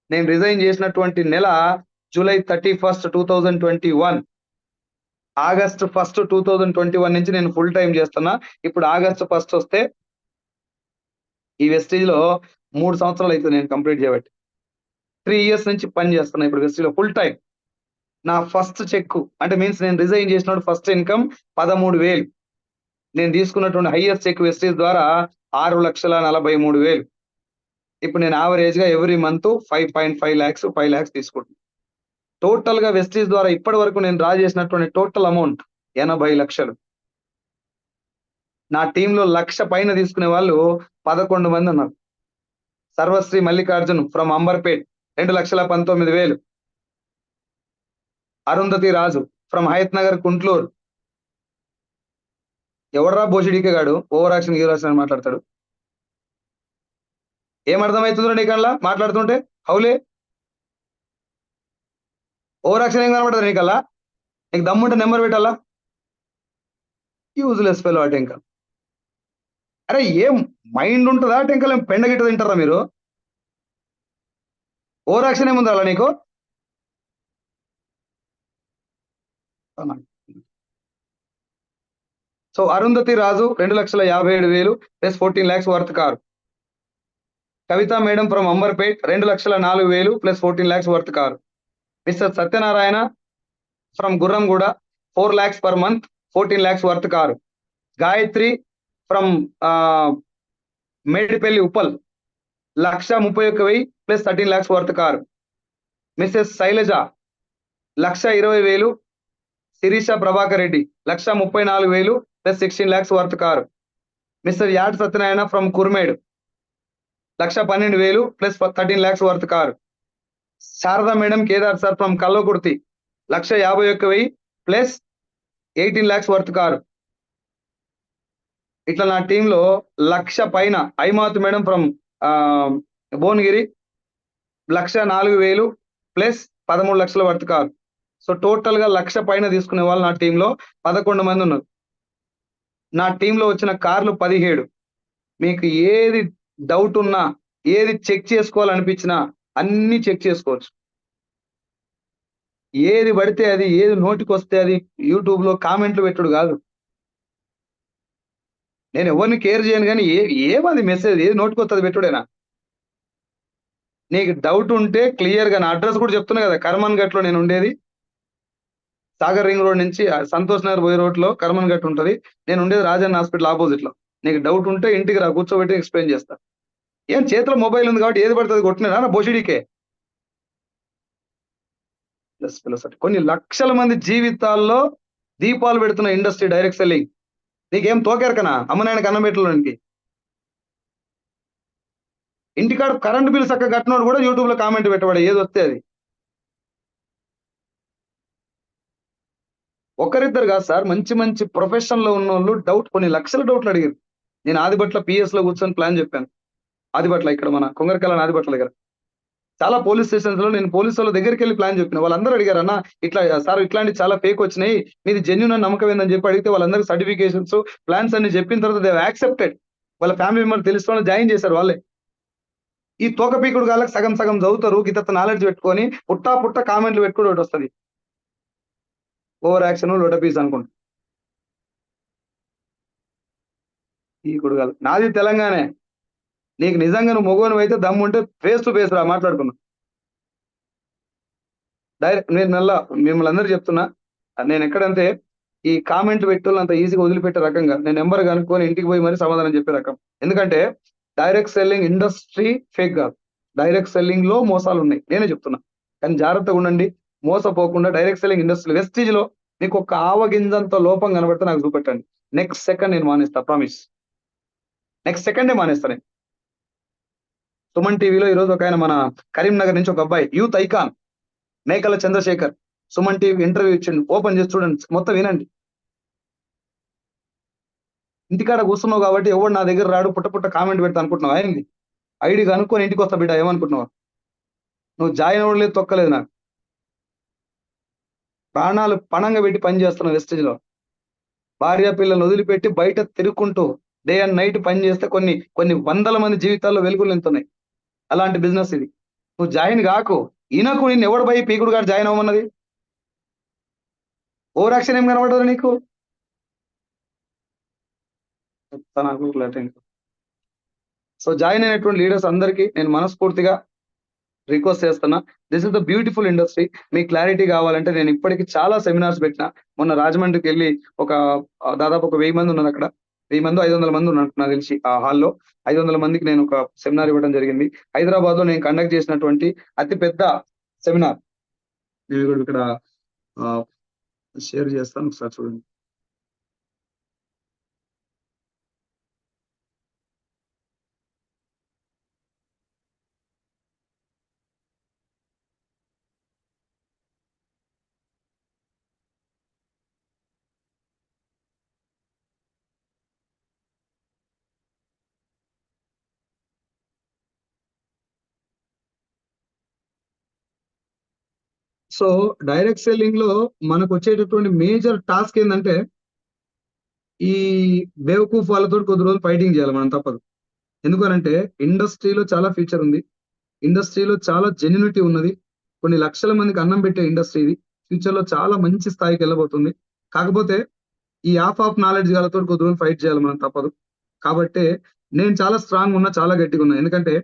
నేను రిజైన్ చేసినటువంటి నెల జూలై 31st, 2021. ఆగస్ట్ 1st, 2021 నుంచి నేను ఫుల్ టైం చేస్తున్నా. ఇప్పుడు ఆగస్ట్ 1st వస్తే ఈ వెస్టేజ్ లో 3 సంవత్సరాలు అయితే నేను కంప్లీట్ చేయబట్టి 3 years నుంచి పని చేస్తున్నా ఇప్పుడు వెస్టేజ్ లో ఫుల్ టైం. నా ఫస్ట్ చెక్ అంటే మీన్స్ నేను రిజైన్ చేసినప్పుడు ఫస్ట్ ఇన్కమ్ 13,000. నేను తీసుకున్నటువంటి హైయెస్ట్ చెక్ వెస్టేజ్ ద్వారా 6,43,000. ఇప్పుడు నేను యావరేజ్ గా ఎవ్రీ మంత్ 5.5 lakhs 5 lakhs తీసుకుంటున్నాను. టోటల్ గా వెస్టేజ్ ద్వారా ఇప్పటి వరకు నేను డ్రా చేసినటువంటి టోటల్ అమౌంట్ 80 లక్షలు. నా టీంలో 1,00,000 పైన తీసుకునే వాళ్ళు 11 మంది ఉన్నారు. సర్వశ్రీ మల్లికార్జున్ ఫ్రమ్ అంబర్పేట్ 2,19,000. అరుంధతి రాజు ఫ్రమ్ హయత్ నగర్ కుంట్లూరు. ఎవడరా బోషిడికే గాడు ఓవర్ యాక్షన్ అని మాట్లాడతాడు. ఏమర్థమవుతుందో నీకల్లా మాట్లాడుతుంటే? హౌలే ఓవర్ యాక్షన్ ఏం కనబడదు నీకల్లా? నీకు దమ్ముంటే నెంబర్ పెట్టాలా? యూజ్లెస్ ఫెలో ఆ టెంకల్. అరే ఏం మైండ్ ఉంటుందా టెంకల్? ఏం పెండగిట్ట తింటారా మీరు? ఓవర్ యాక్షన్ ఏముంది అలా నీకు? So Arundhati Raju 2,57,000 plus 14 lakhs worth car. Kavitha madam from Amberpet 2,04,000 plus 14 lakhs worth car. Mr Satyanarayana from Gurramguda 4 lakhs per month 14 lakhs worth car. Gayatri from Medipally Uppal 1,31,000 plus 13 lakhs worth car. Mrs Shailaja 1,20,000. Sirisha Prabhakar Reddy 1,34,000 plus 16 lakhs worth car. Mr యాడ్ Satyanarayana from Kurmed 1,12,000 plus 13 lakhs worth car. Sharada madam Kedar sir from Kalwakurthy 1,51,000 plus 18 lakhs worth car. ఇట్లా నా టీంలో 1,00,000 పైన Aimath madam from Bhuvanagiri 1,04,000 plus 13 lakhs worth car. So total గా 1,00,000 పైన తీసుకునే వాళ్ళు నా టీంలో 11 మంది ఉన్నారు. నా టీంలో వచ్చిన కార్లు 17. మీకు ఏది డౌట్ ఉన్నా, ఏది చెక్ చేసుకోవాలనిపించినా అన్ని చెక్ చేసుకోవచ్చు. ఏది పడితే అది, ఏది నోటికొస్తే అది యూట్యూబ్ లో కామెంట్లు పెట్టుడు కాదు. నేను ఎవరిని కేర్ చేయను, కానీ ఏమది మెసేజ్ ఏది నోటికొస్తుంది పెట్టుడేనా? నీకు డౌట్ ఉంటే క్లియర్ గా, నా అడ్రస్ కూడా చెప్తున్నా కదా, కర్మన్ ఘట్లో నేను ఉండేది. సాగర్ రింగ్ రోడ్ నుంచి సంతోష్ నగర్ పోయే రోడ్ లో కర్మన్ ఘట్ ఉంటది. నేను ఉండేది రాజన్న హాస్పిటల్ ఆపోజిట్ లో. నీకు డౌట్ ఉంటే ఇంటికి రా, కూర్చోబెట్టి ఎక్స్ప్లెయిన్ చేస్తా. ఏం చేతిలో మొబైల్ ఉంది కాబట్టి ఏది పడుతుంది కొట్టినా బొషిడికే. కొన్ని లక్షల మంది జీవితాల్లో దీపాలు పెడుతున్న ఇండస్ట్రీ డైరెక్ట్ సెల్లింగ్. నీకేం తోకెరకనా అమ్మనాయనకి అన్నం పెట్టడానికి? ఇంటికాడ కరెంట్ బిల్ చక్కగా కట్టినోడు కూడా యూట్యూబ్ లో కామెంట్ పెట్టవాడు ఏది వస్తే అది. ఒకరిద్దరు కాదు సార్, మంచి మంచి ప్రొఫెషన్ లో ఉన్న వాళ్ళు డౌట్, కొన్ని లక్షల డౌట్లు అడిగారు. నేను ఆదిబట్ల పిఎస్ లో కూర్చొని ప్లాన్ చెప్పాను. ఆదిబట్ల ఇక్కడ మన కొంగరకాల ఆదిబట్ల దగ్గర చాలా పోలీస్ స్టేషన్స్ లో నేను పోలీసు వాళ్ళ దగ్గరికి వెళ్ళి ప్లాన్ చెప్పిన. వాళ్ళందరూ అడిగారు, అన్న ఇట్లా సార్ ఇట్లాంటి చాలా ఫేక్ వచ్చినాయి, మీది జెన్యున్ అని నమ్మకం ఏందని చెప్పి అడిగితే వాళ్ళందరికీ సర్టిఫికేషన్స్ ప్లాన్స్ అన్ని చెప్పిన తర్వాత దే యాక్సెప్టెడ్. వాళ్ళ ఫ్యామిలీ మెంబర్ తెలుసు జాయిన్ చేశారు వాళ్ళే. ఈ తోకపీకుడు గాళ్ళకి సగం సగం చదువుతారు, గిత్త నాలెడ్జ్ పెట్టుకొని పుట్ట కామెంట్లు పెట్టుకుని ఒకటి వస్తుంది. ఓవర్ యాక్షన్ లొటపీస్ అనుకుంటా. ఈ కుడుగాలు నాది తెలంగాణ. నీకు నిజంగా నువ్వు మొగోను అయితే దమ్ము ఉంటే ఫేస్ టు ఫేస్ రా, మాట్లాడుకున్నా. డైరెక్ట్ నేను మిమ్మల్ని అందరూ చెప్తున్నా, నేను ఎక్కడంటే ఈ కామెంట్ పెట్టోళ్ళు అంత ఈజీగా వదిలిపెట్టే రకంగా నేను నెంబర్ కనుక్కొని ఇంటికి పోయి మరీ సమాధానం చెప్పే రకం. ఎందుకంటే డైరెక్ట్ సెల్లింగ్ ఇండస్ట్రీ ఫేక్ కాదు, డైరెక్ట్ సెల్లింగ్ లో మోసాలు ఉన్నాయి, నేనే చెప్తున్నా. కానీ జాగ్రత్తగా ఉండండి, మోసపోకుండా. డైరెక్ట్ సెల్లింగ్ ఇండస్ట్రీ వెస్టీజ్ లో మీకు ఒక ఆవగింజంత లోపం కనబడితే నాకు చూపెట్టండి, నెక్స్ట్ సెకండ్ నేను మానేస్తా, ప్రామిస్. నెక్స్ట్ సెకండే మానేస్తా నేను. సుమన్ టీవీలో ఈరోజు ఒక ఆయన మన కరీంనగర్ నుంచి ఒక అబ్బాయి, యూత్ ఐకాన్ మేకల చంద్రశేఖర్, సుమన్ టీవీ ఇంటర్వ్యూ ఇచ్చిండు. ఓపెన్ చేసి చూడండి, మొత్తం వినండి. ఇంటికాడ కూర్చున్నావు కాబట్టి ఎవడు నా దగ్గర రాడు, పుట్ట కామెంట్ పెడతా అనుకుంటున్నావు. అయింది ఐడి కనుక్కొని ఇంటికి వస్తా బిడ్డ, ఏమనుకుంటున్నావు? నువ్వు జాయిన్ అవ్వలేదు, తొక్కలేదు. నాకు ప్రాణాలు పణంగా పెట్టి పని చేస్తున్నావు వెస్టేజ్ లో. భార్య పిల్లల్ని వదిలిపెట్టి బయట తిరుగుకుంటూ డే అండ్ నైట్ పని చేస్తే కొన్ని వందల మంది జీవితాల్లో వెలుగులు నింతున్నాయి. అలాంటి బిజినెస్ ఇది. నువ్వు జాయిన్ కాకు. ఈయనకు నిన్ను ఎవడు పోయి పీకుడు గారు జాయిన్ అవ్వమన్నది? ఓవర్ యాక్షన్ ఏం కనబడదు నీకు? సో జాయిన్ అయినటువంటి లీడర్స్ అందరికీ నేను మనస్ఫూర్తిగా రిక్వెస్ట్ చేస్తున్నా, this is the beautiful industry. మీకు క్లారిటీ కావాలంటే నేను ఇప్పటికి చాలా సెమినార్స్ పెట్టిన. మొన్న రాజమండ్రికి వెళ్ళి దాదాపు ఒక 1000 మంది ఉన్నారు అక్కడ. 1000 మంది 500 మంది ఉన్నట్టు నాకు తెలిసి ఆ హాల్లో. 500 మందికి నేను ఒక సెమినార్ ఇవ్వడం జరిగింది. హైదరాబాద్ లో నేను కండక్ట్ చేసినటువంటి అతి పెద్ద సెమినార్. నేను ఇక్కడ షేర్ చేస్తాను, ఒకసారి చూడండి. సో డైరెక్ట్ సెల్లింగ్ లో మనకు వచ్చేటటువంటి మేజర్ టాస్క్ ఏంటంటే, ఈ బేవకూఫ్ వాళ్ళతో కొద్ది రోజులు ఫైటింగ్ చేయాలి మనం, తప్పదు. ఎందుకనంటే ఇండస్ట్రీలో చాలా ఫ్యూచర్ ఉంది, ఇండస్ట్రీలో చాలా జెన్యునిటీ ఉన్నది, కొన్ని లక్షల మందికి అన్నం పెట్టే ఇండస్ట్రీ ఇది. ఫ్యూచర్ లో చాలా మంచి స్థాయికి వెళ్ళబోతుంది. కాకపోతే ఈ ఆఫ్ నాలెడ్జ్ గాలతో కొద్ది రోజులు ఫైట్ చేయాలి మనం, తప్పదు. కాబట్టి నేను చాలా స్ట్రాంగ్ ఉన్నా, చాలా గట్టిగా ఉన్నా. ఎందుకంటే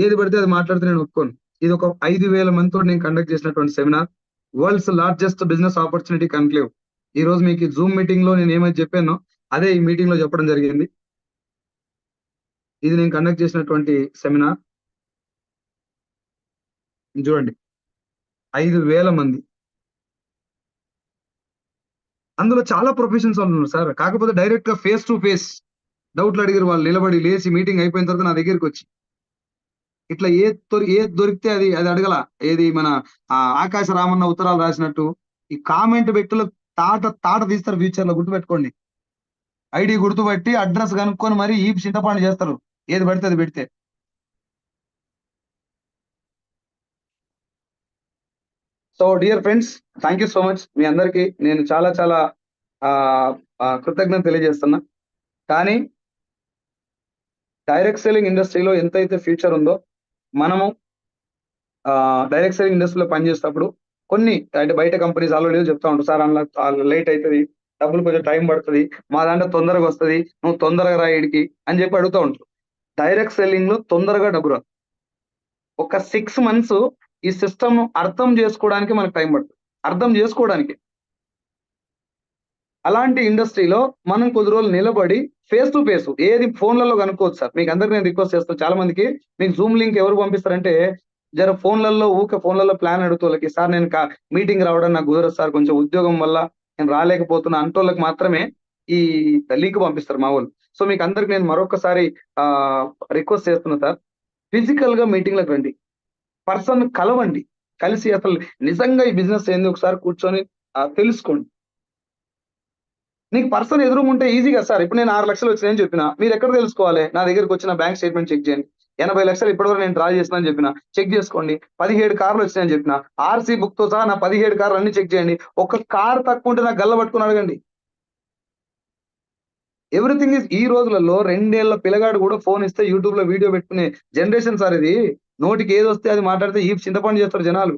ఏది పడితే అది మాట్లాడితే నేను ఒప్పుకోను. ఇది ఒక 5,000 మందితో నేను కండక్ట్ చేసినటువంటి seminar, world's largest business opportunity conclave. ఈ రోజు మీకు జూమ్ మీటింగ్ లో నేను ఏమైతే చెప్పానో అదే ఈ మీటింగ్ లో చెప్పడం జరిగింది. ఇది నేను కండక్ట్ చేసినటువంటి సెమినార్. చూడండి, 5,000 మంది, అందులో చాలా ప్రొఫెషన్స్ వాళ్ళు ఉన్నారు సార్. కాకపోతే డైరెక్ట్ గా ఫేస్ టు ఫేస్ డౌట్లు అడిగారు వాళ్ళు, నిలబడి లేచి మీటింగ్ అయిపోయిన తర్వాత నా దగ్గరికి వచ్చి. ఇట్లా ఏది దొరికితే అది అడగల. ఏది మన ఆకాశ రామన్న ఉత్తరాలు రాసినట్టు ఈ కామెంట్ పెట్టులు తాట తీస్తారు ఫ్యూచర్ లో, గుర్తుపెట్టుకోండి. ఐడి గుర్తుపట్టి అడ్రస్ కనుక్కొని మరి ఈ చింతపండు చేస్తారు, ఏది పడితే అది పెడితే. So dear friends, thank you so much. మీ అందరికీ నేను చాలా చాలా కృతజ్ఞత తెలియజేస్తున్నా. కానీ డైరెక్ట్ సెల్లింగ్ ఇండస్ట్రీలో ఎంతైతే ఫ్యూచర్ ఉందో, మనము డైరెక్ట్ సెల్లింగ్ ఇండస్ట్రీలో పనిచేసేటప్పుడు కొన్ని అంటే బయట కంపెనీస్ ఆల్రెడీ చెప్తా ఉంటారు, సార్ అందులో లేట్ అవుతుంది, డబ్బులు కొంచెం టైం పడుతుంది, మా దాంట్లో తొందరగా వస్తుంది, నువ్వు తొందరగా రా ఈడికి అని చెప్పి అడుగుతూ ఉంటారు. డైరెక్ట్ సెల్లింగ్ లో తొందరగా డబ్బు రాదు. ఒక 6 months ఈ సిస్టమ్ అర్థం చేసుకోవడానికి మనకు టైం పడుతుంది, అర్థం చేసుకోవడానికి. అలాంటి ఇండస్ట్రీలో మనం కొద్ది రోజులు నిలబడి ఫేస్ టు ఫేస్ ఏది ఫోన్లలో కనుక్కోవచ్చు సార్. మీకు అందరికి నేను రిక్వెస్ట్ చేస్తాను, చాలా మందికి మీకు జూమ్ లింక్ ఎవరు పంపిస్తారంటే జర ఫోన్లలో ప్లాన్ అడుగుతోళ్ళకి, సార్ నేను మీటింగ్ రావడం నాకు కుదరదు సార్, కొంచెం ఉద్యోగం వల్ల నేను రాలేకపోతున్నా అంటోళ్ళకి మాత్రమే ఈ లింక్ పంపిస్తారు మా వాళ్ళు. సో మీకు అందరికి నేను మరొకసారి రిక్వెస్ట్ చేస్తున్నా సార్, ఫిజికల్ గా మీటింగ్లకు రండి, పర్సన్ కలవండి, కలిసి అసలు నిజంగా ఈ బిజినెస్ ఏంది ఒకసారి కూర్చొని తెలుసుకోండి. నీకు పర్సన్ ఎదురుంటే ఈజీ కదా సార్. ఇప్పుడు నేను 6 లక్షలు వచ్చినాయని చెప్పిన, మీరు ఎక్కడ తెలుసుకోవాలి? నా దగ్గరకు వచ్చిన బ్యాంక్ స్టేట్మెంట్ చెక్ చేయండి. 80 లక్షలు ఇప్పటివరకు నేను డ్రా చేసిన అని చెప్పిన, చెక్ చేసుకోండి. 17 కార్లు వచ్చినాయని చెప్పిన, ఆర్సీ బుక్ తో సహా నా 17 కార్లు అన్ని చెక్ చేయండి. ఒక కార్ తక్కువ ఉంటే నాకు గల్ల పట్టుకుని అడగండి. ఎవ్రీథింగ్ ఈ రోజులలో 2 ఏళ్ల పిల్లగాడు కూడా ఫోన్ ఇస్తే యూట్యూబ్ లో వీడియో పెట్టుకునే జనరేషన్ సార్ ఇది. నోటికి ఏది వస్తే అది మాట్లాడితే ఈ చింతపండు చేస్తారు జనాలు.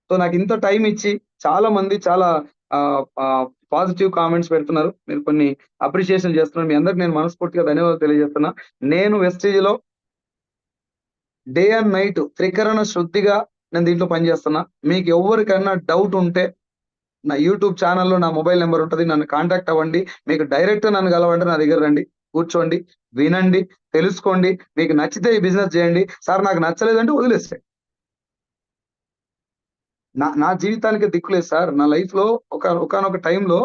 సో నాకు ఇంత టైం ఇచ్చి చాలా మంది చాలా పాజిటివ్ కామెంట్స్ పెడుతున్నారు, మీరు కొన్ని అప్రిషియేషన్ చేస్తున్నారు. మీ అందరికి నేను మనస్ఫూర్తిగా ధన్యవాదాలు తెలియజేస్తున్నా. నేను వెస్టీజ్ లో డే అండ్ నైట్ త్రికరణ శుద్ధిగా నేను దీంట్లో పనిచేస్తున్నా. మీకు ఎవరికైనా డౌట్ ఉంటే నా యూట్యూబ్ ఛానల్లో నా మొబైల్ నెంబర్ ఉంటుంది, నన్ను కాంటాక్ట్ అవ్వండి. మీకు డైరెక్ట్ నన్ను కలవండి, నా దగ్గర రండి, కూర్చోండి, వినండి, తెలుసుకోండి. మీకు నచ్చితే ఈ బిజినెస్ చేయండి, సార్ నాకు నచ్చలేదంటే వదిలేస్తే. నా జీవితానికి దిక్కులేదు సార్. నా లైఫ్ లో ఒకనొక టైంలో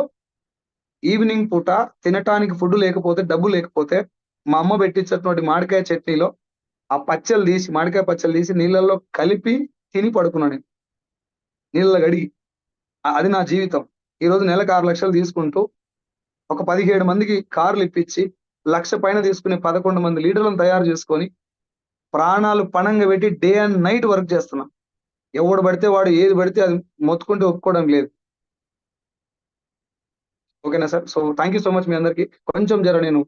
ఈవినింగ్ పూట తినటానికి ఫుడ్ లేకపోతే, డబ్బు లేకపోతే, మా అమ్మ పెట్టించినటువంటి మామిడికాయ చట్నీలో ఆ మామిడికాయ పచ్చళ్ళు తీసి నీళ్ళల్లో కలిపి తిని పడుకున్నాను నేను, నీళ్ళలో గడిగి. అది నా జీవితం. ఈ రోజు నెలకు 6 లక్షలు తీసుకుంటూ ఒక 17 మందికి కార్లు ఇప్పించి 1,00,000 పైన తీసుకుని 11 మంది లీడర్లను తయారు చేసుకొని ప్రాణాలు పణంగా పెట్టి డే అండ్ నైట్ వర్క్ చేస్తున్నా. ఎవడు పడితే వాడు ఏది పడితే అది మొత్తుకుంటే ఒప్పుకోవడం లేదు. ఓకేనా sir? So thank you so much మీ అందరికి. కొంచెం జర నేను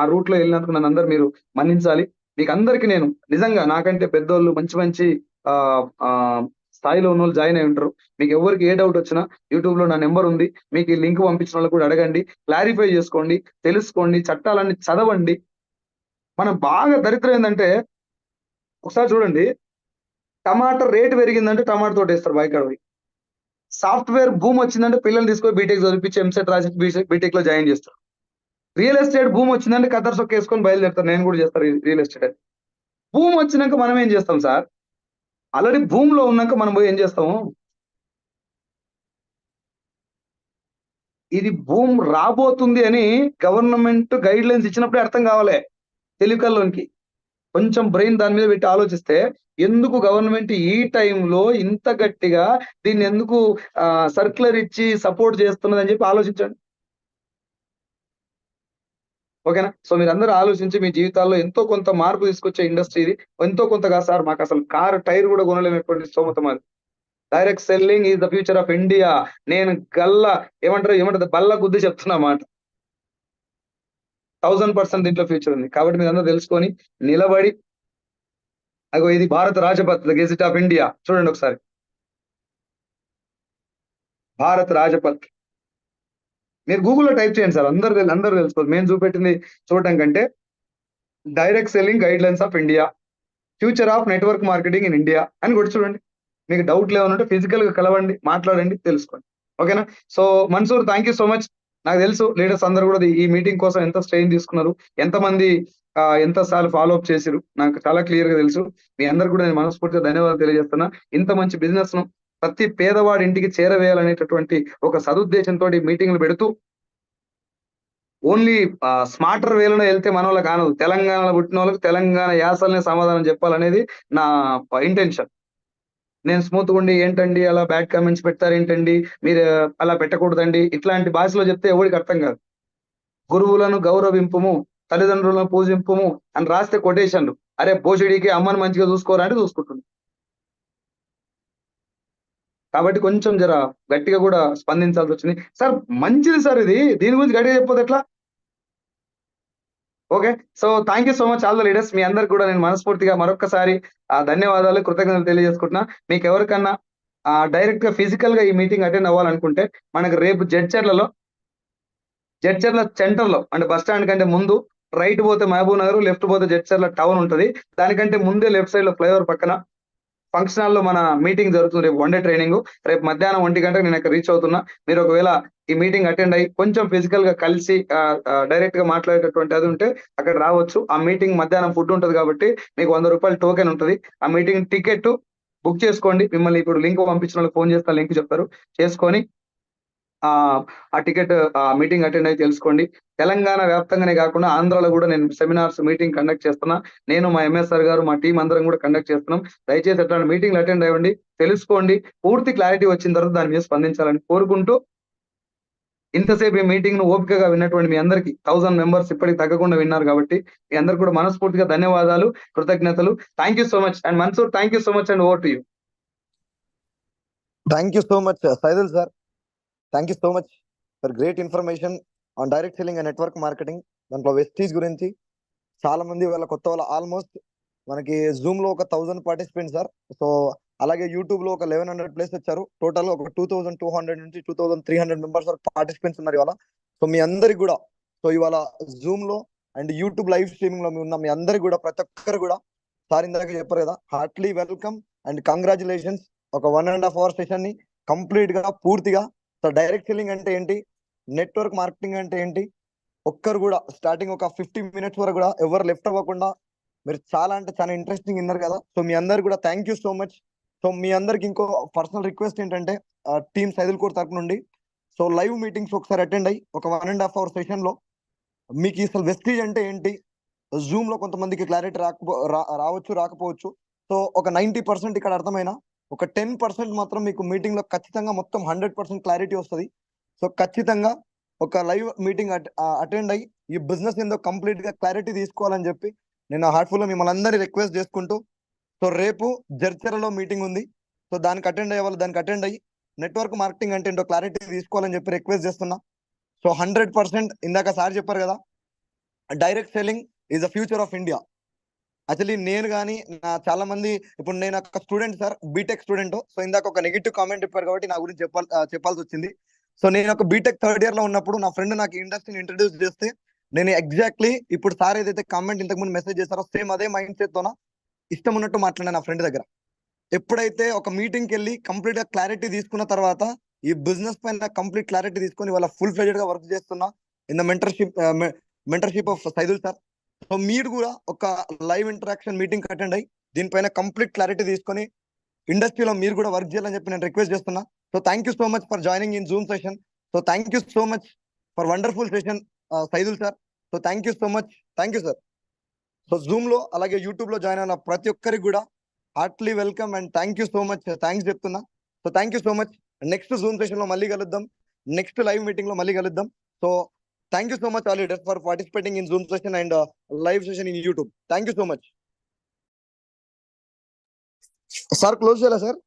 ఆ రూట్ లో వెళ్ళినందుకు నన్ను అందరు మీరు మన్నించాలి. మీకు అందరికి నేను నిజంగా నాకంటే పెద్దోళ్ళు మంచి మంచి ఆ ఆ స్థాయిలో ఉన్న వాళ్ళు జాయిన్ అయి ఉంటారు. మీకు ఎవరికి ఏ డౌట్ వచ్చినా యూట్యూబ్ లో నా నెంబర్ ఉంది, మీకు ఈ లింక్ పంపించిన వాళ్ళకి కూడా అడగండి, క్లారిఫై చేసుకోండి, తెలుసుకోండి, చట్టాలన్నీ చదవండి. మనం బాగా దరిద్రం ఏంటంటే, ఒకసారి చూడండి, టమాటా రేటు పెరిగిందంటే టమాటా తోట వేస్తారు బయకాడ పోయి. సాఫ్ట్వేర్ భూమి వచ్చిందంటే పిల్లల్ని తీసుకొని బీటెక్ చదివించి ఎంసెట్ రాసి బీటెక్ లో జాయిన్ చేస్తారు. రియల్ ఎస్టేట్ భూమి వచ్చిందంటే కద్దర్ సొక్క వేసుకొని బయలుదేరుతారు. నేను కూడా చేస్తారు రియల్ ఎస్టేట్. భూమి వచ్చినాక మనం ఏం చేస్తాం సార్? ఆల్రెడీ భూమిలో ఉన్నాక మనం పోయి ఏం చేస్తాము? ఇది భూమి రాబోతుంది అని గవర్నమెంట్ గైడ్ లైన్స్ ఇచ్చినప్పుడే అర్థం కావాలి తెలివికల్లోనికి. కొంచెం బ్రెయిన్ దాని మీద పెట్టి ఆలోచిస్తే, ఎందుకు గవర్నమెంట్ ఈ టైంలో ఇంత గట్టిగా దీన్ని ఎందుకు సర్క్యులర్ ఇచ్చి సపోర్ట్ చేస్తున్నది అని చెప్పి ఆలోచించండి. ఓకేనా? సో మీరు అందరూ ఆలోచించి మీ జీవితాల్లో ఎంతో కొంత మార్పు తీసుకొచ్చే ఇండస్ట్రీ ఇది. ఎంతో కొంతగా సార్ మాకు అసలు కారు టైర్ కూడా కొనలేనటువంటి స్తోమత మాది. Direct selling is the future of India. నేను ఏమంటారు బల్ల గుద్ది చెప్తున్నా మాట. 1000% దీంట్లో ఫ్యూచర్ ఉంది. కాబట్టి మీరు అందరూ తెలుసుకొని నిలబడి, అగో ఇది భారత రాజపథ్ గెజిట్ ఆఫ్ ఇండియా చూడండి ఒకసారి. భారత్ రాజపథ్ మీరు గూగుల్లో టైప్ చేయండి సార్, అందరూ తెలుసుకోవాలి. మేము చూపెట్టింది చూడటం కంటే direct selling guide lines of India, future of network marketing in India అని కూడా చూడండి. మీకు డౌట్లు ఏమన్నా ఫిజికల్ గా కలవండి, మాట్లాడండి, తెలుసుకోండి. ఓకేనా? So Mansoor, thank you so much. నాకు తెలుసు లీడర్స్ అందరూ కూడా ఈ మీటింగ్ కోసం ఎంత స్ట్రెయిన్ తీసుకున్నారు, ఎంతమంది ఎంత సార్లు ఫాలో అప్ చేసిరు, నాకు చాలా క్లియర్ గా తెలుసు. మీ అందరు కూడా నేను మనస్ఫూర్తిగా ధన్యవాదాలు తెలియజేస్తున్నా. ఇంత మంచి బిజినెస్ ను ప్రతి పేదవాడి ఇంటికి చేరవేయాలనేటటువంటి ఒక సదుద్దేశంతో మీటింగ్లు పెడుతూ, ఓన్లీ స్మార్టర్ వేలను వెళ్తే మన వాళ్ళకి కానదు, తెలంగాణలో పుట్టిన వాళ్ళకి తెలంగాణ యాసలనే సమాధానం చెప్పాలనేది నా ఇంటెన్షన్. నేను స్మూత్ ఉండి ఏంటండి అలా బ్యాడ్ కామెంట్స్ పెడతారు ఏంటండి, మీరు అలా పెట్టకూడదండి, ఇట్లాంటి భాషలో చెప్తే ఎవరికి అర్థం కాదు. గురువులను గౌరవింపుము, తల్లిదండ్రులను పూజింపుము అని రాస్తే కొటేషన్లు. అరే భోషుడికి అమ్మని మంచిగా చూసుకోరా అంటే చూసుకుంటుంది. కాబట్టి కొంచెం జర గట్టిగా కూడా స్పందించాల్సి వచ్చింది. సార్ మంచిది సార్ ఇది, దీని గురించి గట్టిగా చెప్పొద్దు ఎట్లా? Okay. So thank you so much all the leaders. మీ అందరికి కూడా నేను మనస్ఫూర్తిగా మరొక్కసారి ధన్యవాదాలు, కృతజ్ఞతలు తెలియజేసుకుంటున్నా. మీకు ఎవరికన్నా డైరెక్ట్ గా ఫిజికల్ గా ఈ మీటింగ్ అటెండ్ అవ్వాలనుకుంటే మనకు రేపు జడ్చర్ల సెంటర్ లో అంటే బస్ స్టాండ్ కంటే ముందు రైట్ పోతే మహబూబ్ నగర్, లెఫ్ట్ పోతే జడ్చర్ల టౌన్ ఉంటది. దానికంటే ముందే లెఫ్ట్ సైడ్ లో ఫ్లైఓవర్ పక్కన ఫంక్షన్ హాల్ లో మన మీటింగ్ జరుగుతుంది. రేపు 1 డే ట్రైనింగ్. రేపు మధ్యాహ్నం 1 గంటకు నేను అక్కడ రీచ్ అవుతున్నా. మీరు ఒకవేళ ఈ మీటింగ్ అటెండ్ అయ్యి కొంచెం ఫిజికల్ గా కలిసి డైరెక్ట్ గా మాట్లాడేటటువంటి అది ఉంటే అక్కడ రావచ్చు. ఆ మీటింగ్ మధ్యాహ్నం ఫుడ్ ఉంటది కాబట్టి మీకు 100 రూపాయలు టోకెన్ ఉంటది. ఆ మీటింగ్ టికెట్ బుక్ చేసుకోండి. మిమ్మల్ని ఇప్పుడు లింక్ పంపించిన వాళ్ళకి ఫోన్ చేస్తా, లింక్ చెప్తారు, చేసుకొని ఆ టికెట్ మీటింగ్ అటెండ్ అయ్యి తెలుసుకోండి. తెలంగాణ వ్యాప్తంగానే కాకుండా ఆంధ్రాలో కూడా నేను సెమినార్స్ మీటింగ్ కండక్ట్ చేస్తున్నా. నేను మా ఎంఎస్ఆర్ గారు మా టీం అందరం కూడా కండక్ట్ చేస్తున్నాం. దయచేసి అట్లాంటి మీటింగ్లు అటెండ్ అవ్వండి, తెలుసుకోండి. పూర్తి క్లారిటీ వచ్చిన తర్వాత దాని మీద స్పందించాలని కోరుకుంటూ, ఇంతసేపు ఈ మీటింగ్ ను ఓపికగా విన్నటువంటి మీ అందరికి 1000 మెంబర్స్ ఇప్పటికి తగ్గకుండా విన్నారు కాబట్టి మీ అందరికి కూడా మనస్ఫూర్తిగా ధన్యవాదాలు, కృతజ్ఞతలు. Thank you so much. And Mansoor, thank you so much and over to you. Thank you so much Saidul sir. Thank you so much for great information on direct selling and network marketing. దాంట్లో Vestige గురించి చాలా మంది వాళ్ళ కొత్త వాళ్ళ almost మనకి Zoom లో ఒక 1000 పార్టిసిపెంట్స్ సార్. సో అలాగే యూట్యూబ్ లో ఒక 1100 ప్లేస్ వచ్చారు. టోటల్ ఒక 2200 నుంచి 2300 మెంబర్స్ వరకు పార్టిసిపెంట్స్ ఉన్నారు ఇవాళ. సో మీ అందరికి కూడా, సో ఇవాళ జూమ్ లో అండ్ యూట్యూబ్ లైవ్ స్ట్రీమింగ్ లో ఉన్న మీ అందరికి కూడా, ప్రతి ఒక్కరు కూడా సార్ ఇందాక చెప్పారు కదా, హార్ట్లీ వెల్కమ్ అండ్ కంగ్రాచులేషన్స్. ఒక 1.5 hour సెషన్ ని కంప్లీట్ గా పూర్తిగా, సో డైరెక్ట్ సెల్లింగ్ అంటే ఏంటి, నెట్వర్క్ మార్కెటింగ్ అంటే ఏంటి, ఒక్కరు కూడా స్టార్టింగ్ ఒక 50 minutes వరకు కూడా ఎవరు లెఫ్ట్ అవ్వకుండా మీరు చాలా అంటే చాలా ఇంట్రెస్టింగ్ విన్నారు కదా. సో మీ అందరికి కూడా thank you so much. So మీ అందరికి ఇంకో పర్సనల్ రిక్వెస్ట్ ఏంటంటే, టీమ్ సైదుల్ కోర్ తరపు నుండి సో లైవ్ మీటింగ్స్ ఒకసారి అటెండ్ అయ్యి ఒక 1.5 hour సెషన్ లో మీకు అసలు వెస్టీజ్ అంటే ఏంటి, జూమ్ లో కొంతమందికి క్లారిటీ రావచ్చు రాకపోవచ్చు. సో ఒక 90% ఇక్కడ అర్థమైన ఒక 10% మాత్రం మీకు మీటింగ్ లో ఖచ్చితంగా మొత్తం 100% క్లారిటీ వస్తుంది. సో ఖచ్చితంగా ఒక లైవ్ మీటింగ్ అటెండ్ అయ్యి ఈ బిజినెస్ ఏందో కంప్లీట్ గా క్లారిటీ తీసుకోవాలని చెప్పి నేను హార్ట్ఫుల్ గా మిమ్మల్ని అందరినీ రిక్వెస్ట్ చేసుకుంటూ, సో రేపు జడ్చర్లలో మీటింగ్ ఉంది. సో దానికి అటెండ్ అయ్యే వాళ్ళు దానికి అటెండ్ అయ్యి నెట్వర్క్ మార్కెటింగ్ అంటే ఏంటో క్లారిటీ తీసుకోవాలని చెప్పి రిక్వెస్ట్ చేస్తున్నా. సో 100% ఇందాక సార్ చెప్పారు కదా, direct selling is the future of India. Actually నేను కానీ చాలా మంది, ఇప్పుడు నేను ఒక student sir, BTech student. So ఇందాక ఒక నెగిటివ్ కామెంట్ చెప్పారు కాబట్టి నా గురించి చెప్పాల్సి వచ్చింది. సో నేను ఒక బీటెక్ 3rd year లో ఉన్నప్పుడు నా ఫ్రెండ్ నాకు ఇండస్ట్రీని ఇంట్రడ్యూస్ చేస్తే నేను ఎగ్జాక్ట్లీ ఇప్పుడు సార్ ఏదైతే కామెంట్ ఇంతకు ముందు మెసేజ్ చేస్తారో సేమ్ అదే మైండ్ సెట్ తోన ఇష్టం ఉన్నట్టు మాట్లాడాను నా ఫ్రెండ్ దగ్గర. ఎప్పుడైతే ఒక మీటింగ్కి వెళ్ళి కంప్లీట్ గా క్లారిటీ తీసుకున్న తర్వాత ఈ బిజినెస్ పైన కంప్లీట్ క్లారిటీ తీసుకొని వాళ్ళ ఫుల్ ఫ్లెడ్జెడ్ గా వర్క్ చేస్తున్నా in the mentorship of Saidul sir. So మీరు కూడా ఒక లైవ్ ఇంటరాక్షన్ మీటింగ్ అటెండ్ అయ్యి దీనిపైన కంప్లీట్ క్లారిటీ తీసుకొని ఇండస్ట్రీలో మీరు కూడా వర్క్ చేయాలని చెప్పి నేను రిక్వెస్ట్ చేస్తున్నా. So thank you so much for joining in Zoom session. So thank you so much for wonderful session Saidul sir. So thank you so much, thank you sir. So Zoom లో అలాగే YouTube లో join అయిన ప్రతి ఒక్కరికి కూడా heartly welcome and thank you so much, thanks చెప్తున్నా. So thank you so much. Next Zoom session లో మళ్ళీ కలుద్దాం, నెక్స్ట్ లైవ్ మీటింగ్ లో మళ్ళీ కలుద్దాం. So thank you so much all leaders for participating in Zoom session and live session in YouTube. Thank you so much. Sir close చేయాలా sir?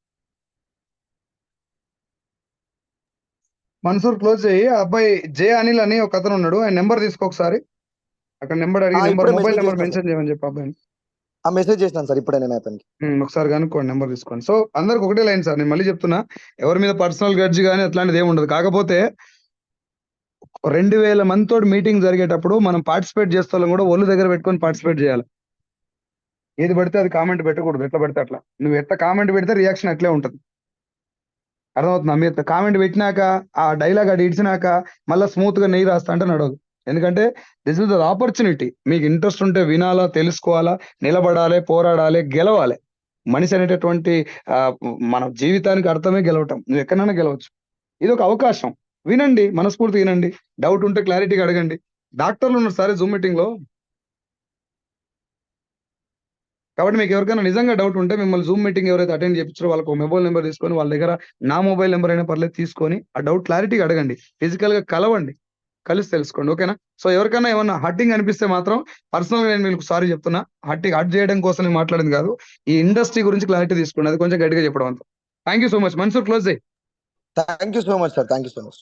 Mansoor close చేయి. ఆ అబ్బాయి జే అనిల్ అని ఒక అతను ఉన్నాడు, ఆయన నెంబర్ తీసుకో ఒకసారి. అక్కడ నెంబర్ అడిగి నెంబర్, మొబైల్ నెంబర్ మెన్షన్ చేయమని చెప్పి అబ్బాయిని. ఆ మెసేజ్ చేసినాను సార్ ఇప్పుడే నేను అతనికి. ఒకసారి కనుక్కోండి, నెంబర్ తీసుకోండి. సో అందరికి ఒకటే లైన్ సార్, నేను మళ్ళీ చెప్తున్నా, ఎవరి మీద పర్సనల్ గడ్జి కానీ అట్లాంటిది ఏమి ఉండదు. కాకపోతే 2000 మందితో మీటింగ్ జరిగేటప్పుడు మనం పార్టిసిపేట్ చేస్తాం కూడా ఒళ్ళు దగ్గర పెట్టుకొని పార్టిసిపేట్ చేయాలి. ఏది పడితే అది కామెంట్ పెట్టకూడదు, ఎట్లా పడితే అట్లా. నువ్వు ఎట్లా కామెంట్ పెడితే రియాక్షన్ అట్లే ఉంటుంది. అర్థమవుతుందా? మీరు కామెంట్ పెట్టినాక ఆ డైలాగ్ అది ఇచ్చినాక మళ్ళీ స్మూత్ గా నెయ్యి రాస్తా అంటే నడవదు. ఎందుకంటే దిస్ ఇస్ ద ఆపర్చునిటీ. మీకు ఇంట్రెస్ట్ ఉంటే వినాలా, తెలుసుకోవాలా, నిలబడాలి, పోరాడాలి, గెలవాలి. మనిషి అనేటటువంటి మన జీవితానికి అర్థమే గెలవటం. నువ్వు ఎక్కడైనా గెలవచ్చు. ఇది ఒక అవకాశం. వినండి, మనస్ఫూర్తి వినండి. డౌట్ ఉంటే క్లారిటీగా అడగండి. డాక్టర్లు ఉన్నారు సరే జూమ్ మీటింగ్ లో, కాబట్టి మీకు ఎవరికైనా నిజంగా డౌట్ ఉంటే మిమ్మల్ని జూమ్ మీటింగ్ ఎవరైతే అటెండ్ చేయించారో వాళ్ళకి మొబైల్ నెంబర్ తీసుకొని, వాళ్ళ దగ్గర నా మొబైల్ నెంబర్ అయినా పర్లేదు తీసుకొని ఆ డౌట్ క్లారిటీగా అడగండి. ఫిజికల్ గా కలవండి, కలిసి తెలుసుకోండి. ఓకేనా? సో ఎవరికైనా ఏమన్నా హట్టింగ్ అనిపిస్తే మాత్రం పర్సనల్ గా నేను మీకు సారీ చెప్తున్నా. హట్ చేయడం కోసం నేను మాట్లాడింది కాదు, ఈ ఇండస్ట్రీ గురించి క్లారిటీ తీసుకోండి. అది కొంచెం గట్టిగా చెప్పడం అంత. Thank you so much. Mansoor close చేయి. Thank you so much sir, thank you so much.